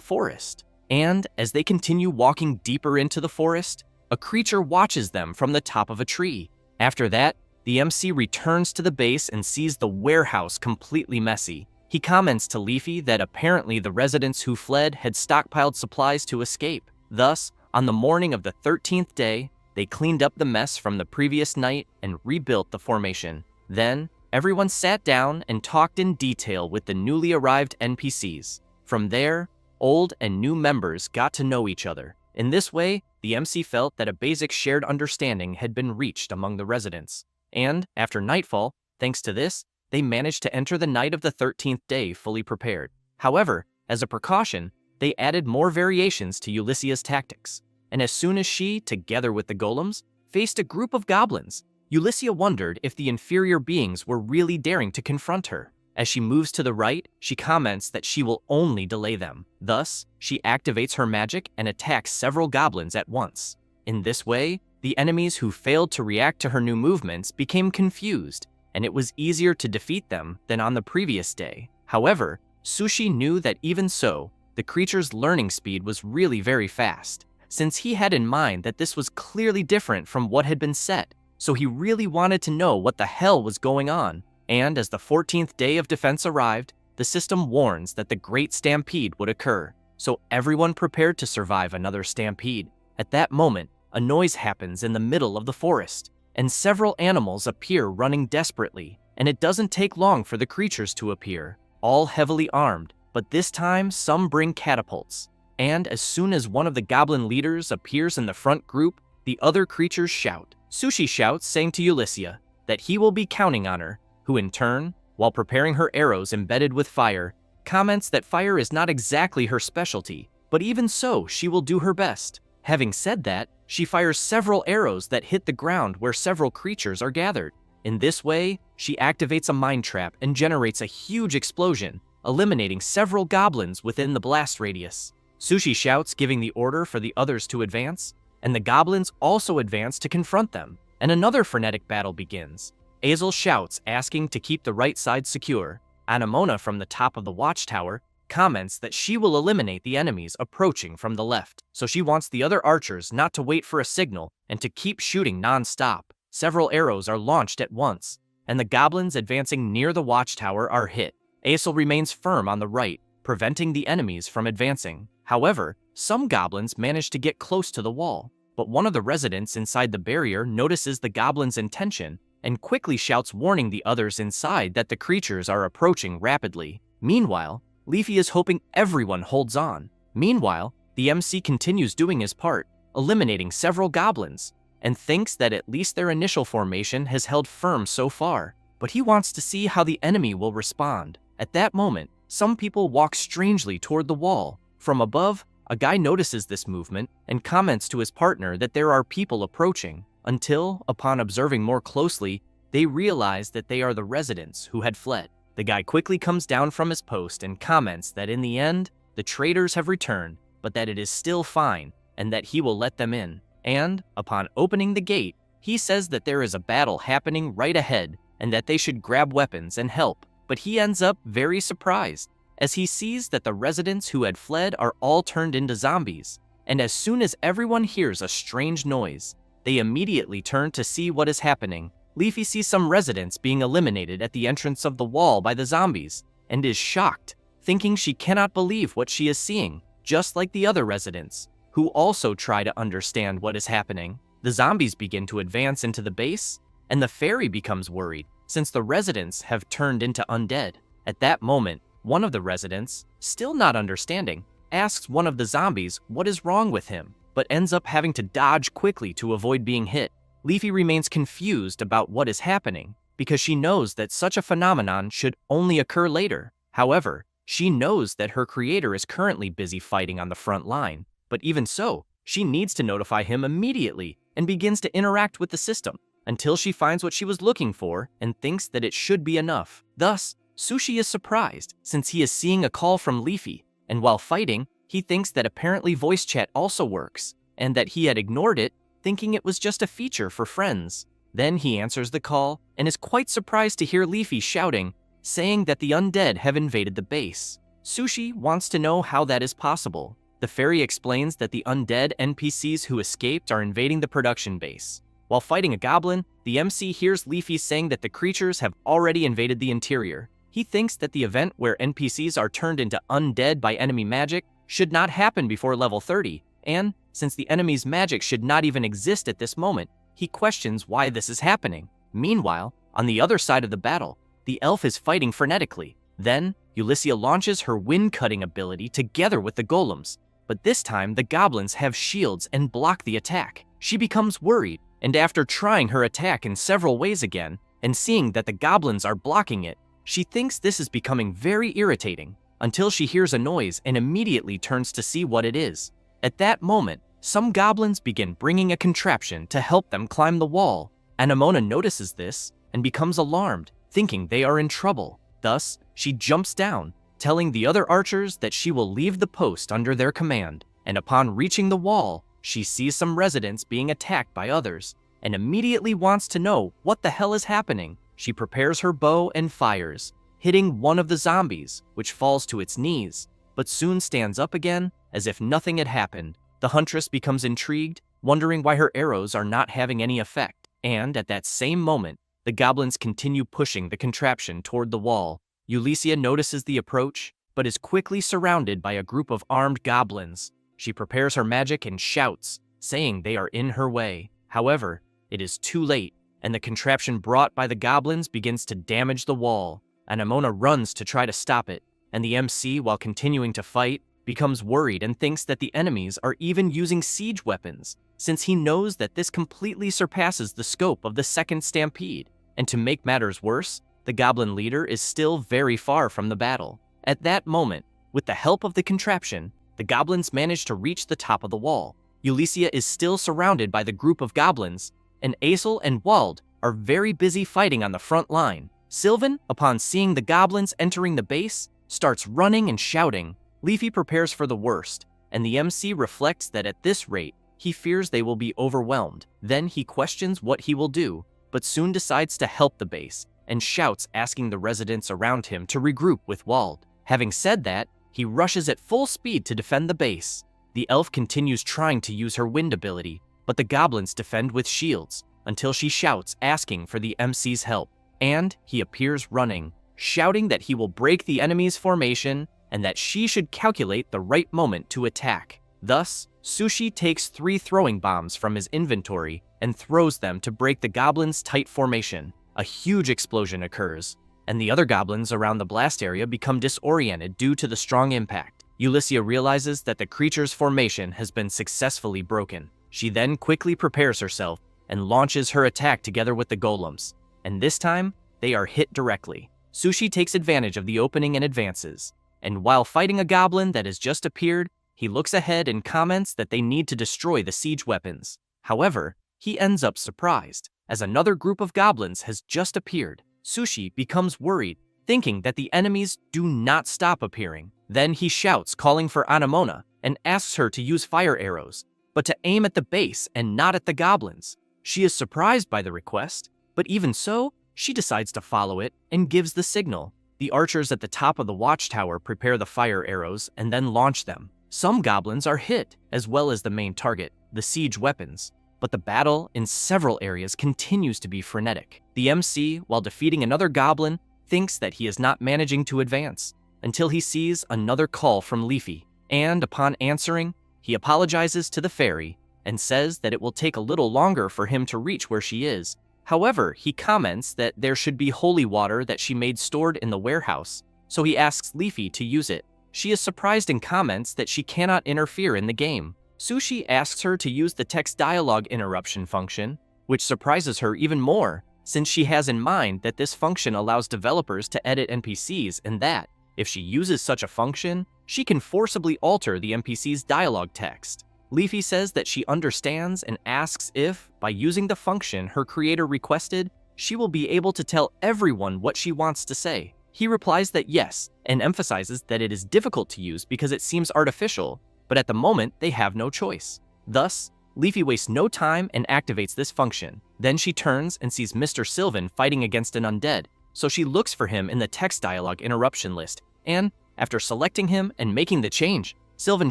forest. And as they continue walking deeper into the forest, a creature watches them from the top of a tree. After that, the MC returns to the base and sees the warehouse completely messy. He comments to Leafy that apparently the residents who fled had stockpiled supplies to escape. Thus, on the morning of the 13th day, they cleaned up the mess from the previous night and rebuilt the formation. Then, everyone sat down and talked in detail with the newly arrived NPCs. From there, old and new members got to know each other. In this way, the MC felt that a basic shared understanding had been reached among the residents. And, after nightfall, thanks to this, they managed to enter the night of the 13th day fully prepared. However, as a precaution, they added more variations to Ulyssea's tactics. And as soon as she, together with the golems, faced a group of goblins, Ulyssia wondered if the inferior beings were really daring to confront her. As she moves to the right, she comments that she will only delay them. Thus, she activates her magic and attacks several goblins at once. In this way, the enemies who failed to react to her new movements became confused, and it was easier to defeat them than on the previous day. However, Sushi knew that even so, the creature's learning speed was really very fast, since he had in mind that this was clearly different from what had been set, so he really wanted to know what the hell was going on. And as the 14th day of defense arrived, the system warns that the Great Stampede would occur, so everyone prepared to survive another stampede. At that moment, a noise happens in the middle of the forest, and several animals appear running desperately, and it doesn't take long for the creatures to appear, all heavily armed, but this time some bring catapults. And as soon as one of the goblin leaders appears in the front group, the other creatures shout. Sushi shouts, saying to Ulyssia that he will be counting on her, who in turn, while preparing her arrows embedded with fire, comments that fire is not exactly her specialty, but even so, she will do her best. Having said that, she fires several arrows that hit the ground where several creatures are gathered. In this way, she activates a mine trap and generates a huge explosion, eliminating several goblins within the blast radius. Sushi shouts, giving the order for the others to advance, and the goblins also advance to confront them, and another frenetic battle begins. Azel shouts, asking to keep the right side secure. Anemona from the top of the watchtower comments that she will eliminate the enemies approaching from the left, so she wants the other archers not to wait for a signal and to keep shooting non-stop. Several arrows are launched at once, and the goblins advancing near the watchtower are hit. Azel remains firm on the right, preventing the enemies from advancing. However, some goblins manage to get close to the wall, but one of the residents inside the barrier notices the goblin's intention and quickly shouts, warning the others inside that the creatures are approaching rapidly. Meanwhile, Leafy is hoping everyone holds on. Meanwhile, the MC continues doing his part, eliminating several goblins, and thinks that at least their initial formation has held firm so far, but he wants to see how the enemy will respond. At that moment, some people walk strangely toward the wall. From above, a guy notices this movement and comments to his partner that there are people approaching, until, upon observing more closely, they realize that they are the residents who had fled. The guy quickly comes down from his post and comments that in the end, the traitors have returned, but that it is still fine, and that he will let them in. And, upon opening the gate, he says that there is a battle happening right ahead, and that they should grab weapons and help. But he ends up very surprised, as he sees that the residents who had fled are all turned into zombies. And as soon as everyone hears a strange noise, they immediately turn to see what is happening. Leafy sees some residents being eliminated at the entrance of the wall by the zombies, and is shocked, thinking she cannot believe what she is seeing, just like the other residents, who also try to understand what is happening. The zombies begin to advance into the base, and the fairy becomes worried, since the residents have turned into undead. At that moment, one of the residents, still not understanding, asks one of the zombies what is wrong with him, but ends up having to dodge quickly to avoid being hit. Leafy remains confused about what is happening because she knows that such a phenomenon should only occur later. However, she knows that her creator is currently busy fighting on the front line, but even so, she needs to notify him immediately and begins to interact with the system until she finds what she was looking for and thinks that it should be enough. Thus, Sushi is surprised since he is seeing a call from Leafy, and while fighting, he thinks that apparently voice chat also works, and that he had ignored it, thinking it was just a feature for friends. Then he answers the call and is quite surprised to hear Leafy shouting, saying that the undead have invaded the base. Sushi wants to know how that is possible. The fairy explains that the undead NPCs who escaped are invading the production base. While fighting a goblin, the MC hears Leafy saying that the creatures have already invaded the interior. He thinks that the event where NPCs are turned into undead by enemy magic should not happen before level 30, and since the enemy's magic should not even exist at this moment, he questions why this is happening. Meanwhile, on the other side of the battle, the elf is fighting frenetically. Then, Ulyssia launches her wind-cutting ability together with the golems, but this time the goblins have shields and block the attack. She becomes worried, and after trying her attack in several ways again, and seeing that the goblins are blocking it, she thinks this is becoming very irritating, until she hears a noise and immediately turns to see what it is. At that moment, some goblins begin bringing a contraption to help them climb the wall. Anemona notices this and becomes alarmed, thinking they are in trouble. Thus, she jumps down, telling the other archers that she will leave the post under their command, and upon reaching the wall, she sees some residents being attacked by others, and immediately wants to know what the hell is happening. She prepares her bow and fires, hitting one of the zombies, which falls to its knees, but soon stands up again as if nothing had happened. The huntress becomes intrigued, wondering why her arrows are not having any effect, and at that same moment, the goblins continue pushing the contraption toward the wall. Ulyssia notices the approach, but is quickly surrounded by a group of armed goblins. She prepares her magic and shouts, saying they are in her way. However, it is too late, and the contraption brought by the goblins begins to damage the wall. Anemona runs to try to stop it, and the MC, while continuing to fight, becomes worried and thinks that the enemies are even using siege weapons, since he knows that this completely surpasses the scope of the second stampede. And to make matters worse, the goblin leader is still very far from the battle. At that moment, with the help of the contraption, the goblins manage to reach the top of the wall. Ulyssia is still surrounded by the group of goblins, and Aesel and Wald are very busy fighting on the front line. Sylvan, upon seeing the goblins entering the base, starts running and shouting. Leafy prepares for the worst, and the MC reflects that at this rate, he fears they will be overwhelmed. Then he questions what he will do, but soon decides to help the base, and shouts asking the residents around him to regroup with Wald. Having said that, he rushes at full speed to defend the base. The elf continues trying to use her wind ability, but the goblins defend with shields, until she shouts asking for the MC's help, and he appears running, shouting that he will break the enemy's formation and that she should calculate the right moment to attack. Thus, Sushi takes 3 throwing bombs from his inventory and throws them to break the goblins' tight formation. A huge explosion occurs, and the other goblins around the blast area become disoriented due to the strong impact. Ulyssia realizes that the creature's formation has been successfully broken. She then quickly prepares herself and launches her attack together with the golems, and this time, they are hit directly. Sushi takes advantage of the opening and advances, and while fighting a goblin that has just appeared, he looks ahead and comments that they need to destroy the siege weapons. However, he ends up surprised, as another group of goblins has just appeared. Sushi becomes worried, thinking that the enemies do not stop appearing. Then he shouts, calling for Anemona, and asks her to use fire arrows, but to aim at the base and not at the goblins. She is surprised by the request, but even so, she decides to follow it and gives the signal. The archers at the top of the watchtower prepare the fire arrows and then launch them. Some goblins are hit, as well as the main target, the siege weapons, but the battle in several areas continues to be frenetic. The MC, while defeating another goblin, thinks that he is not managing to advance, until he sees another call from Leafy, and upon answering, he apologizes to the fairy and says that it will take a little longer for him to reach where she is. However, he comments that there should be holy water that she made stored in the warehouse, so he asks Leafy to use it. She is surprised and comments that she cannot interfere in the game. Sushi asks her to use the text dialogue interruption function, which surprises her even more, since she has in mind that this function allows developers to edit NPCs and that, if she uses such a function, she can forcibly alter the NPC's dialogue text. Leafy says that she understands and asks if, by using the function her creator requested, she will be able to tell everyone what she wants to say. He replies that yes, and emphasizes that it is difficult to use because it seems artificial, but at the moment they have no choice. Thus, Leafy wastes no time and activates this function. Then she turns and sees Mr. Sylvan fighting against an undead, so she looks for him in the text dialogue interruption list, and, after selecting him and making the change, Sylvan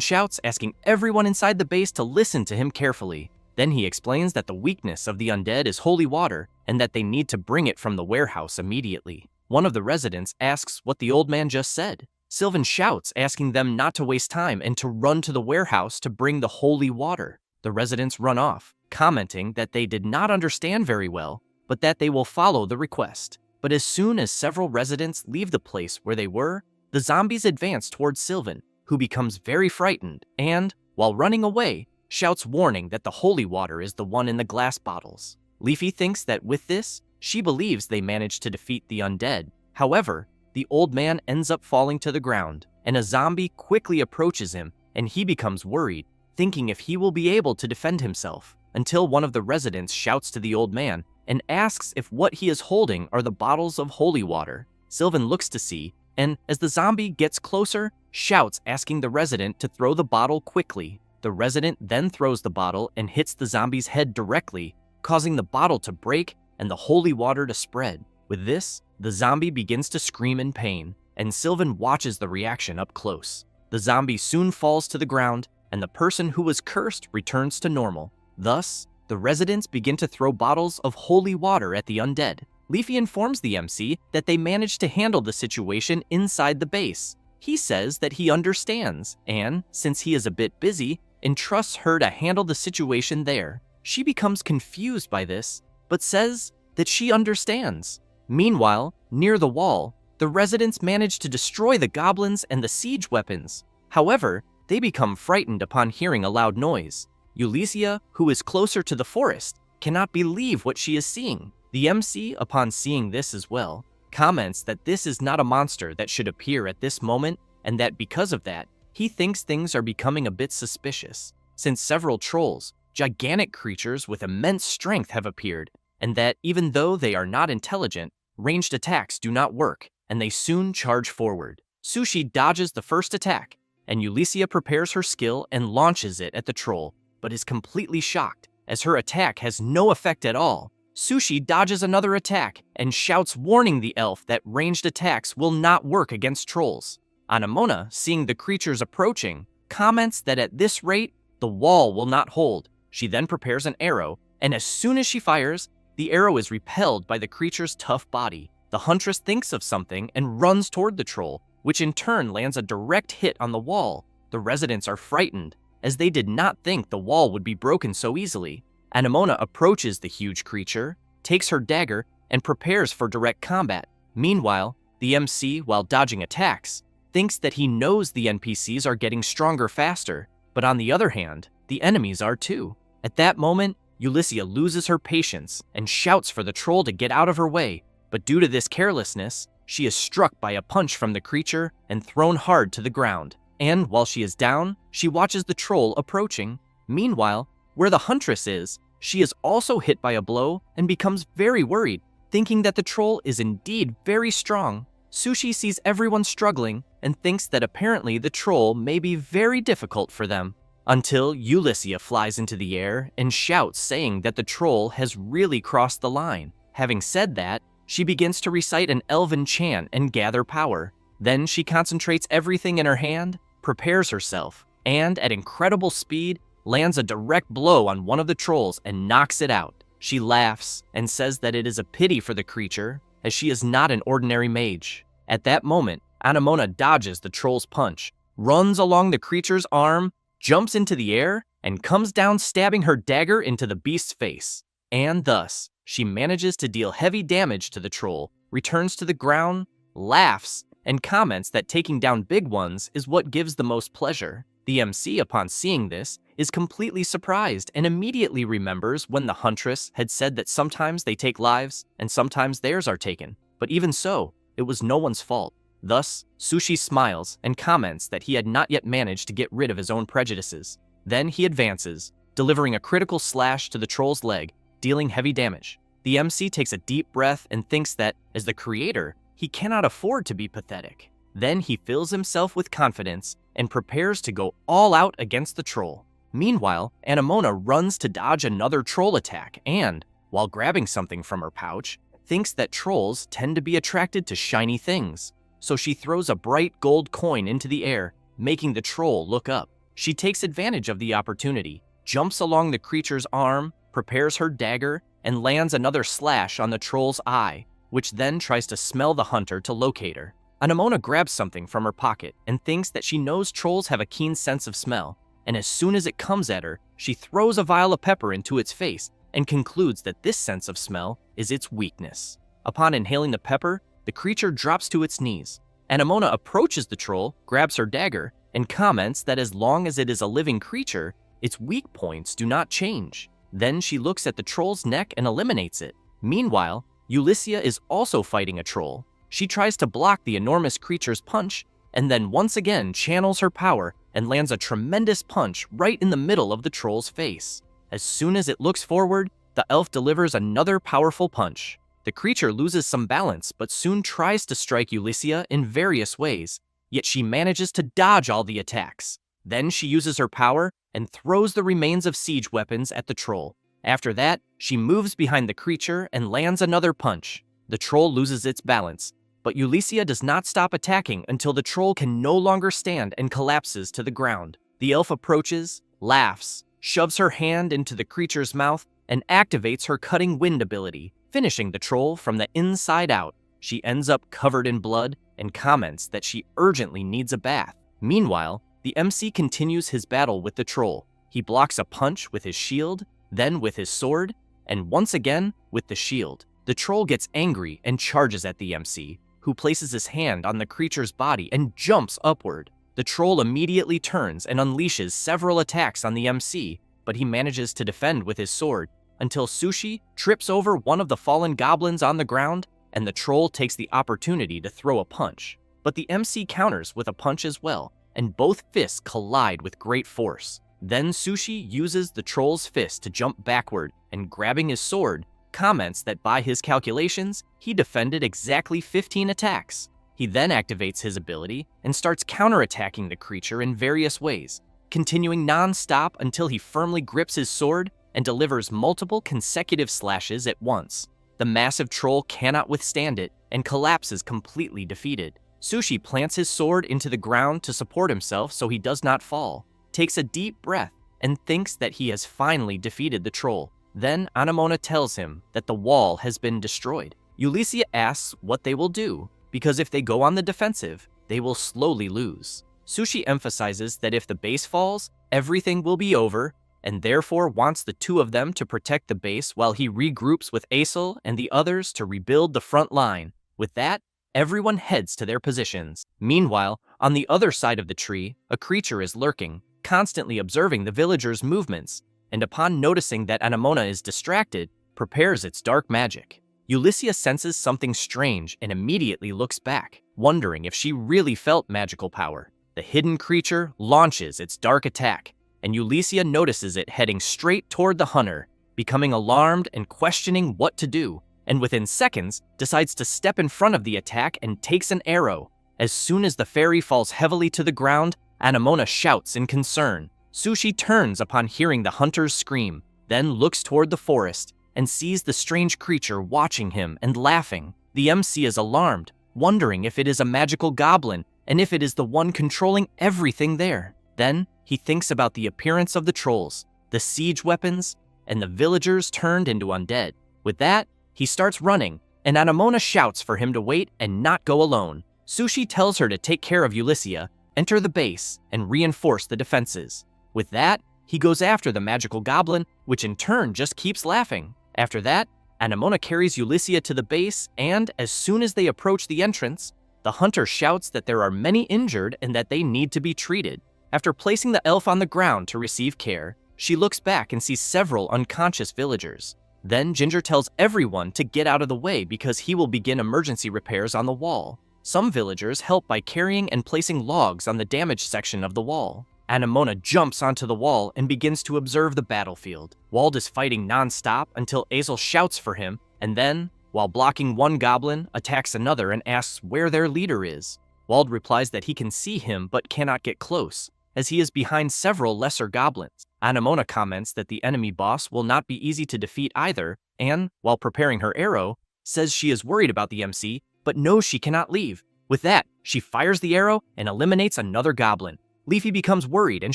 shouts, asking everyone inside the base to listen to him carefully. Then he explains that the weakness of the undead is holy water, and that they need to bring it from the warehouse immediately. One of the residents asks what the old man just said. Sylvan shouts, asking them not to waste time and to run to the warehouse to bring the holy water. The residents run off, commenting that they did not understand very well, but that they will follow the request. But as soon as several residents leave the place where they were, the zombies advance towards Sylvan, who becomes very frightened and, while running away, shouts warning that the holy water is the one in the glass bottles. Leafy thinks that with this, she believes they managed to defeat the undead. However, the old man ends up falling to the ground, and a zombie quickly approaches him, and he becomes worried, thinking if he will be able to defend himself, until one of the residents shouts to the old man and asks if what he is holding are the bottles of holy water. Sylvan looks to see, and as the zombie gets closer, shouts asking the resident to throw the bottle quickly. The resident then throws the bottle and hits the zombie's head directly, causing the bottle to break and the holy water to spread. With this, the zombie begins to scream in pain, and Sylvan watches the reaction up close. The zombie soon falls to the ground, and the person who was cursed returns to normal. Thus, the residents begin to throw bottles of holy water at the undead. Leafy informs the MC that they managed to handle the situation inside the base. He says that he understands, and, since he is a bit busy, entrusts her to handle the situation there. She becomes confused by this, but says that she understands. Meanwhile, near the wall, the residents manage to destroy the goblins and the siege weapons. However, they become frightened upon hearing a loud noise. Ulysses, who is closer to the forest, cannot believe what she is seeing. The MC, upon seeing this as well, comments that this is not a monster that should appear at this moment, and that because of that, he thinks things are becoming a bit suspicious, since several trolls, gigantic creatures with immense strength, have appeared, and that even though they are not intelligent, ranged attacks do not work, and they soon charge forward. Sushi dodges the first attack, and Ulysses prepares her skill and launches it at the troll, but is completely shocked, as her attack has no effect at all. Sushi dodges another attack and shouts warning the elf that ranged attacks will not work against trolls. Anemona, seeing the creatures approaching, comments that at this rate, the wall will not hold. She then prepares an arrow, and as soon as she fires, the arrow is repelled by the creature's tough body. The huntress thinks of something and runs toward the troll, which in turn lands a direct hit on the wall. The residents are frightened, as they did not think the wall would be broken so easily. Anemona approaches the huge creature, takes her dagger, and prepares for direct combat. Meanwhile, the MC, while dodging attacks, thinks that he knows the NPCs are getting stronger faster, but on the other hand, the enemies are too. At that moment, Ulysses loses her patience and shouts for the troll to get out of her way, but due to this carelessness, she is struck by a punch from the creature and thrown hard to the ground. And while she is down, she watches the troll approaching. Meanwhile, where the huntress is, she is also hit by a blow and becomes very worried, thinking that the troll is indeed very strong. Sushi sees everyone struggling and thinks that apparently the troll may be very difficult for them, until Ulysses flies into the air and shouts, saying that the troll has really crossed the line. Having said that, she begins to recite an elven chant and gather power. Then she concentrates everything in her hand, prepares herself, and at incredible speed, lands a direct blow on one of the trolls and knocks it out. She laughs and says that it is a pity for the creature, as she is not an ordinary mage. At that moment, Anemona dodges the troll's punch, runs along the creature's arm, jumps into the air, and comes down stabbing her dagger into the beast's face. And thus, she manages to deal heavy damage to the troll, returns to the ground, laughs, and comments that taking down big ones is what gives the most pleasure. The MC, upon seeing this, is completely surprised and immediately remembers when the huntress had said that sometimes they take lives and sometimes theirs are taken. But even so, it was no one's fault. Thus, Sushi smiles and comments that he had not yet managed to get rid of his own prejudices. Then he advances, delivering a critical slash to the troll's leg, dealing heavy damage. The MC takes a deep breath and thinks that, as the creator, he cannot afford to be pathetic. Then he fills himself with confidence and prepares to go all out against the troll. Meanwhile, Anemona runs to dodge another troll attack and, while grabbing something from her pouch, thinks that trolls tend to be attracted to shiny things. So she throws a bright gold coin into the air, making the troll look up. She takes advantage of the opportunity, jumps along the creature's arm, prepares her dagger, and lands another slash on the troll's eye, which then tries to smell the hunter to locate her. Anemona grabs something from her pocket and thinks that she knows trolls have a keen sense of smell, and as soon as it comes at her, she throws a vial of pepper into its face and concludes that this sense of smell is its weakness. Upon inhaling the pepper, the creature drops to its knees. Anemona approaches the troll, grabs her dagger, and comments that as long as it is a living creature, its weak points do not change. Then she looks at the troll's neck and eliminates it. Meanwhile, Ulyssia is also fighting a troll. She tries to block the enormous creature's punch, and then once again channels her power and lands a tremendous punch right in the middle of the troll's face. As soon as it looks forward, the elf delivers another powerful punch. The creature loses some balance but soon tries to strike Ulyssia in various ways, yet she manages to dodge all the attacks. Then she uses her power and throws the remains of siege weapons at the troll. After that, she moves behind the creature and lands another punch. The troll loses its balance, but Ulyssia does not stop attacking until the troll can no longer stand and collapses to the ground. The elf approaches, laughs, shoves her hand into the creature's mouth, and activates her cutting wind ability, finishing the troll from the inside out. She ends up covered in blood and comments that she urgently needs a bath. Meanwhile, the MC continues his battle with the troll. He blocks a punch with his shield, then with his sword, and once again with the shield. The troll gets angry and charges at the MC, who places his hand on the creature's body and jumps upward. The troll immediately turns and unleashes several attacks on the MC, but he manages to defend with his sword until Sushi trips over one of the fallen goblins on the ground, and the troll takes the opportunity to throw a punch. But the MC counters with a punch as well, and both fists collide with great force. Then Sushi uses the troll's fist to jump backward, and grabbing his sword, comments that by his calculations, he defended exactly 15 attacks. He then activates his ability and starts counterattacking the creature in various ways, continuing non-stop until he firmly grips his sword and delivers multiple consecutive slashes at once. The massive troll cannot withstand it and collapses completely defeated. Sushi plants his sword into the ground to support himself so he does not fall, takes a deep breath, and thinks that he has finally defeated the troll. Then Anemona tells him that the wall has been destroyed. Ulyssia asks what they will do, because if they go on the defensive, they will slowly lose. Sushi emphasizes that if the base falls, everything will be over, and therefore wants the two of them to protect the base while he regroups with Aesel and the others to rebuild the front line. With that, everyone heads to their positions. Meanwhile, on the other side of the tree, a creature is lurking, constantly observing the villagers' movements, and upon noticing that Anemona is distracted, prepares its dark magic. Ulyssia senses something strange and immediately looks back, wondering if she really felt magical power. The hidden creature launches its dark attack, and Ulyssia notices it heading straight toward the hunter, becoming alarmed and questioning what to do, and within seconds decides to step in front of the attack and takes an arrow. As soon as the fairy falls heavily to the ground, Anemona shouts in concern. Sushi turns upon hearing the hunter's scream, then looks toward the forest and sees the strange creature watching him and laughing. The MC is alarmed, wondering if it is a magical goblin and if it is the one controlling everything there. Then he thinks about the appearance of the trolls, the siege weapons, and the villagers turned into undead. With that, he starts running, and Anemona shouts for him to wait and not go alone. Sushi tells her to take care of Ulyssia, enter the base, and reinforce the defenses. With that, he goes after the magical goblin, which in turn just keeps laughing. After that, Anemona carries Ulyssia to the base, and as soon as they approach the entrance, the hunter shouts that there are many injured and that they need to be treated. After placing the elf on the ground to receive care, she looks back and sees several unconscious villagers. Then Ginger tells everyone to get out of the way because he will begin emergency repairs on the wall. Some villagers help by carrying and placing logs on the damaged section of the wall. Anemona jumps onto the wall and begins to observe the battlefield. Wald is fighting non-stop until Azel shouts for him, and then, while blocking one goblin, attacks another and asks where their leader is. Wald replies that he can see him but cannot get close, as he is behind several lesser goblins. Anemona comments that the enemy boss will not be easy to defeat either, and, while preparing her arrow, says she is worried about the MC, but knows she cannot leave. With that, she fires the arrow and eliminates another goblin. Leafy becomes worried and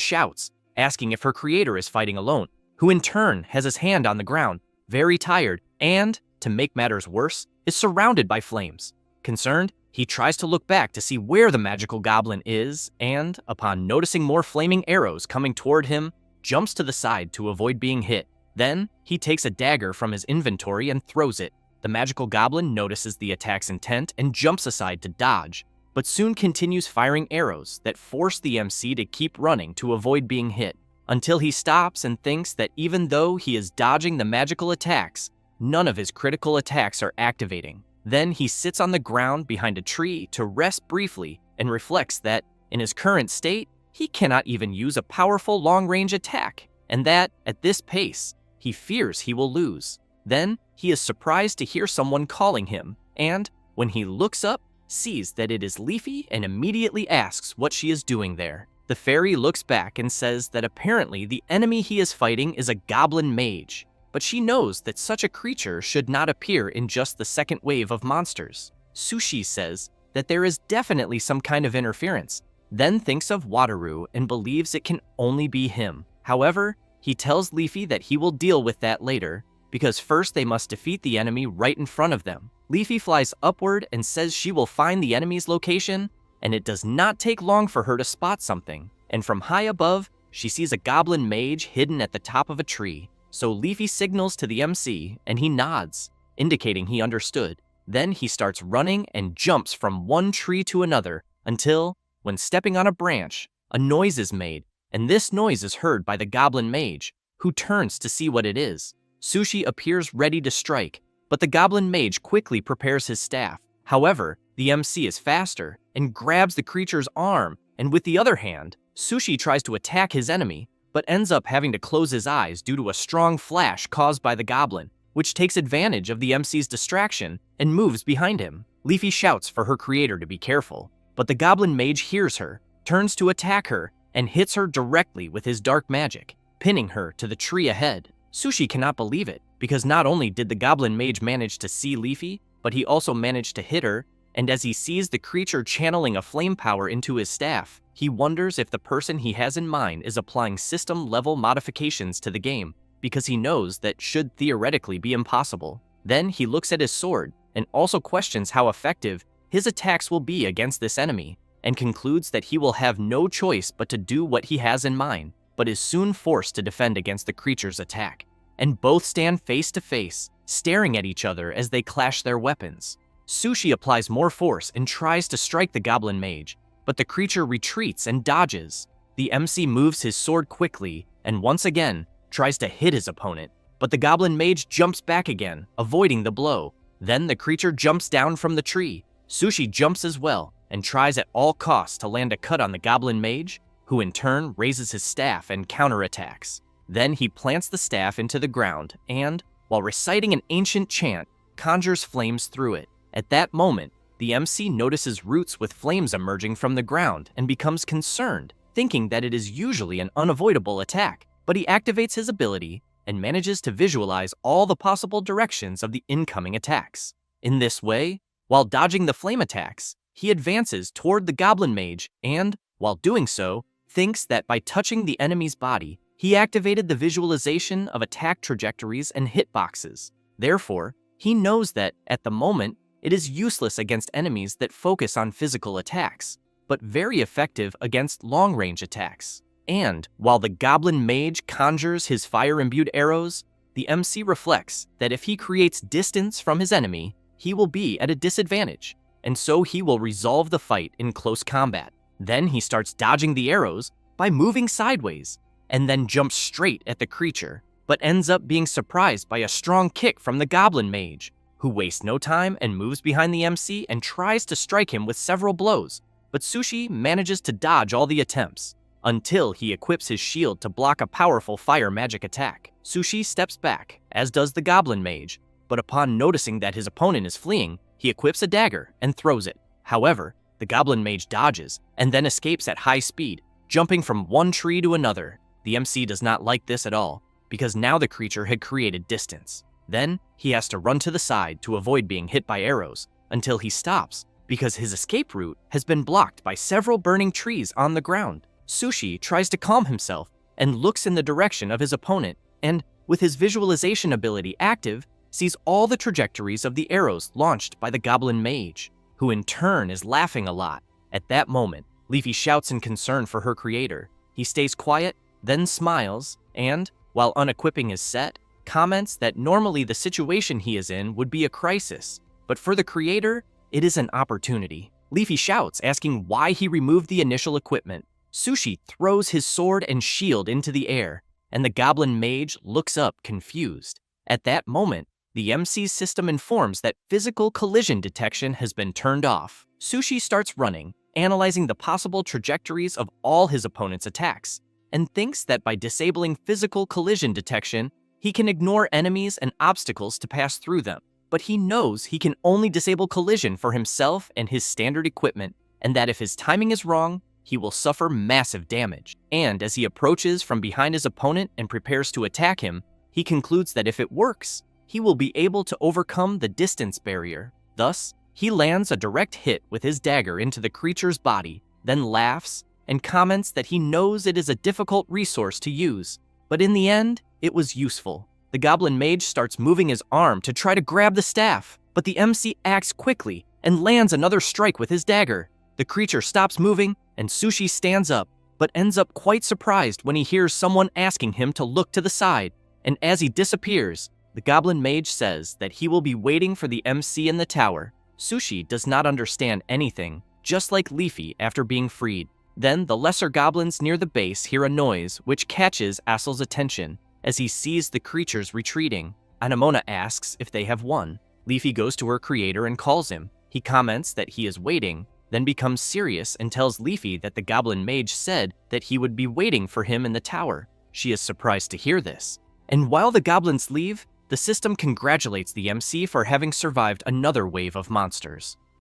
shouts, asking if her creator is fighting alone, who in turn has his hand on the ground, very tired, and, to make matters worse, is surrounded by flames. Concerned, he tries to look back to see where the magical goblin is, and, upon noticing more flaming arrows coming toward him, jumps to the side to avoid being hit. Then, he takes a dagger from his inventory and throws it. The magical goblin notices the attack's intent and jumps aside to dodge, but soon continues firing arrows that force the MC to keep running to avoid being hit, until he stops and thinks that even though he is dodging the magical attacks, none of his critical attacks are activating. Then he sits on the ground behind a tree to rest briefly and reflects that, in his current state, he cannot even use a powerful long-range attack, and that, at this pace, he fears he will lose. Then, he is surprised to hear someone calling him, and, when he looks up, sees that it is Leafy and immediately asks what she is doing there. The fairy looks back and says that apparently the enemy he is fighting is a goblin mage, but she knows that such a creature should not appear in just the second wave of monsters. Sushi says that there is definitely some kind of interference, then thinks of Wataru and believes it can only be him. However, he tells Leafy that he will deal with that later, because first they must defeat the enemy right in front of them. Leafy flies upward and says she will find the enemy's location, and it does not take long for her to spot something. And from high above, she sees a goblin mage hidden at the top of a tree. So Leafy signals to the MC, and he nods, indicating he understood. Then he starts running and jumps from one tree to another until, when stepping on a branch, a noise is made, and this noise is heard by the goblin mage, who turns to see what it is. Sushi appears ready to strike, but the goblin mage quickly prepares his staff. However, the MC is faster and grabs the creature's arm, and with the other hand, Sushi tries to attack his enemy, but ends up having to close his eyes due to a strong flash caused by the goblin, which takes advantage of the MC's distraction and moves behind him. Leafy shouts for her creator to be careful, but the goblin mage hears her, turns to attack her, and hits her directly with his dark magic, pinning her to the tree ahead. Sushi cannot believe it, because not only did the goblin mage manage to see Leafy, but he also managed to hit her, and as he sees the creature channeling a flame power into his staff, he wonders if the person he has in mind is applying system-level modifications to the game, because he knows that should theoretically be impossible. Then he looks at his sword, and also questions how effective his attacks will be against this enemy, and concludes that he will have no choice but to do what he has in mind, but is soon forced to defend against the creature's attack. And both stand face to face, staring at each other as they clash their weapons. Sushi applies more force and tries to strike the goblin mage, but the creature retreats and dodges. The MC moves his sword quickly and once again tries to hit his opponent, but the goblin mage jumps back again, avoiding the blow. Then the creature jumps down from the tree. Sushi jumps as well and tries at all costs to land a cut on the goblin mage, who in turn raises his staff and counterattacks. Then he plants the staff into the ground and, while reciting an ancient chant, conjures flames through it. At that moment, the MC notices roots with flames emerging from the ground and becomes concerned, thinking that it is usually an unavoidable attack, but he activates his ability and manages to visualize all the possible directions of the incoming attacks. In this way, while dodging the flame attacks, he advances toward the goblin mage and, while doing so, thinks that by touching the enemy's body, he activated the visualization of attack trajectories and hitboxes. Therefore, he knows that, at the moment, it is useless against enemies that focus on physical attacks, but very effective against long-range attacks. And, while the goblin mage conjures his fire-imbued arrows, the MC reflects that if he creates distance from his enemy, he will be at a disadvantage, and so he will resolve the fight in close combat. Then he starts dodging the arrows, by moving sideways, and then jumps straight at the creature, but ends up being surprised by a strong kick from the Goblin Mage, who wastes no time and moves behind the MC and tries to strike him with several blows, but Sushi manages to dodge all the attempts, until he equips his shield to block a powerful fire magic attack. Sushi steps back, as does the Goblin Mage, but upon noticing that his opponent is fleeing, he equips a dagger and throws it. However, the Goblin Mage dodges and then escapes at high speed, jumping from one tree to another. The MC does not like this at all, because now the creature had created distance. Then, he has to run to the side to avoid being hit by arrows, until he stops, because his escape route has been blocked by several burning trees on the ground. Sushi tries to calm himself and looks in the direction of his opponent, and, with his visualization ability active, sees all the trajectories of the arrows launched by the Goblin Mage, who in turn is laughing a lot. At that moment, Leafy shouts in concern for her creator. He stays quiet, then smiles, and, while unequipping his set, comments that normally the situation he is in would be a crisis, but for the creator, it is an opportunity. Leafy shouts, asking why he removed the initial equipment. Sushi throws his sword and shield into the air, and the Goblin Mage looks up confused. At that moment, the MC's system informs that physical collision detection has been turned off. Sushi starts running, analyzing the possible trajectories of all his opponent's attacks, and thinks that by disabling physical collision detection, he can ignore enemies and obstacles to pass through them. But he knows he can only disable collision for himself and his standard equipment, and that if his timing is wrong, he will suffer massive damage. And as he approaches from behind his opponent and prepares to attack him, he concludes that if it works, he will be able to overcome the distance barrier. Thus, he lands a direct hit with his dagger into the creature's body, then laughs and comments that he knows it is a difficult resource to use, but in the end, it was useful. The Goblin Mage starts moving his arm to try to grab the staff, but the MC acts quickly and lands another strike with his dagger. The creature stops moving, and Sushi stands up, but ends up quite surprised when he hears someone asking him to look to the side, and as he disappears, the Goblin Mage says that he will be waiting for the MC in the tower. Sushi does not understand anything, just like Leafy after being freed. Then the lesser goblins near the base hear a noise which catches Asel's attention as he sees the creatures retreating. Anemona asks if they have won. Leafy goes to her creator and calls him. He comments that he is waiting, then becomes serious and tells Leafy that the Goblin Mage said that he would be waiting for him in the tower. She is surprised to hear this. And while the goblins leave, the system congratulates the MC for having survived another wave of monsters.